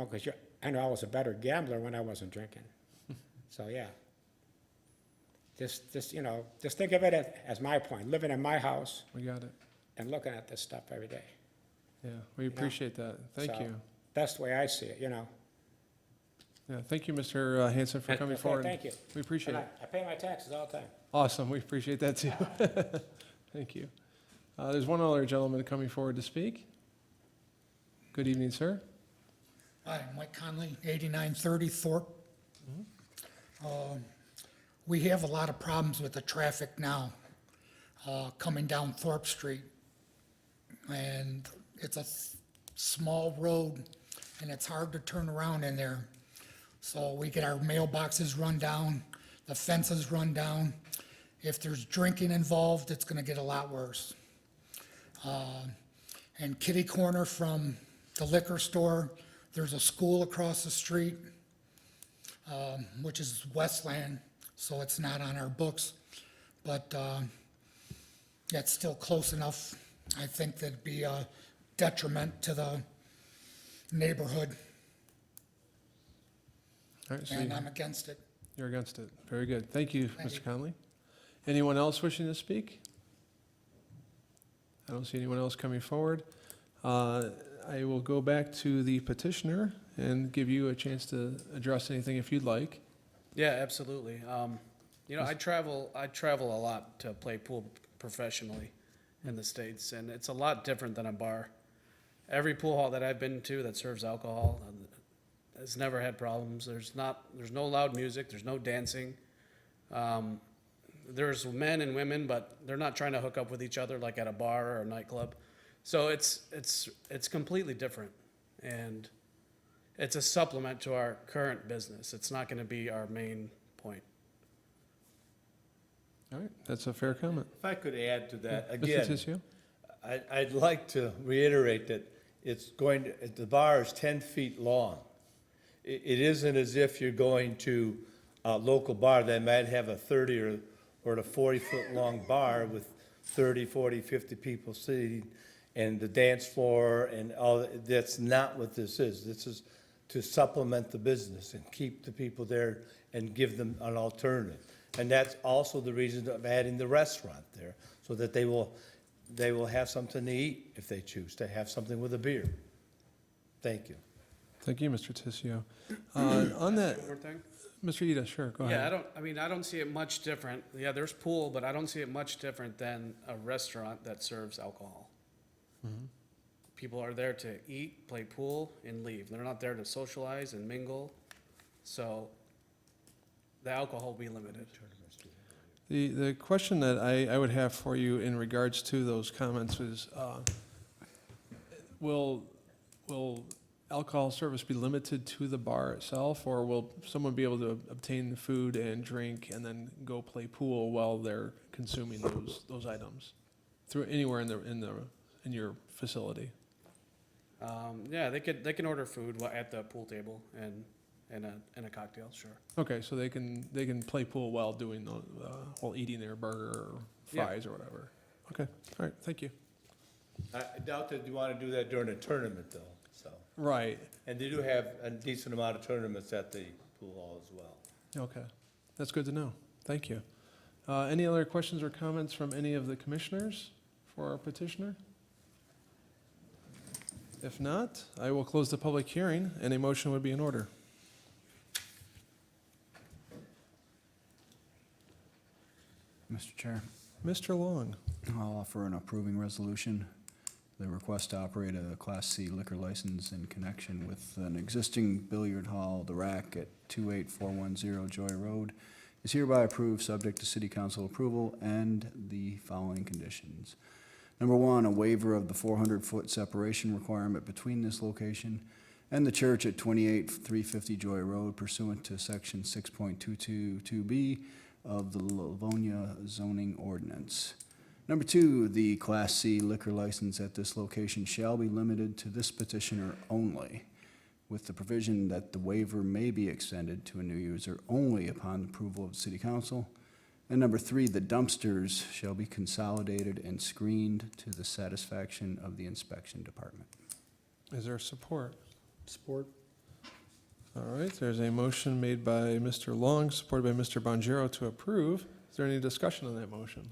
I know I was a better gambler when I wasn't drinking. So, yeah. Just think of it as my point, living in my house We got it. and looking at this stuff every day. Yeah, we appreciate that. Thank So, you. That's the way I see it, Yeah, thank you, Mr. Hanson, for coming Okay, forward. thank you. We appreciate And it. I pay my taxes all the time. Awesome, we appreciate that too. Thank you. There's one other gentleman coming forward to speak. Good evening, sir. Hi, Mike Conley, 8930 Thorpe. We have a lot of problems with the traffic now, coming down Thorpe Street. And it's a small road, and it's hard to turn around in there. So we get our mailboxes run down, the fences run down. If there's drinking involved, it's gonna get a lot worse. And kitty corner from the liquor store, there's a school across the street, which is Westland. so it's not on our books. But that's still close enough. I think that'd be a detriment to the neighborhood, All right, so and I'm against it. you're against it. Very good. Thank you, Thank Mr. you. Conley. Anyone else wishing to speak? I don't see anyone else coming forward. I will go back to the petitioner and give you a chance to address anything if you'd like. Yeah, absolutely. You know, I travel a lot to play pool professionally in the States, and it's a lot different than a bar. Every pool hall that I've been to that serves alcohol has never had problems. There's no loud music, there's no dancing. There's men and women, but they're not trying to hook up with each other like at a bar or a nightclub. So it's completely different, and it's a supplement to our current business. It's not going to be our main point. All right, that's a fair comment. If I could add to that, Mr. again, Tissio? I'd like to reiterate that the bar is 10 feet long. It isn't as if you're going to a local bar that might have a 30 or a 40-foot long bar with 30, 40, 50 people sitting, and the dance floor and all. That's not what this is. This is to supplement the business and keep the people there and give them an alternative. And that's also the reason of adding the restaurant there, so that they will have something to eat if they choose to have something with a beer. Thank you. Thank you, Mr. Tissio. On that, One more thing? Mr. Ida, sure, go Yeah, ahead. I don't see it much different. Yeah, there's pool, but I don't see it much different than a restaurant that serves alcohol. People are there to eat, play pool, and leave. They're not there to socialize and mingle. So the alcohol will be limited. The question that I would have for you in regards to those comments is, will alcohol service be limited to the bar itself, or will someone be able to obtain the food and drink and then go play pool while they're consuming those items through anywhere in your facility? Yeah, they can order food at the pool table and a cocktail, sure. Okay, so they can play pool while doing while eating their burger or fries or whatever. Okay, all right, thank you. I doubt that you want to do that during a tournament, though, so. Right. And they do have a decent amount of tournaments at the pool hall as well. Okay, that's good to know. Thank you. Any other questions or comments from any of the commissioners for our petitioner? If not, I will close the public hearing, and a motion would be in order. Mr. Chair, Mr. Long. I'll offer an approving resolution. The request to operate a Class C liquor license in connection with an existing billiard hall, The Rack, at 28410 Joy Road is hereby approved, subject to city council approval and the following conditions. Number one, a waiver of the 400-foot separation requirement between this location and the church at 28350 Joy Road pursuant to section 6.222B of the Livonia zoning ordinance. Number two, the Class C liquor license at this location shall be limited to this petitioner only, with the provision that the waiver may be extended to a new user only upon approval of the city council. And number three, the dumpsters shall be consolidated and screened to the satisfaction of the inspection department. Is there support? Support. All right, there's a motion made by Mr. Long, supported by Mr. Bonjero to approve. Is there any discussion on that motion?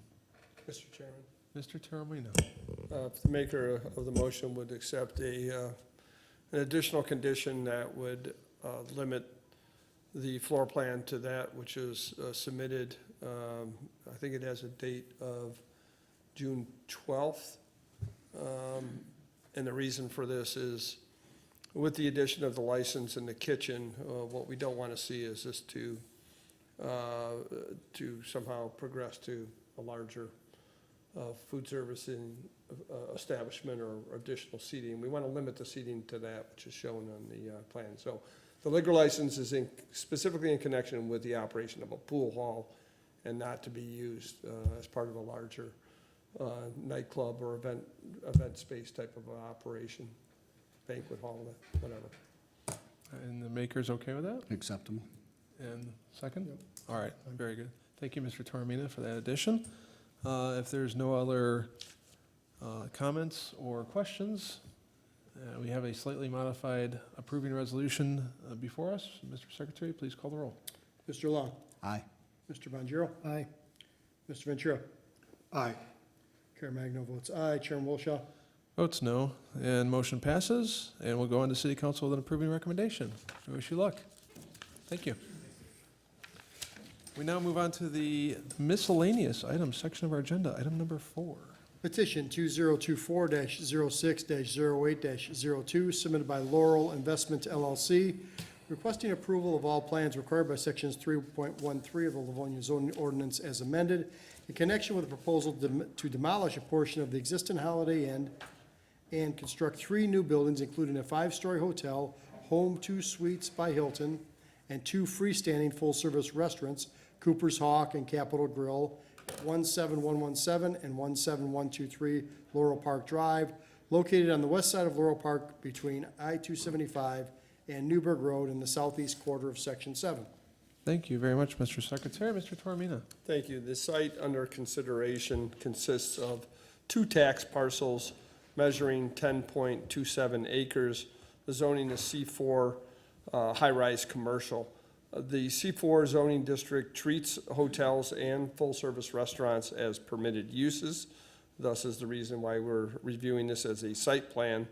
Mr. Chairman, Mr. Taramino. if the maker of the motion would accept an additional condition that would limit the floor plan to that which is submitted, I think it has a date of June 12th. And the reason for this is, with the addition of the license and the kitchen, what we don't want to see is this to somehow progress to a larger food service in establishment or additional seating. We want to limit the seating to that which is shown on the plan. So the liquor license is specifically in connection with the operation of a pool hall and not to be used as part of a larger nightclub or event space type of operation, banquet hall, whatever. And the maker's okay with that? Acceptable. And second? All right, very good. Thank you, Mr. Toromina, for that addition. If there's no other comments or questions, we have a slightly modified approving resolution before us. Mr. Secretary, please call the roll. Mr. Long? Aye. Mr. Bonjero? Aye. Mr. Ventura? Aye. Caremagno votes aye. Chairman Wilshaw? Votes no, and motion passes, and we'll go on to City Council with an approving recommendation. I wish you luck. Thank you. We now move on to the miscellaneous items section of our agenda, item number 4. Petition 2024-06-08-02, submitted by Laurel Investment LLC, requesting approval of all plans required by sections 3.13 of the Livonia zoning ordinance as amended in connection with a proposal to demolish a portion of the existing Holiday Inn and construct 3 new buildings, including a 5-story hotel, Home 2 Suites by Hilton, and 2 freestanding full-service restaurants, Cooper's Hawk and Capitol Grill, 17117 and 17123 Laurel Park Drive, located on the west side of Laurel Park between I-275 and Newburgh Road in the southeast quarter of Section 7. Thank you very much, Mr. Secretary. Mr. Toromina. Thank you. The site under consideration consists of 2 tax parcels measuring 10.27 acres. The zoning is C4 high-rise commercial. The C4 zoning district treats hotels and full-service restaurants as permitted uses. Thus is the reason why we're reviewing this as a site plan.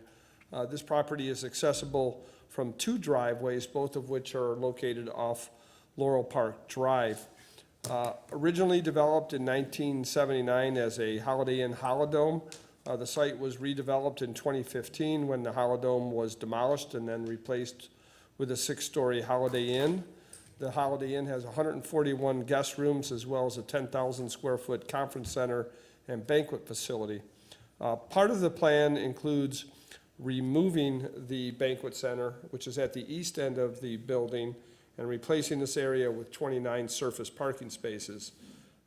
This property is accessible from 2 driveways, both of which are located off Laurel Park Drive. Originally developed in 1979 as a Holiday Inn Holidome, the site was redeveloped in 2015 when the Holidome was demolished and then replaced with a 6-story Holiday Inn. The Holiday Inn has 141 guest rooms as well as a 10,000 square foot conference center and banquet facility. Part of the plan includes removing the banquet center, which is at the east end of the building, and replacing this area with 29 surface parking spaces.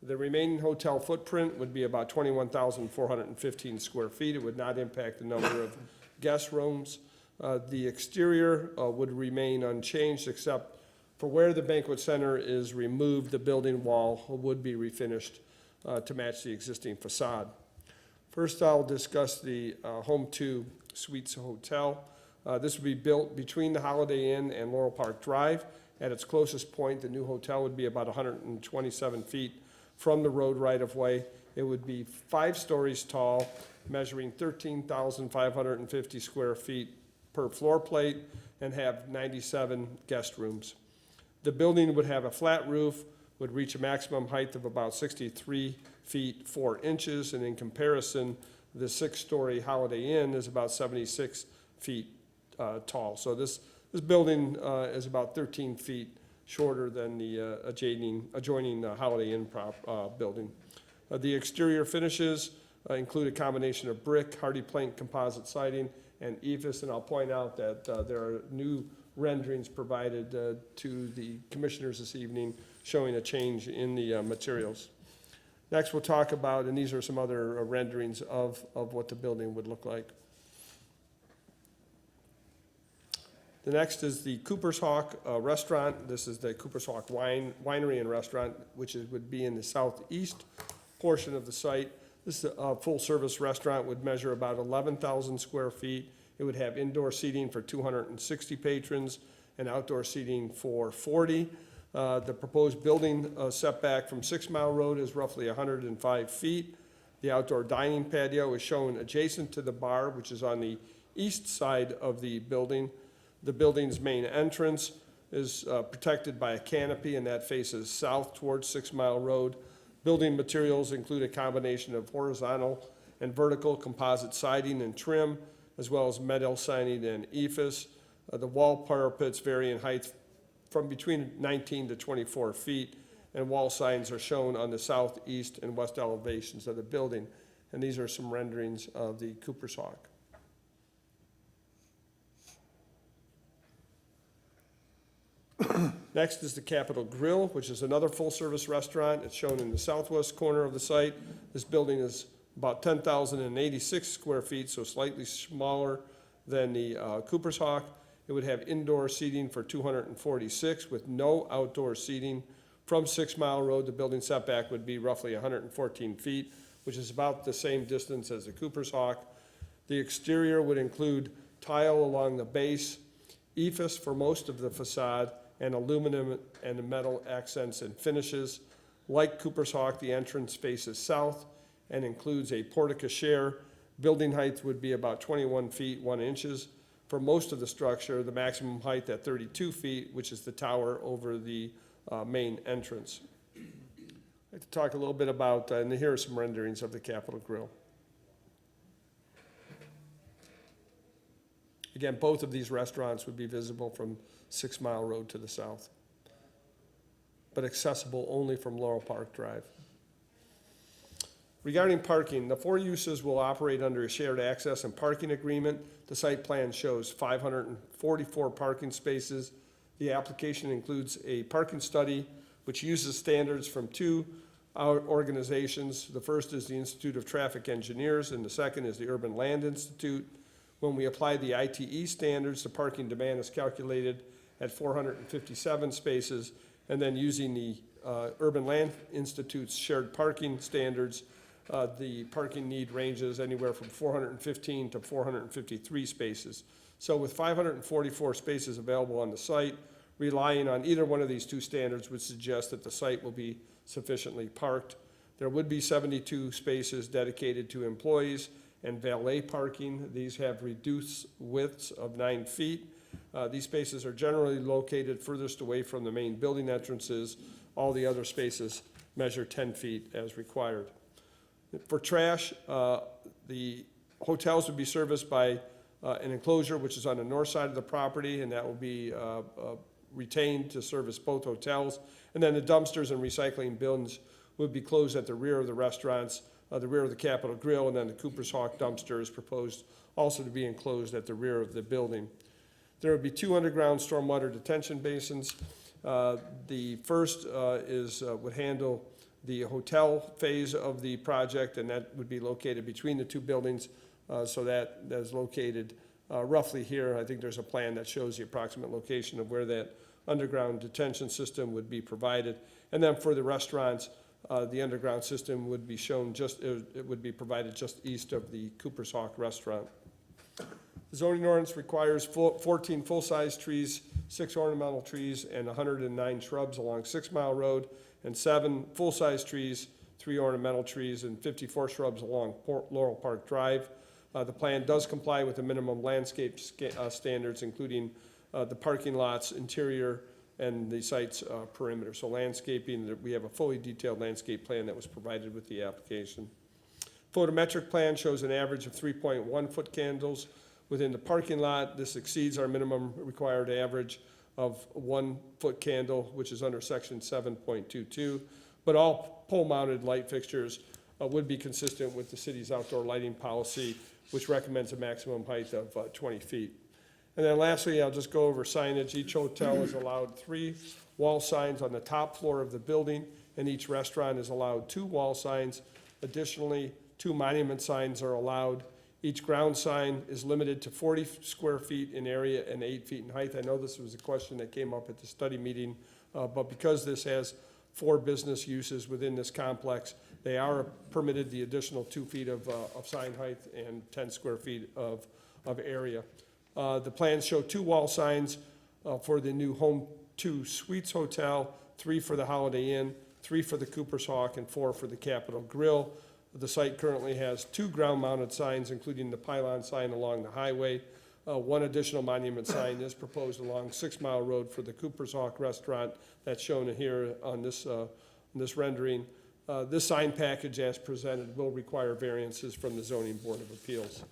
The remaining hotel footprint would be about 21,415 square feet. It would not impact the number of guest rooms. The exterior would remain unchanged, except for where the banquet center is removed, the building wall would be refinished to match the existing facade. First, I'll discuss the Home 2 Suites Hotel. This would be built between the Holiday Inn and Laurel Park Drive. At its closest point, the new hotel would be about 127 feet from the road right-of-way. It would be 5 stories tall, measuring 13,550 square feet per floor plate, and have 97 guest rooms. The building would have a flat roof, would reach a maximum height of about 63 feet 4 inches, and in comparison, the 6-story Holiday Inn is about 76 feet tall. So this building is about 13 feet shorter than the adjoining Holiday Inn building. The exterior finishes include a combination of brick, hardy plank composite siding, and EIFS, and I'll point out that there are new renderings provided to the commissioners this evening showing a change in the materials. Next, we'll talk about, and these are some other renderings of what the building would look like. The next is the Cooper's Hawk restaurant. This is the Cooper's Hawk Winery and Restaurant, which would be in the southeast portion of the site. This full-service restaurant would measure about 11,000 square feet. It would have indoor seating for 260 patrons and outdoor seating for 40. The proposed building setback from 6 Mile Road is roughly 105 feet. The outdoor dining patio is shown adjacent to the bar, which is on the east side of the building. The building's main entrance is protected by a canopy, and that faces south towards 6 Mile Road. Building materials include a combination of horizontal and vertical composite siding and trim, as well as metal siding and EIFS. The wall parapets vary in height from between 19 to 24 feet, and wall signs are shown on the southeast and west elevations of the building. And these are some renderings of the Cooper's Hawk. Next is the Capitol Grill, which is another full-service restaurant. It's shown in the southwest corner of the site. This building is about 10,086 square feet, so slightly smaller than the Cooper's Hawk. It would have indoor seating for 246 with no outdoor seating. From 6 Mile Road, the building setback would be roughly 114 feet, which is about the same distance as the Cooper's Hawk. The exterior would include tile along the base, ephes for most of the facade, and aluminum and metal accents and finishes. Like Cooper's Hawk, the entrance faces south and includes a porte-cochere. Building height would be about 21 feet, 1 inches. For most of the structure, the maximum height at 32 feet, which is the tower over the main entrance. I'd like to talk a little bit about, and here are some renderings of the Capitol Grill. Again, both of these restaurants would be visible from 6 Mile Road to the south, but accessible only from Laurel Park Drive. Regarding parking, the 4 uses will operate under a shared access and parking agreement. The site plan shows 544 parking spaces. The application includes a parking study which uses standards from 2 organizations. The first is the Institute of Traffic Engineers, and the second is the Urban Land Institute. When we apply the ITE standards, the parking demand is calculated at 457 spaces, and then using the Urban Land Institute's shared parking standards, the parking need ranges anywhere from 415 to 453 spaces. So with 544 spaces available on the site, relying on either one of these 2 standards would suggest that the site will be sufficiently parked. There would be 72 spaces dedicated to employees and valet parking. These have reduced widths of 9 feet. These spaces are generally located furthest away from the main building entrances. All the other spaces measure 10 feet as required. For trash, the hotels would be serviced by an enclosure which is on the north side of the property, and that will be retained to service both hotels. And then the dumpsters and recycling bins would be closed at the rear of the restaurants, the rear of the Capitol Grill, and then the Cooper's Hawk dumpster is proposed also to be enclosed at the rear of the building. There would be 2 underground stormwater detention basins. The first would handle the hotel phase of the project, and that would be located between the 2 buildings. So that is located roughly here. I think there's a plan that shows the approximate location of where that underground detention system would be provided. And then for the restaurants, the underground system would be shown it would be provided just east of the Cooper's Hawk restaurant. The zoning ordinance requires 14 full-size trees, 6 ornamental trees, and 109 shrubs along 6 Mile Road, and 7 full-size trees, 3 ornamental trees, and 54 shrubs along Laurel Park Drive. The plan does comply with the minimum landscape standards, including the parking lots, interior, and the site's perimeter. So landscaping, we have a fully detailed landscape plan that was provided with the application. Photometric plan shows an average of 3.1 foot candles within the parking lot. This exceeds our minimum required average of 1 foot candle, which is under section 7.22. But all pole-mounted light fixtures would be consistent with the city's outdoor lighting policy, which recommends a maximum height of 20 feet. And then lastly, I'll just go over signage. Each hotel is allowed 3 wall signs on the top floor of the building, and each restaurant is allowed 2 wall signs. Additionally, 2 monument signs are allowed. Each ground sign is limited to 40 square feet in area and 8 feet in height. I know this was a question that came up at the study meeting, but because this has 4 business uses within this complex, they are permitted the additional 2 feet of sign height and 10 square feet of area. The plans show 2 wall signs for the new Home 2 Suites Hotel, 3 for the Holiday Inn, 3 for the Cooper's Hawk, and 4 for the Capitol Grill. The site currently has 2 ground-mounted signs, including the pylon sign along the highway. 1 additional monument sign is proposed along 6 Mile Road for the Cooper's Hawk restaurant that's shown here on this rendering. This sign package as presented will require variances from the Zoning Board of Appeals.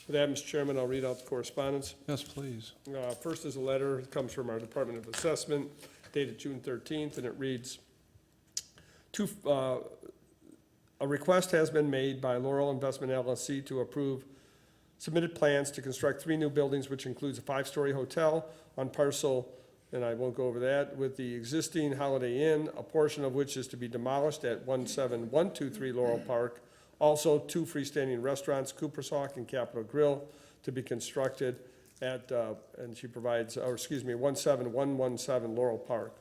With that, Mr. Chairman, I'll read out the correspondence. Yes, please. First is a letter. It comes from our Department of Assessment dated June 13th, and it reads, a request has been made by Laurel Investment LLC to approve submitted plans to construct 3 new buildings, which includes a 5-story hotel on parcel, and I won't go over that, with the existing Holiday Inn, a portion of which is to be demolished at 17123 Laurel Park. Also, 2 freestanding restaurants, Cooper's Hawk and Capitol Grill, to be constructed. and she provides, 17117 Laurel Park.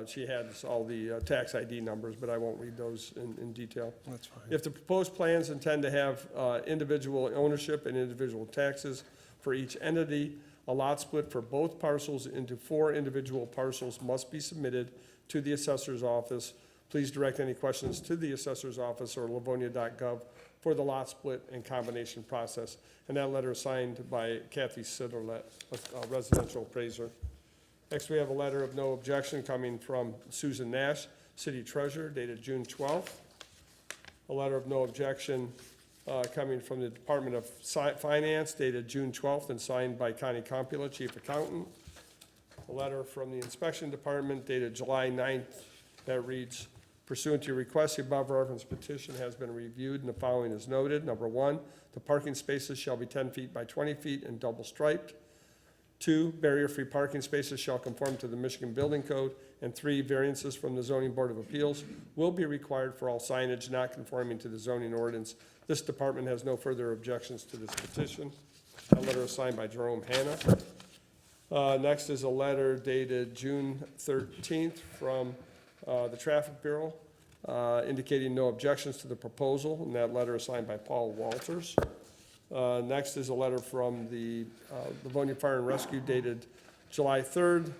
She has all the tax ID numbers, but I won't read those in detail. That's fine. If the proposed plans intend to have individual ownership and individual taxes for each entity, a lot split for both parcels into 4 individual parcels must be submitted to the assessor's office. Please direct any questions to the assessor's office or livonia.gov for the lot split and combination process. And that letter is signed by Kathy Sidlerlet, a residential appraiser. Next, we have a letter of no objection coming from Susan Nash, City Treasurer, dated June 12th. A letter of no objection coming from the Department of Finance, dated June 12th, and signed by Connie Compula, Chief Accountant. A letter from the Inspection Department, dated July 9th, that reads, pursuant to your request, the above referenced petition has been reviewed, and the following is noted. Number 1, the parking spaces shall be 10 feet by 20 feet and double striped. 2, barrier-free parking spaces shall conform to the Michigan Building Code. And 3, variances from the Zoning Board of Appeals will be required for all signage not conforming to the zoning ordinance. This department has no further objections to this petition. That letter is signed by Jerome Hanna. Next is a letter dated June 13th from the Traffic Bureau indicating no objections to the proposal, and that letter is signed by Paul Walters. Next is a letter from the Livonia Fire and Rescue dated July 3rd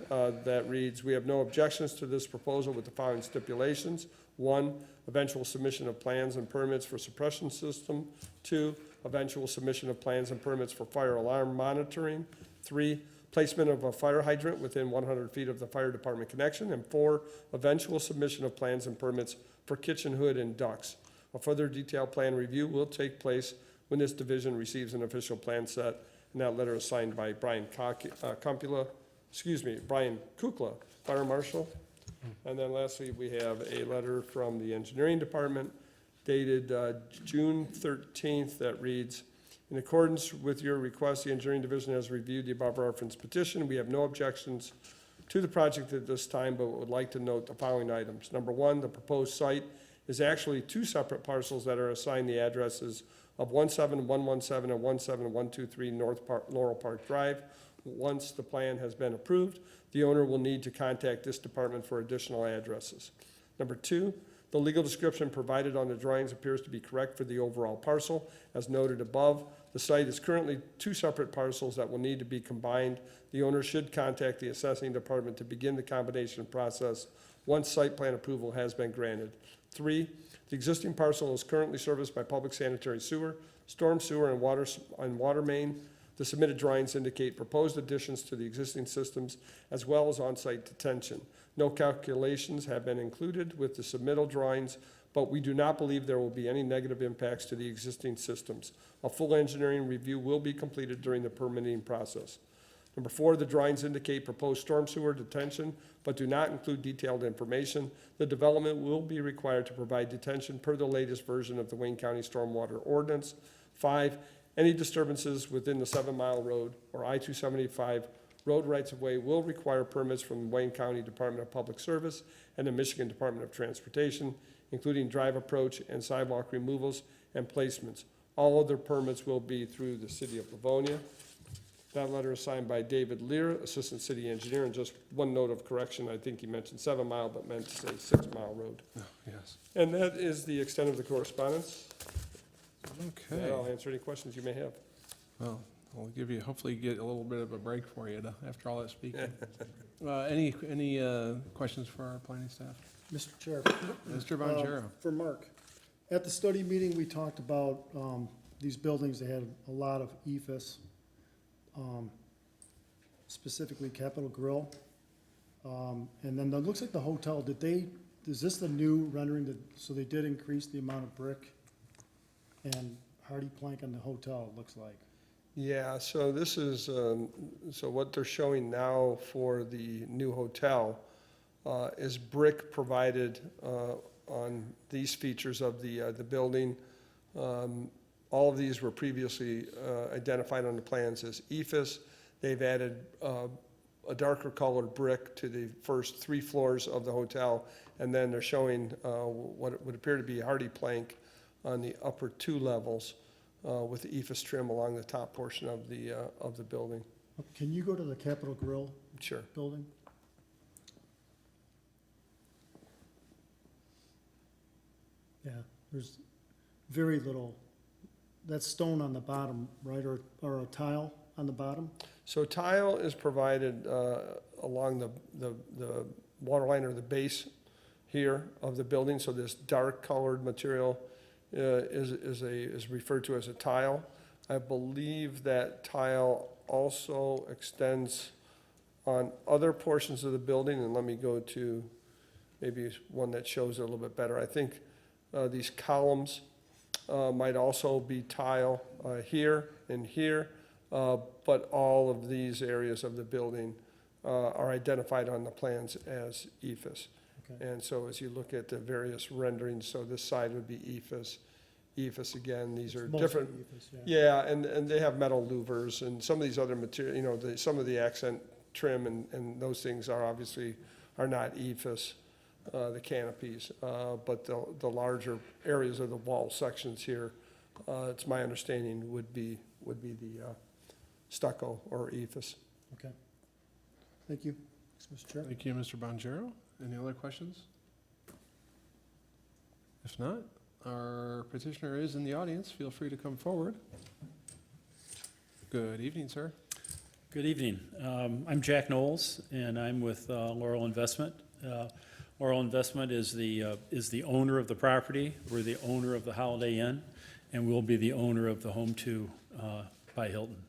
that reads, we have no objections to this proposal with the following stipulations. 1, eventual submission of plans and permits for suppression system. 2, eventual submission of plans and permits for fire alarm monitoring. 3, placement of a fire hydrant within 100 feet of the fire department connection. And 4, eventual submission of plans and permits for kitchen hood and ducts. A further detailed plan review will take place when this division receives an official plan set, and that letter is signed by Brian Kukla, Fire Marshal. And then lastly, we have a letter from the Engineering Department dated June 13th that reads, in accordance with your request, the Engineering Division has reviewed the above referenced petition. We have no objections to the project at this time, but would like to note the following items. Number 1, the proposed site is actually 2 separate parcels that are assigned the addresses of 17117 and 17123 North Laurel Park Drive. Once the plan has been approved, the owner will need to contact this department for additional addresses. Number 2, the legal description provided on the drawings appears to be correct for the overall parcel. As noted above, the site is currently 2 separate parcels that will need to be combined. The owner should contact the assessing department to begin the combination process once site plan approval has been granted. 3, the existing parcel is currently serviced by public sanitary sewer, storm sewer, and water main. The submitted drawings indicate proposed additions to the existing systems as well as on-site detention. No calculations have been included with the submittal drawings, but we do not believe there will be any negative impacts to the existing systems. A full engineering review will be completed during the permitting process. Number 4, the drawings indicate proposed storm sewer detention, but do not include detailed information. The development will be required to provide detention per the latest version of the Wayne County Stormwater Ordinance. 5, any disturbances within the 7-mile road or I-275 road rights-of-way will require permits from the Wayne County Department of Public Service and the Michigan Department of Transportation, including drive approach and sidewalk removals and placements. All other permits will be through the City of Livonia. That letter is signed by David Lear, Assistant City Engineer, and just one note of correction, I think he mentioned 7-mile, but meant to say 6-mile road. Oh, yes. And that is the extent of the correspondence. Okay. And I'll answer any questions you may have. Well, I'll give you, hopefully get a little bit of a break for you after all that speaking. Any questions for our planning staff? Mr. Chair. Mr. Bonjero. For Mark, at the study meeting, we talked about these buildings that had a lot of EFS, specifically Capitol Grill. And then it looks like the hotel, is this the new rendering? So they did increase the amount of brick and hardy plank on the hotel, it looks like. Yeah, so this is, so what they're showing now for the new hotel is brick provided on these features of the building. All of these were previously identified on the plans as EFS. They've added a darker colored brick to the first 3 floors of the hotel, and then they're showing what would appear to be hardy plank on the upper 2 levels with the EFS trim along the top portion of the building. Can you go to the Capitol Grill Sure. building? Yeah, there's very little, that's stone on the bottom, right, or a tile on the bottom? So tile is provided along the water line or the base here of the building, so this dark colored material is referred to as a tile. I believe that tile also extends on other portions of the building, and let me go to maybe one that shows it a little bit better. I think these columns might also be tile here and here, but all of these areas of the building are identified on the plans as EFS. Okay. And so as you look at the various renderings, so this side would be EFS again, these are Mostly different. EFS, yeah. Yeah, and they have metal louvers and some of these other material, you know, some of the accent trim and those things are obviously not EFS, the canopies, but the larger areas of the wall sections here, it's my understanding would be the stucco or EFS. Okay. Thank you. Thanks, Mr. Chair. Thank you, Mr. Bonjero. Any other questions? If not, our petitioner is in the audience. Feel free to come forward. Good evening, sir. Good evening. I'm Jack Knowles, and I'm with Laurel Investment. Laurel Investment is the owner of the property. We're the owner of the Holiday Inn, and we'll be the owner of the Home 2 by Hilton.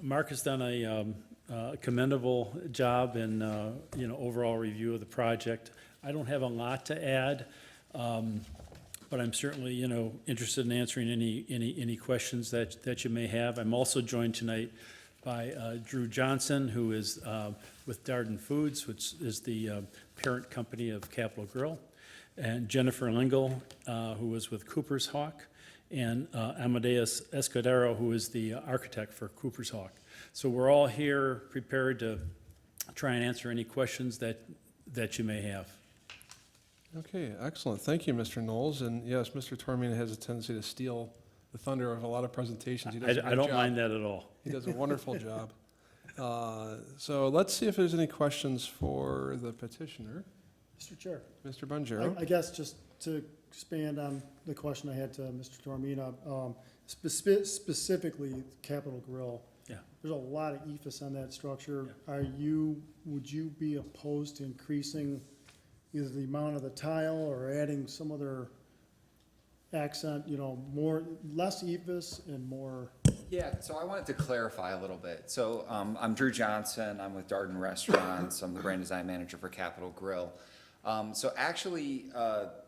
Mark has done a commendable job in overall review of the project. I don't have a lot to add, but I'm certainly interested in answering any questions that you may have. I'm also joined tonight by Drew Johnson, who is with Darden Foods, which is the parent company of Capitol Grill, and Jennifer Lingle, who is with Cooper's Hawk, and Amadeus Escudero, who is the architect for Cooper's Hawk. So we're all here prepared to try and answer any questions that you may have. Okay, excellent. Thank you, Mr. Knowles. And yes, Mr. Tormina has a tendency to steal the thunder of a lot of presentations. He does a I great don't job. mind that at all. He does a wonderful job. So let's see if there's any questions for the petitioner. Mr. Chair. Mr. Bonjero. I guess just to expand on the question I had to Mr. Tormina, specifically Capitol Grill. Yeah. There's a lot of EFS on that structure. Yeah. Would you be opposed to increasing either the amount of the tile or adding some other accent, less EFS and more? Yeah, so I wanted to clarify a little bit. So I'm Drew Johnson, I'm with Darden Restaurants, I'm the brand design manager for Capitol Grill. So actually,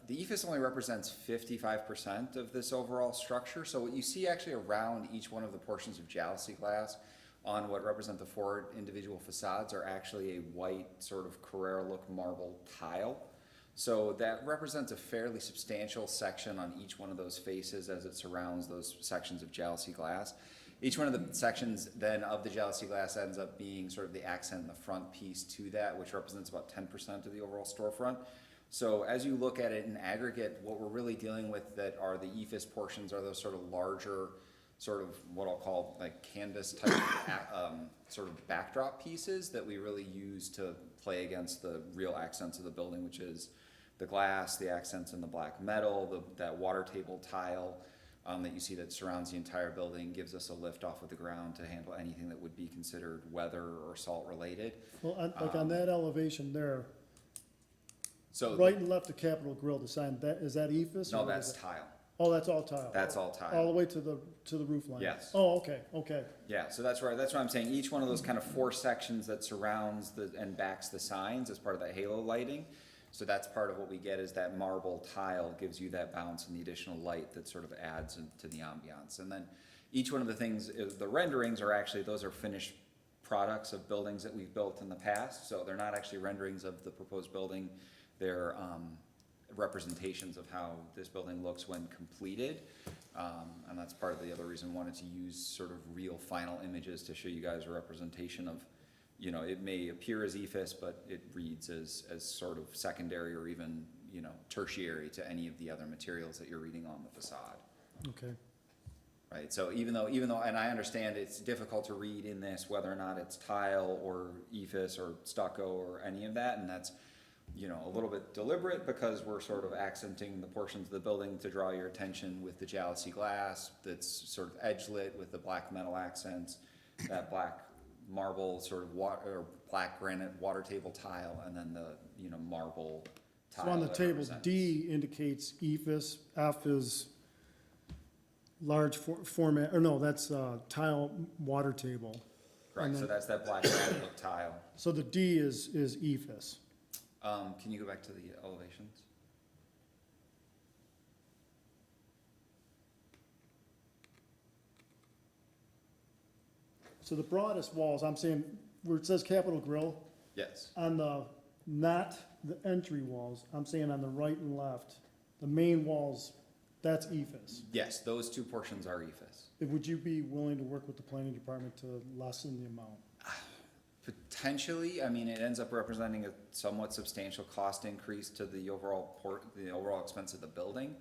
the EFS only represents 55% of this overall structure. So what you see actually around each one of the portions of jalousie glass on what represent the 4 individual facades are actually a white sort of Carrera look marble tile. So that represents a fairly substantial section on each one of those faces as it surrounds those sections of jalousie glass. Each one of the sections then of the jalousie glass ends up being sort of the accent in the front piece to that, which represents about 10% of the overall storefront. So as you look at it in aggregate, what we're really dealing with that are the EFS portions are those sort of larger, sort of what I'll call like canvas type sort of backdrop pieces that we really use to play against the real accents of the building, which is the glass, the accents in the black metal, that water table tile that you see that surrounds the entire building, gives us a lift off of the ground to handle anything that would be considered weather or salt related. Well, on that elevation there, So right and left of Capitol Grill, the sign, is that EFS? no, or that's is it- tile. Oh, that's all tile? That's all tile. All the way to the roof line? Yes. Oh, okay. Yeah, so that's right. That's what I'm saying. Each one of those kind of 4 sections that surrounds and backs the signs as part of that halo lighting. So that's part of what we get is that marble tile gives you that bounce and the additional light that sort of adds to the ambiance. And then each one of the things, the renderings are actually, those are finished products of buildings that we've built in the past. So they're not actually renderings of the proposed building. They're representations of how this building looks when completed. And that's part of the other reason I wanted to use sort of real final images to show you guys a representation of, it may appear as EFS, but it reads as sort of secondary or even, tertiary to any of the other materials that you're reading on the facade. Okay. right? So even though, and I understand it's difficult to read in this whether or not it's tile or ephes or stucco or any of that, and that's, you know, a little bit deliberate because we're sort of accenting the portions of the building to draw your attention with the jalousie glass that's sort of edge lit with the black metal accents, that black marble sort of or black granite water table tile, and then the, you know, marble tile. So on the that table, represents- D indicates ephes, F is large format, or no, that's tile water table. Correct, and so then- that's that black granite look tile. So the D is ephes. Can you go back to the elevations? So the broadest walls, I'm saying, where it says Capitol Grill, Yes. on the, not the entry walls, I'm saying on the right and left, the main walls, that's ephes. Yes, those two portions are ephes. Would you be willing to work with the planning department to lessen the amount? Potentially, I mean, it ends up representing a somewhat substantial cost increase to the overall the overall expense of the building.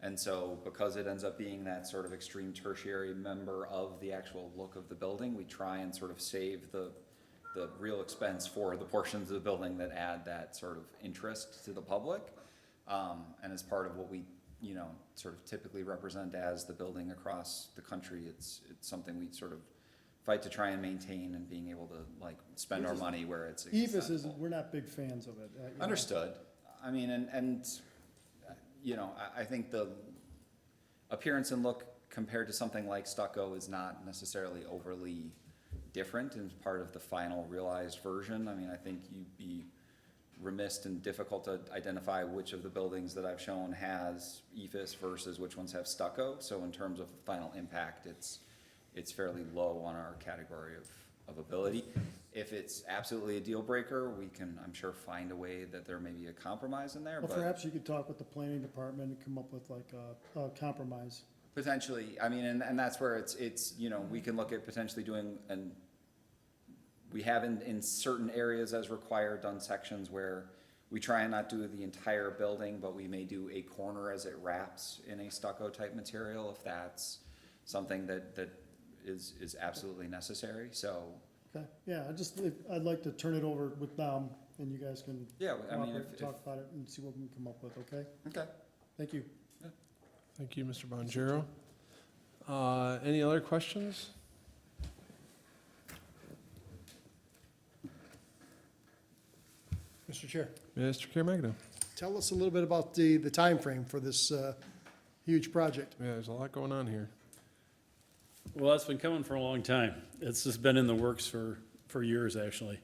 And so because it ends up being that sort of extreme tertiary member of the actual look of the building, we try and sort of save the real expense for the portions of the building that add that sort of interest to the public. And as part of what we, you know, sort of typically represent as the building across the country, it's something we sort of fight to try and maintain, and being able to like spend our money where it's Ephes is, acceptable. we're not big fans of it. You know. Understood. I mean, and you know, I think the appearance and look compared to something like stucco is not necessarily overly different and part of the final realized version. I mean, I think you'd be remiss and difficult to identify which of the buildings that I've shown has ephes versus which ones have stucco. So in terms of final impact, it's fairly low on our category of ability. If it's absolutely a deal breaker, we can, I'm sure, find a way that there may be a compromise in there, Well, but perhaps you could talk with the planning department and come up with like a compromise. potentially, I mean, and that's where it's, you know, we can look at potentially doing, and we have in certain areas as required done sections where we try and not do the entire building, but we may do a corner as it wraps in a stucco type material if that's something that is absolutely necessary, so. Okay, yeah, I'd like to turn it over with them and you guys can Yeah, I mean, cooperate, if- talk about it and see what we can come up with, okay? Okay. Thank you. Thank you, Mr. Bonjero. Any other questions? Mr. Chair, Mr. Caremagno? tell us a little bit about the timeframe for this huge project. Yeah, there's a lot going on here. Well, it's been coming for a long time. It's just been in the works for years, actually.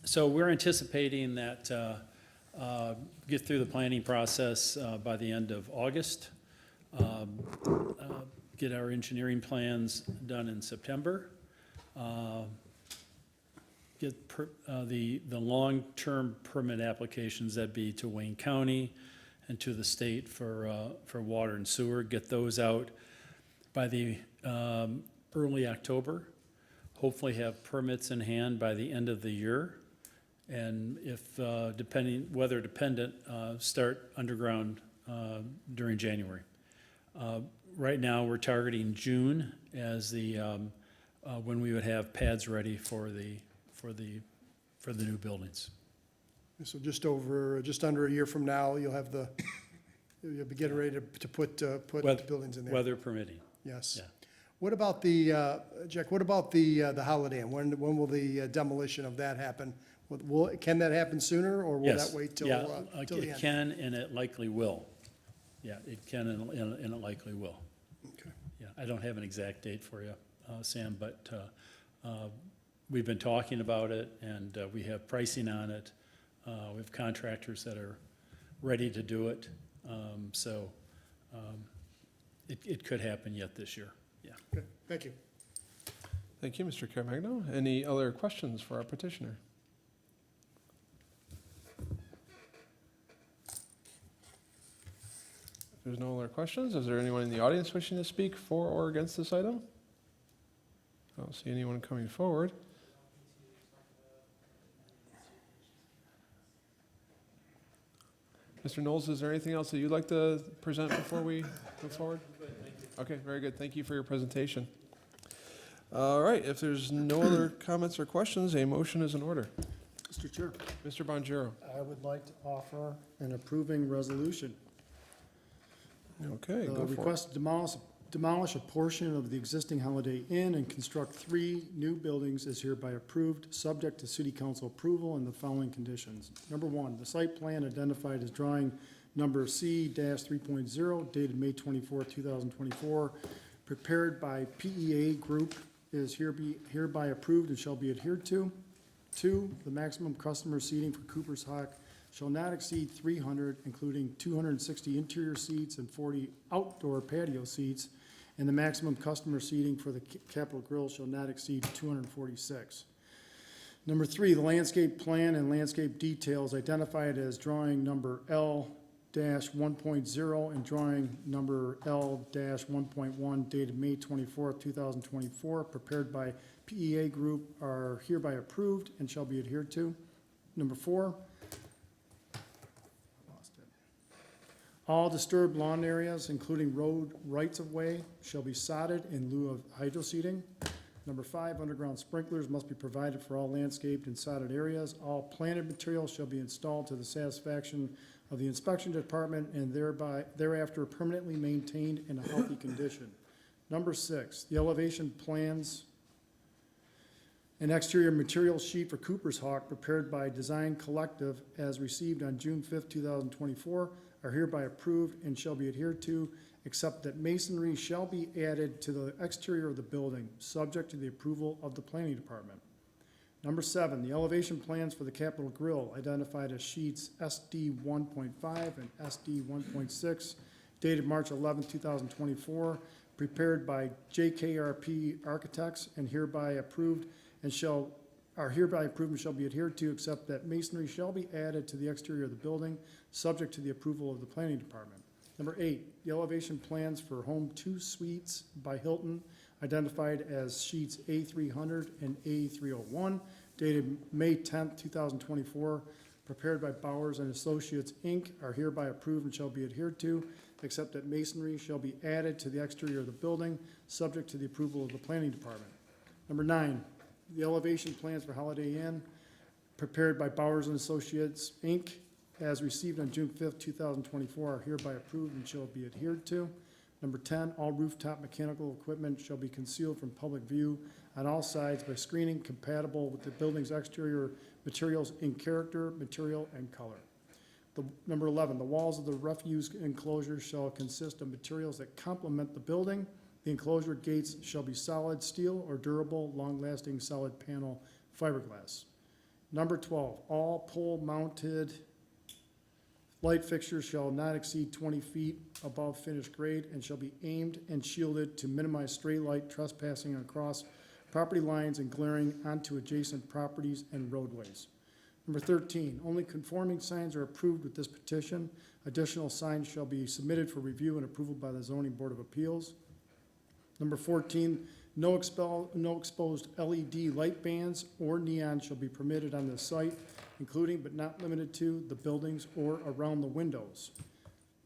So we're anticipating that, get through the planning process by the end of August. Get our engineering plans done in September. Get the long-term permit applications, that'd be to Wayne County and to the state for water and sewer, get those out by the early October. Hopefully have permits in hand by the end of the year. And if, weather dependent, start underground during January. Right now, we're targeting June as when we would have pads ready for the new buildings. So just under a year from now, you'll be getting ready to put the buildings in there. Weather permitting. Yes. Yeah. What about Jack, what about the Holiday Inn? When will the demolition of that happen? Can that happen sooner, or will Yes. that wait till Yeah, the end? it can, and it likely will. Yeah, it can and it likely will. Okay. Yeah, I don't have an exact date for you, Sam, but we've been talking about it, and we have pricing on it. We have contractors that are ready to do it. So it could happen yet this year, yeah. Okay, thank you. Thank you, Mr. Caremagno. Any other questions for our petitioner? If there's no other questions, is there anyone in the audience wishing to speak for or against this item? I don't see anyone coming forward. Mr. Knowles, is there anything else that you'd like to present before we move forward? Okay, very good. Thank you for your presentation. All right, if there's no other comments or questions, a motion is in order. Mr. Chair, Mr. Bonjero. I would like to offer an approving resolution. Okay, go for it. Request to demolish a portion of the existing Holiday Inn and construct 3 new buildings is hereby approved, subject to city council approval and the following conditions. Number 1, the site plan identified as drawing number C-3.0 dated May 24, 2024, prepared by PEA Group is hereby approved and shall be adhered to. 2, the maximum customer seating for Cooper's Hawk shall not exceed 300, including 260 interior seats and 40 outdoor patio seats, and the maximum customer seating for the Capitol Grill shall not exceed 246. Number 3, the landscape plan and landscape details identified as drawing number L-1.0 and drawing number L-1.1 dated May 24, 2024, prepared by PEA Group are hereby approved and shall be adhered to. Number 4, all disturbed lawn areas, including road rights-of-way, shall be sodded in lieu of hydro seeding. Number 5, underground sprinklers must be provided for all landscaped and sodded areas. All planted material shall be installed to the satisfaction of the inspection department and thereafter permanently maintained in a healthy condition. Number 6, the elevation plans and exterior material sheet for Cooper's Hawk prepared by Design Collective as received on June 5th, 2024 are hereby approved and shall be adhered to, except that masonry shall be added to the exterior of the building, subject to the approval of the planning department. Number 7, the elevation plans for the Capitol Grill identified as sheets SD 1.5 and SD 1.6 dated March 11, 2024, prepared by JKRP Architects and hereby approved and shall be adhered to, except that masonry shall be added to the exterior of the building, subject to the approval of the planning department. Number 8, the elevation plans for Home 2 Suites by Hilton, identified as sheets A300 and A301, dated May 10, 2024, prepared by Bowers and Associates, Inc., are hereby approved and shall be adhered to, except that masonry shall be added to the exterior of the building, subject to the approval of the planning department. Number 9, the elevation plans for Holiday Inn, prepared by Bowers and Associates, Inc., as received on June 5th, 2024, are hereby approved and shall be adhered to. Number 10, all rooftop mechanical equipment shall be concealed from public view on all sides by screening compatible with the building's exterior materials in character, material, and color. Number 11, the walls of the refuse enclosure shall consist of materials that complement the building. The enclosure gates shall be solid steel or durable, long-lasting solid panel fiberglass. Number 12, all pole-mounted light fixtures shall not exceed 20 feet above finished grade and shall be aimed and shielded to minimize stray light trespassing across property lines and glaring onto adjacent properties and roadways. Number 13, only conforming signs are approved with this petition. Additional signs shall be submitted for review and approval by the Zoning Board of Appeals. Number 14, no exposed LED light bands or neon shall be permitted on this site, including but not limited to the buildings or around the windows.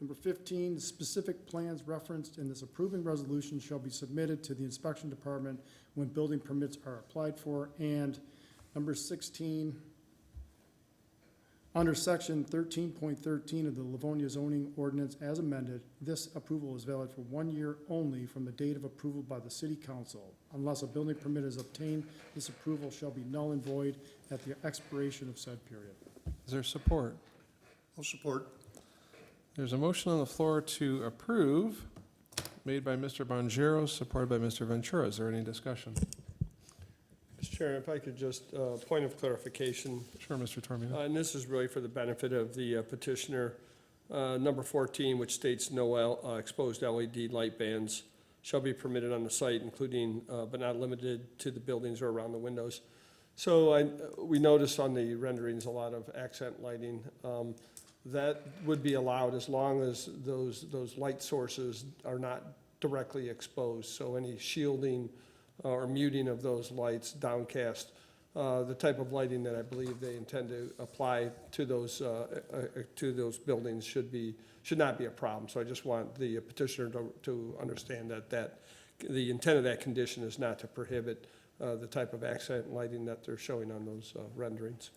Number 15, the specific plans referenced in this approving resolution shall be submitted to the inspection department when building permits are applied for. And number 16, under section 13.13 of the Livonia zoning ordinance as amended, this approval is valid for 1 year only from the date of approval by the city council. Unless a building permit is obtained, this approval shall be null and void at the expiration of said period. Is there support? I'll support. There's a motion on the floor to approve, made by Mr. Bonjero, supported by Mr. Ventura. Is there any discussion? Mr. Chairman, if I could just, point of clarification. Sure, Mr. Tormino. And this is really for the benefit of the petitioner. Number 14, which states no exposed LED light bands shall be permitted on the site, including but not limited to the buildings or around the windows. So we noticed on the renderings a lot of accent lighting. That would be allowed as long as those light sources are not directly exposed. So any shielding or muting of those lights, downcast the type of lighting that I believe they intend to apply to those buildings should not be a problem. So I just want the petitioner to understand that the intent of that condition is not to prohibit the type of accent lighting that they're showing on those renderings.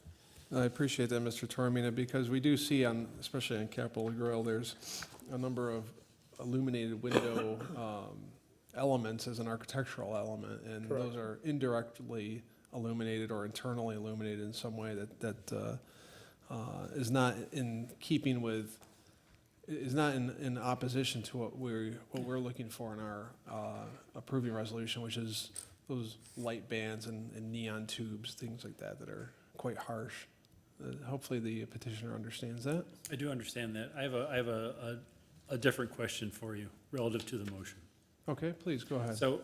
I appreciate that, Mr. Toromina, because we do see on, especially on Capitol Grill, there's a number of illuminated window elements as an architectural element, and Correct. those are indirectly illuminated or internally illuminated in some way that is not in keeping with, is not in opposition to what we're looking for in our approving resolution, which is those light bands and neon tubes, things like that are quite harsh. Hopefully the petitioner understands that. I do understand that. I have a different question for you relative to the motion. Okay, please, go ahead. So,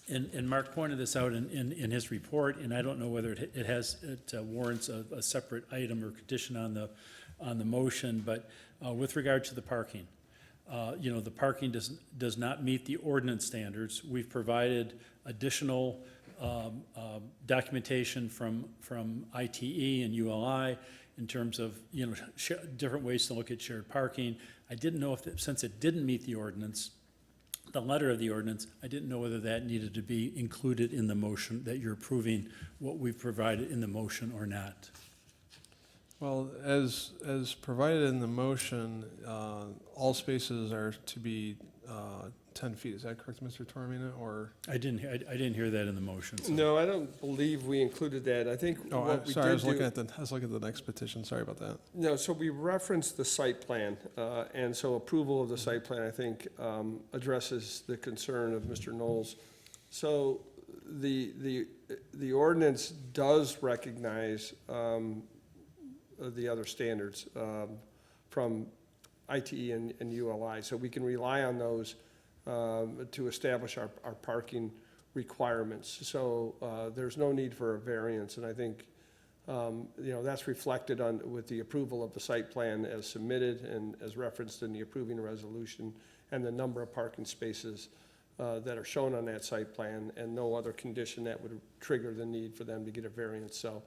and Mark pointed this out in his report, and I don't know whether it warrants a separate item or condition on the motion, but with regard to the parking, the parking does not meet the ordinance standards. We've provided additional documentation from ITE and ULI in terms of, different ways to look at shared parking. I didn't know since it didn't meet the ordinance, the letter of the ordinance, I didn't know whether that needed to be included in the motion, that you're approving what we've provided in the motion or not. Well, as provided in the motion, all spaces are to be 10 feet. Is that correct, Mr. Toromina, or? I didn't hear that in the motion. So. No, I don't believe we included that. I think Oh, what we sorry, I did was do. looking at the next petition. Sorry about that. No, so we referenced the site plan, and so approval of the site plan, I think, addresses the concern of Mr. Knowles. So the ordinance does recognize the other standards from ITE and ULI, so we can rely on those to establish our parking requirements. So there's no need for a variance, and I think that's reflected with the approval of the site plan as submitted and as referenced in the approving resolution, and the number of parking spaces that are shown on that site plan, and no other condition that would trigger the need for them to get a variance. So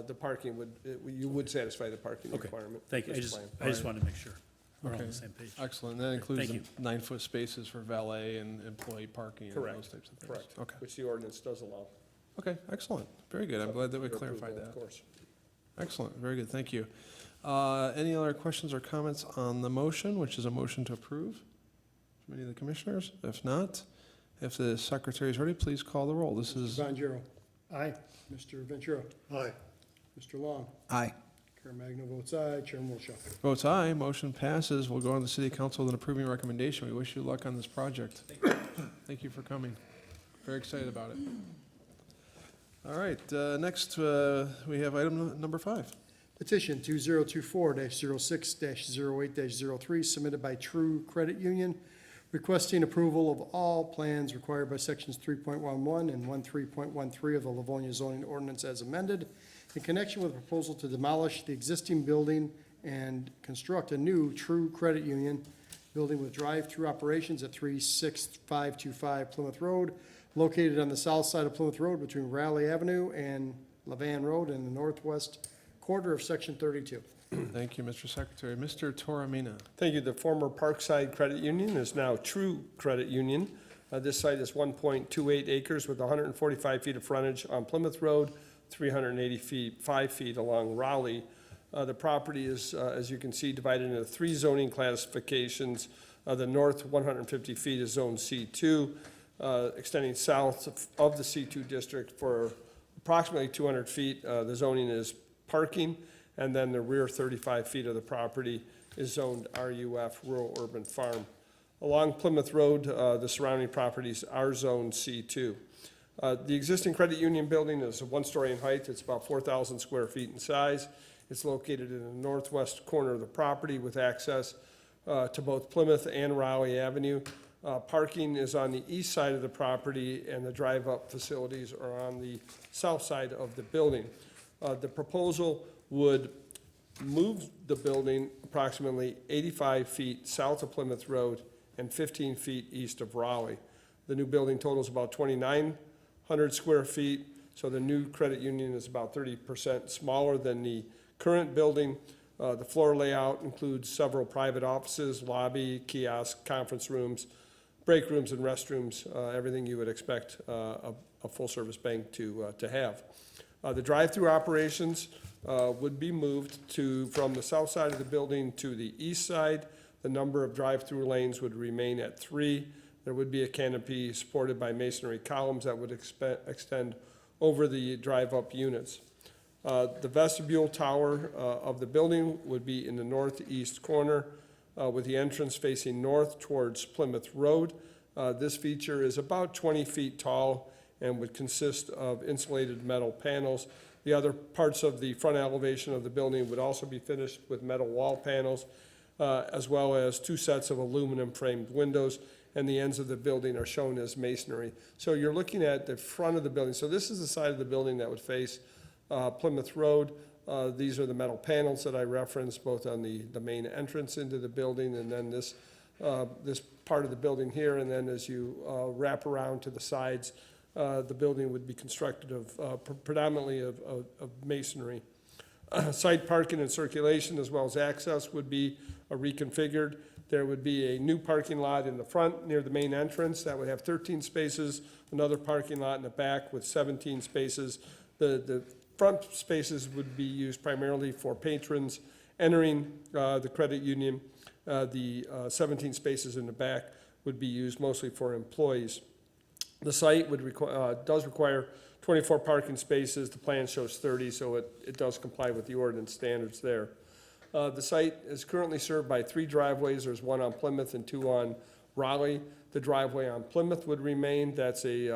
the parking you would satisfy the parking Okay. requirement. Thank you. with I this just plan. wanted to make sure we're all on Okay. the same page. Excellent. That includes Thank the 9-foot spaces for valet and employee parking and Correct. those types of things. Correct. Okay. Which the ordinance does allow. Okay, excellent. Very good. I'm glad that we Your clarified approval, that. Of course. Excellent. Very good. Thank you. Any other questions or comments on the motion, which is a motion to approve from any of the commissioners? If not, if the secretary is ready, please call the roll. This is, Bonjero. Aye. Mr. Ventura. Aye. Mr. Long. Aye. Caremagna votes aye. Chairman Wilshaw. votes aye, motion passes. We'll go on to the city council with an approving recommendation. We wish you luck on this project. Thank you for coming. Very excited about it. All right, next, we have item number 5. Petition 2024-06-08-03 submitted by True Credit Union requesting approval of all plans required by sections 3.11 and 13.13 of the Livonia zoning ordinance as amended in connection with a proposal to demolish the existing building and construct a new True Credit Union building with drive-through operations at 36525 Plymouth Road, located on the south side of Plymouth Road between Raleigh Avenue and Levan Road in the northwest quarter of section 32. Thank you, Mr. Secretary. Mr. Toromina. Thank you. The former Parkside Credit Union is now True Credit Union. This site is 1.28 acres with 145 feet of frontage on Plymouth Road, 385 feet along Raleigh. The property is, as you can see, divided into 3 zoning classifications. The north 150 feet is Zone C2, extending south of the C2 district for approximately 200 feet. The zoning is parking, and then the rear 35 feet of the property is zoned RUF, Rural Urban Farm. Along Plymouth Road, the surrounding properties are zoned C2. The existing credit union building is 1-story in height. It's about 4,000 square feet in size. It's located in the northwest corner of the property with access to both Plymouth and Raleigh Avenue. Parking is on the east side of the property, and the drive-up facilities are on the south side of the building. The proposal would move the building approximately 85 feet south of Plymouth Road and 15 feet east of Raleigh. The new building totals about 2,900 square feet, So the new credit union is about 30% smaller than the current building. The floor layout includes several private offices, lobby, kiosk, conference rooms, break rooms and restrooms, everything you would expect a full-service bank to have. The drive-through operations would be moved from the south side of the building to the east side. The number of drive-through lanes would remain at 3. There would be a canopy supported by masonry columns that would extend over the drive-up units. The vestibule tower of the building would be in the northeast corner with the entrance facing north towards Plymouth Road. This feature is about 20 feet tall and would consist of insulated metal panels. The other parts of the front elevation of the building would also be finished with metal wall panels, as well as 2 sets of aluminum framed windows, and the ends of the building are shown as masonry. So you're looking at the front of the building. So this is the side of the building that would face Plymouth Road. These are the metal panels that I referenced, both on the main entrance into the building, and then this part of the building here, and then as you wrap around to the sides, the building would be constructed of predominantly of masonry. Site parking and circulation, as well as access, would be reconfigured. There would be a new parking lot in the front near the main entrance that would have 13 spaces, another parking lot in the back with 17 spaces. The front spaces would be used primarily for patrons entering the credit union. The 17 spaces in the back would be used mostly for employees. The site does require 24 parking spaces. The plan shows 30, so it does comply with the ordinance standards there. The site is currently served by 3 driveways. There's 1 on Plymouth and 2 on Raleigh. The driveway on Plymouth would remain. That's a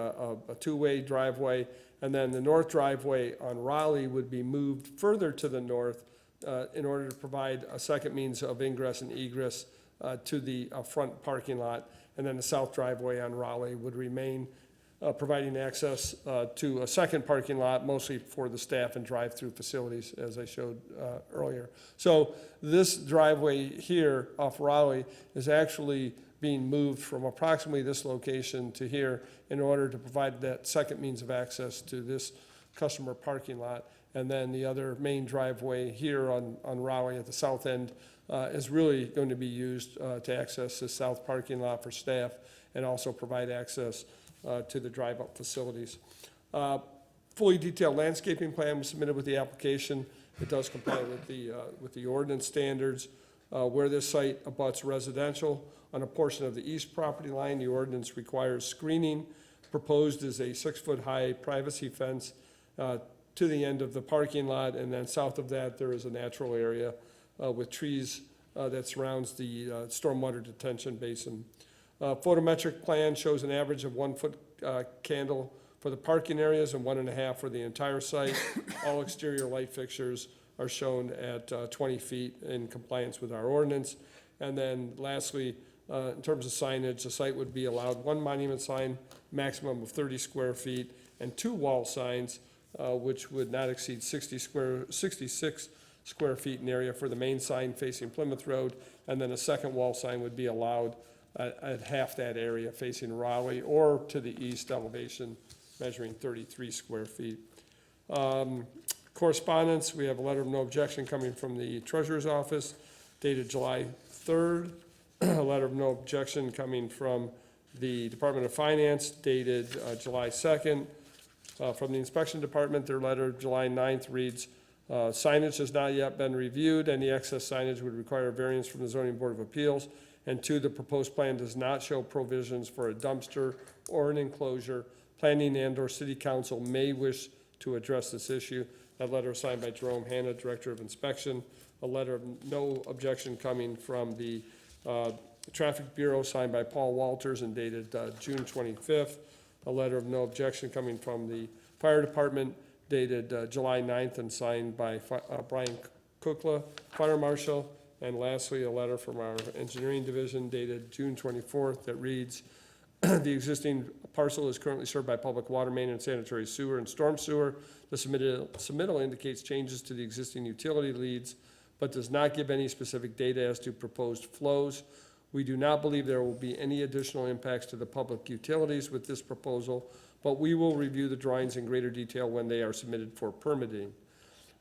2-way driveway. And then the north driveway on Raleigh would be moved further to the north in order to provide a second means of ingress and egress to the front parking lot. And then the south driveway on Raleigh would remain, providing access to a second parking lot, mostly for the staff and drive-through facilities, as I showed earlier. So this driveway here off Raleigh is actually being moved from approximately this location to here in order to provide that second means of access to this customer parking lot. And then the other main driveway here on Raleigh at the south end is really going to be used to access the south parking lot for staff and also provide access to the drive-up facilities. Fully detailed landscaping plan was submitted with the application. It does comply with the ordinance standards. Where this site abuts residential on a portion of the east property line, the ordinance requires screening. Proposed is a 6-foot-high privacy fence to the end of the parking lot, and then south of that, there is a natural area with trees that surrounds the stormwater detention basin. Photometric plan shows an average of 1-foot candle for the parking areas and 1.5 for the entire site. All exterior light fixtures are shown at 20 feet in compliance with our ordinance. And then lastly, in terms of signage, the site would be allowed 1 monument sign, maximum of 30 square feet, and 2 wall signs, which would not exceed 66 square feet in area for the main sign facing Plymouth Road, and then a second wall sign would be allowed at half that area facing Raleigh or to the east elevation measuring 33 square feet. Correspondence, we have a letter of no objection coming from the Treasurer's Office dated July 3rd, a letter of no objection coming from the Department of Finance dated July 2nd. From the Inspection Department, their letter of July 9th reads, signage has not yet been reviewed. Any excess signage would require variance from the Zoning Board of Appeals. And 2, the proposed plan does not show provisions for a dumpster or an enclosure. Planning and/or City Council may wish to address this issue. That letter is signed by Jerome Hanna, Director of Inspection. A letter of no objection coming from the Traffic Bureau, signed by Paul Walters and dated June 25th. A letter of no objection coming from the Fire Department dated July 9th and signed by Brian Kukla, Fire Marshal. And lastly, a letter from our Engineering Division dated June 24th that reads, the existing parcel is currently served by public water main and sanitary sewer and storm sewer. The submittal indicates changes to the existing utility leads, but does not give any specific data as to proposed flows. We do not believe there will be any additional impacts to the public utilities with this proposal, but we will review the drawings in greater detail when they are submitted for permitting.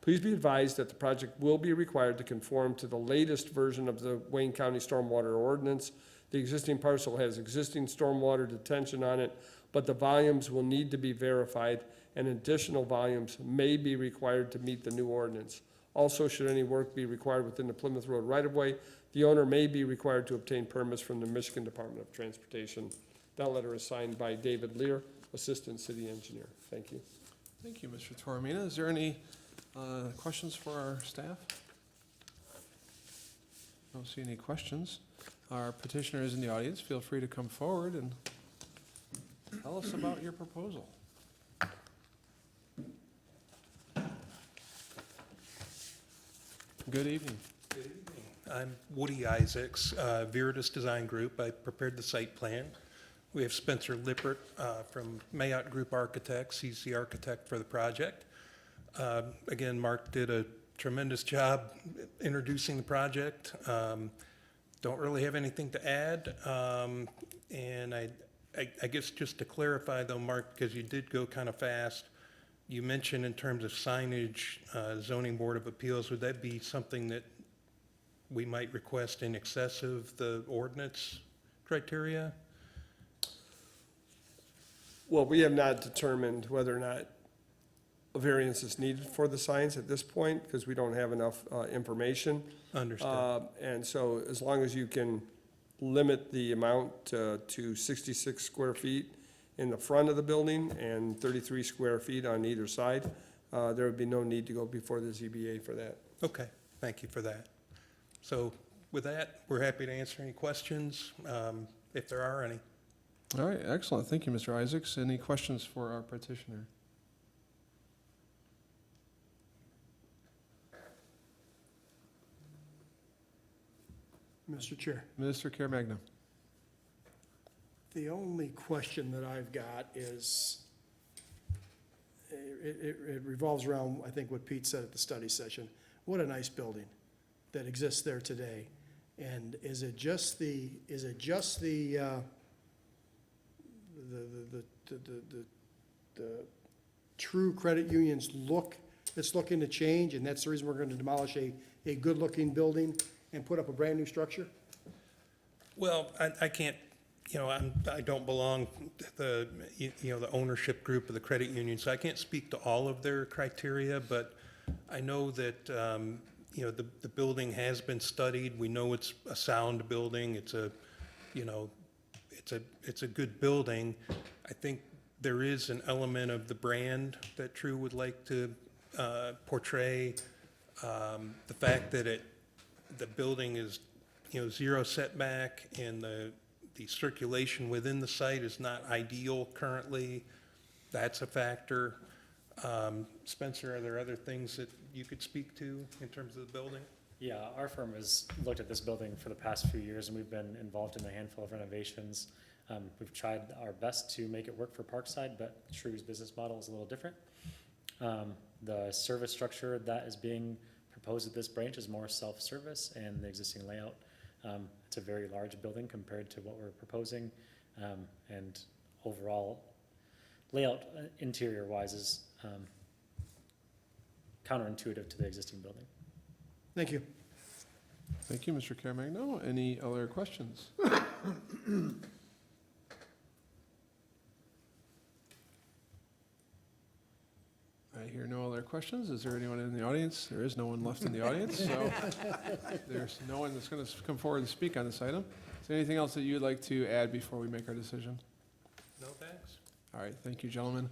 Please be advised that the project will be required to conform to the latest version of the Wayne County Stormwater Ordinance. The existing parcel has existing stormwater detention on it, but the volumes will need to be verified, and additional volumes may be required to meet the new ordinance. Also, should any work be required within the Plymouth Road right-of-way, the owner may be required to obtain permits from the Michigan Department of Transportation. That letter is signed by David Lear, Assistant City Engineer. Thank you. Thank you, Mr. Toromina. Is there any questions for our staff? I don't see any questions. Our petitioner is in the audience. Feel free to come forward and tell us about your proposal. Good evening. Good evening. I'm Woody Isaacs, Viridis Design Group. I prepared the site plan. We have Spencer Lippert from Mayotte Group Architects. He's the architect for the project. Again, Mark did a tremendous job introducing the project. Don't really have anything to add. And I guess just to clarify though, Mark, because you did go kind of fast, you mentioned in terms of signage, zoning board of appeals, would that be something that we might request in excess of the ordinance criteria? Well, we have not determined whether or not a variance is needed for the signs at this point, because we don't have enough information. Understood. And so as long as you can limit the amount to 66 square feet in the front of the building and 33 square feet on either side, there would be no need to go before the ZBA for that. Okay, thank you for that. So with that, we're happy to answer any questions, if there are any. All right, excellent. Thank you, Mr. Isaacs. Any questions for our petitioner? Mr. Chair, Mr. Caremagna. the only question that I've got is, it revolves around, I think, what Pete said at the study session. What a nice building that exists there today. And is it just the true credit union's look that's looking to change, and that's the reason we're going to demolish a good-looking building and put up a brand-new structure? Well, I can't, I don't belong to the, the ownership group of the credit union, so I can't speak to all of their criteria, but I know that, the building has been studied. We know it's a sound building. It's a, it's a good building. I think there is an element of the brand that True would like to portray. The fact that the building is, zero setback, and the circulation within the site is not ideal currently. That's a factor. Spencer, are there other things that you could speak to in terms of the building? Yeah, our firm has looked at this building for the past few years, and we've been involved in a handful of renovations. We've tried our best to make it work for Parkside, but True's business model is a little different. The service structure that is being proposed at this branch is more self-service, and the existing layout, it's a very large building compared to what we're proposing, and overall layout interior-wise is counterintuitive to the existing building. Thank you. Thank you, Mr. Caremagna. Any other questions? I hear no other questions. Is there anyone in the audience? There is no one left in the audience, so there's no one that's going to come forward and speak on this item. Is there anything else that you would like to add before we make our decision? No, thanks. All right, thank you, gentlemen.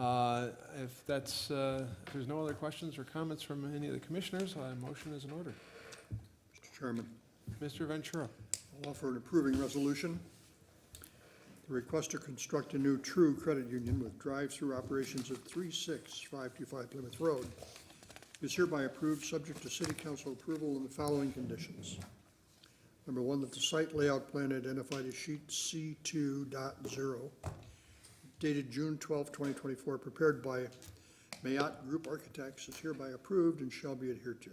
If there's no other questions or comments from any of the commissioners, a motion is in order. Mr. Chairman, Mr. Ventura. I'll offer an approving resolution. The request to construct a new True Credit Union with drive-through operations at 36525 Plymouth Road is hereby approved, subject to city council approval and the following conditions. Number one, that the site layout plan identified as sheet C2.0, dated June 12, 2024, prepared by Mayotte Group Architects, is hereby approved and shall be adhered to.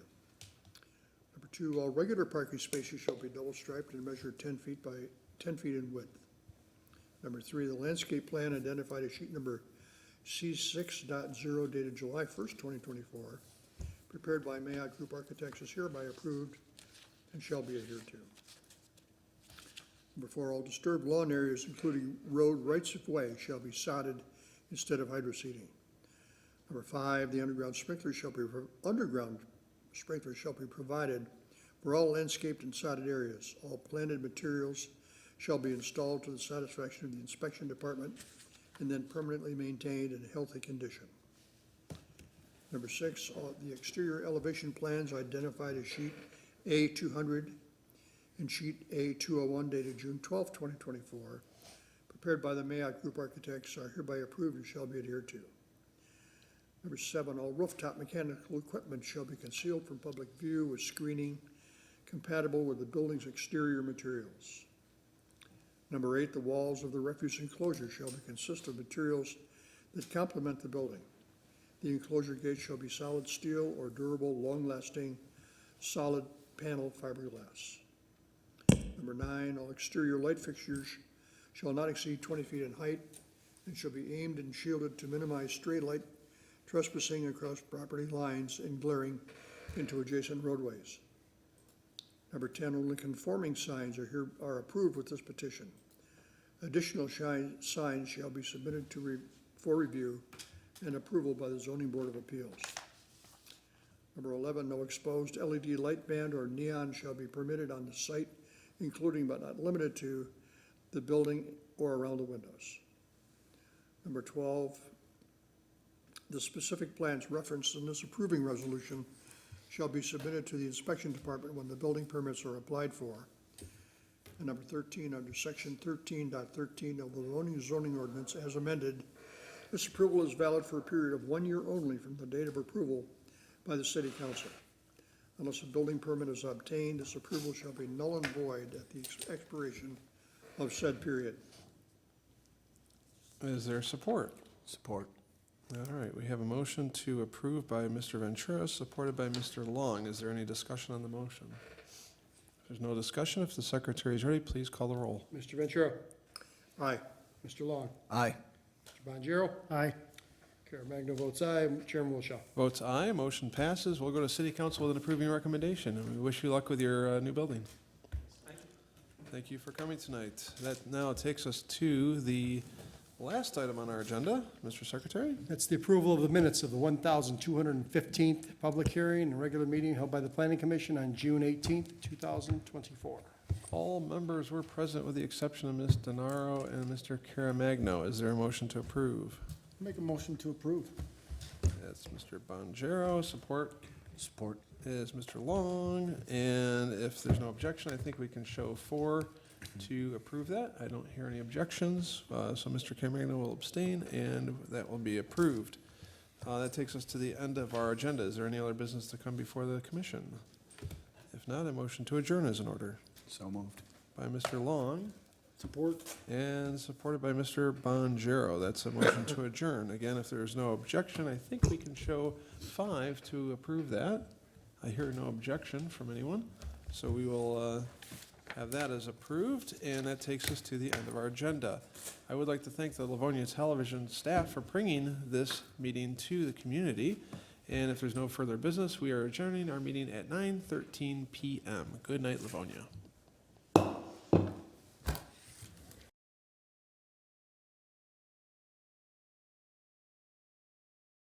Number two, all regular parking spaces shall be double striped and measured 10 feet by 10 feet in width. Number 3, the landscape plan identified as sheet number C6.0 dated July 1st, 2024, prepared by Mayotte Group Architects is hereby approved and shall be adhered to. Number 4, all disturbed lawn areas, including road rights-of-way, shall be sodded instead of hydroseeding. Number 5, the underground sprinklers shall be provided for all landscaped and sodded areas. All planted materials shall be installed to the satisfaction of the inspection department and then permanently maintained in a healthy condition. Number 6, the exterior elevation plans identified as sheet A200 and sheet A201 dated June 12, 2024, prepared by the Mayotte Group Architects are hereby approved and shall be adhered to. Number 7, all rooftop mechanical equipment shall be concealed from public view with screening compatible with the building's exterior materials. Number 8, the walls of the refuse enclosure shall consist of materials that complement the building. The enclosure gate shall be solid steel or durable, long-lasting, solid panel fiberglass. Number 9, all exterior light fixtures shall not exceed 20 feet in height and shall be aimed and shielded to minimize stray light trespassing across property lines and glaring into adjacent roadways. Number 10, only conforming signs are approved with this petition. Additional signs shall be submitted for review and approval by the Zoning Board of Appeals. Number 11, no exposed LED light band or neon shall be permitted on the site, including but not limited to the building or around the windows. Number 12, the specific plans referenced in this approving resolution shall be submitted to the inspection department when the building permits are applied for. And number 13, under section 13.13 of the Livonia zoning ordinance as amended, this approval is valid for a period of 1 year only from the date of approval by the city council. Unless a building permit is obtained, this approval shall be null and void at the expiration of said period. Is there support? Support. All right, we have a motion to approve by Mr. Ventura, supported by Mr. Long. Is there any discussion on the motion? If there's no discussion, if the secretary is ready, please call the roll. Mr. Ventura. Aye. Mr. Long. Aye. Mr. Bonjero. Aye. Caremagno votes aye. Chairman Wilshaw. Votes aye, motion passes. We'll go to City Council with an approving recommendation, and we wish you luck with your new building. Thank you for coming tonight. That now takes us to the last item on our agenda, Mr. Secretary. That's the approval of the minutes of the 1,215th public hearing and regular meeting held by the Planning Commission on June 18th, 2024. All members were present with the exception of Ms. Denaro and Mr. Caremagno. Is there a motion to approve? Make a motion to approve. That's Mr. Bonjero. Support Support. is Mr. Long. And if there's no objection, I think we can show 4 to approve that. I don't hear any objections, so Mr. Caremagno will abstain, and that will be approved. That takes us to the end of our agenda. Is there any other business to come before the commission? If not, a motion to adjourn is in order. So moved. By Mr. Long. Support. And supported by Mr. Bonjero. That's a motion to adjourn. Again, if there is no objection, I think we can show 5 to approve that. I hear no objection from anyone, so we will have that as approved, and that takes us to the end of our agenda. I would like to thank the Livonia Television staff for bringing this meeting to the community, and if there's no further business, we are adjourning our meeting at 9:13 p.m. Good night, Livonia.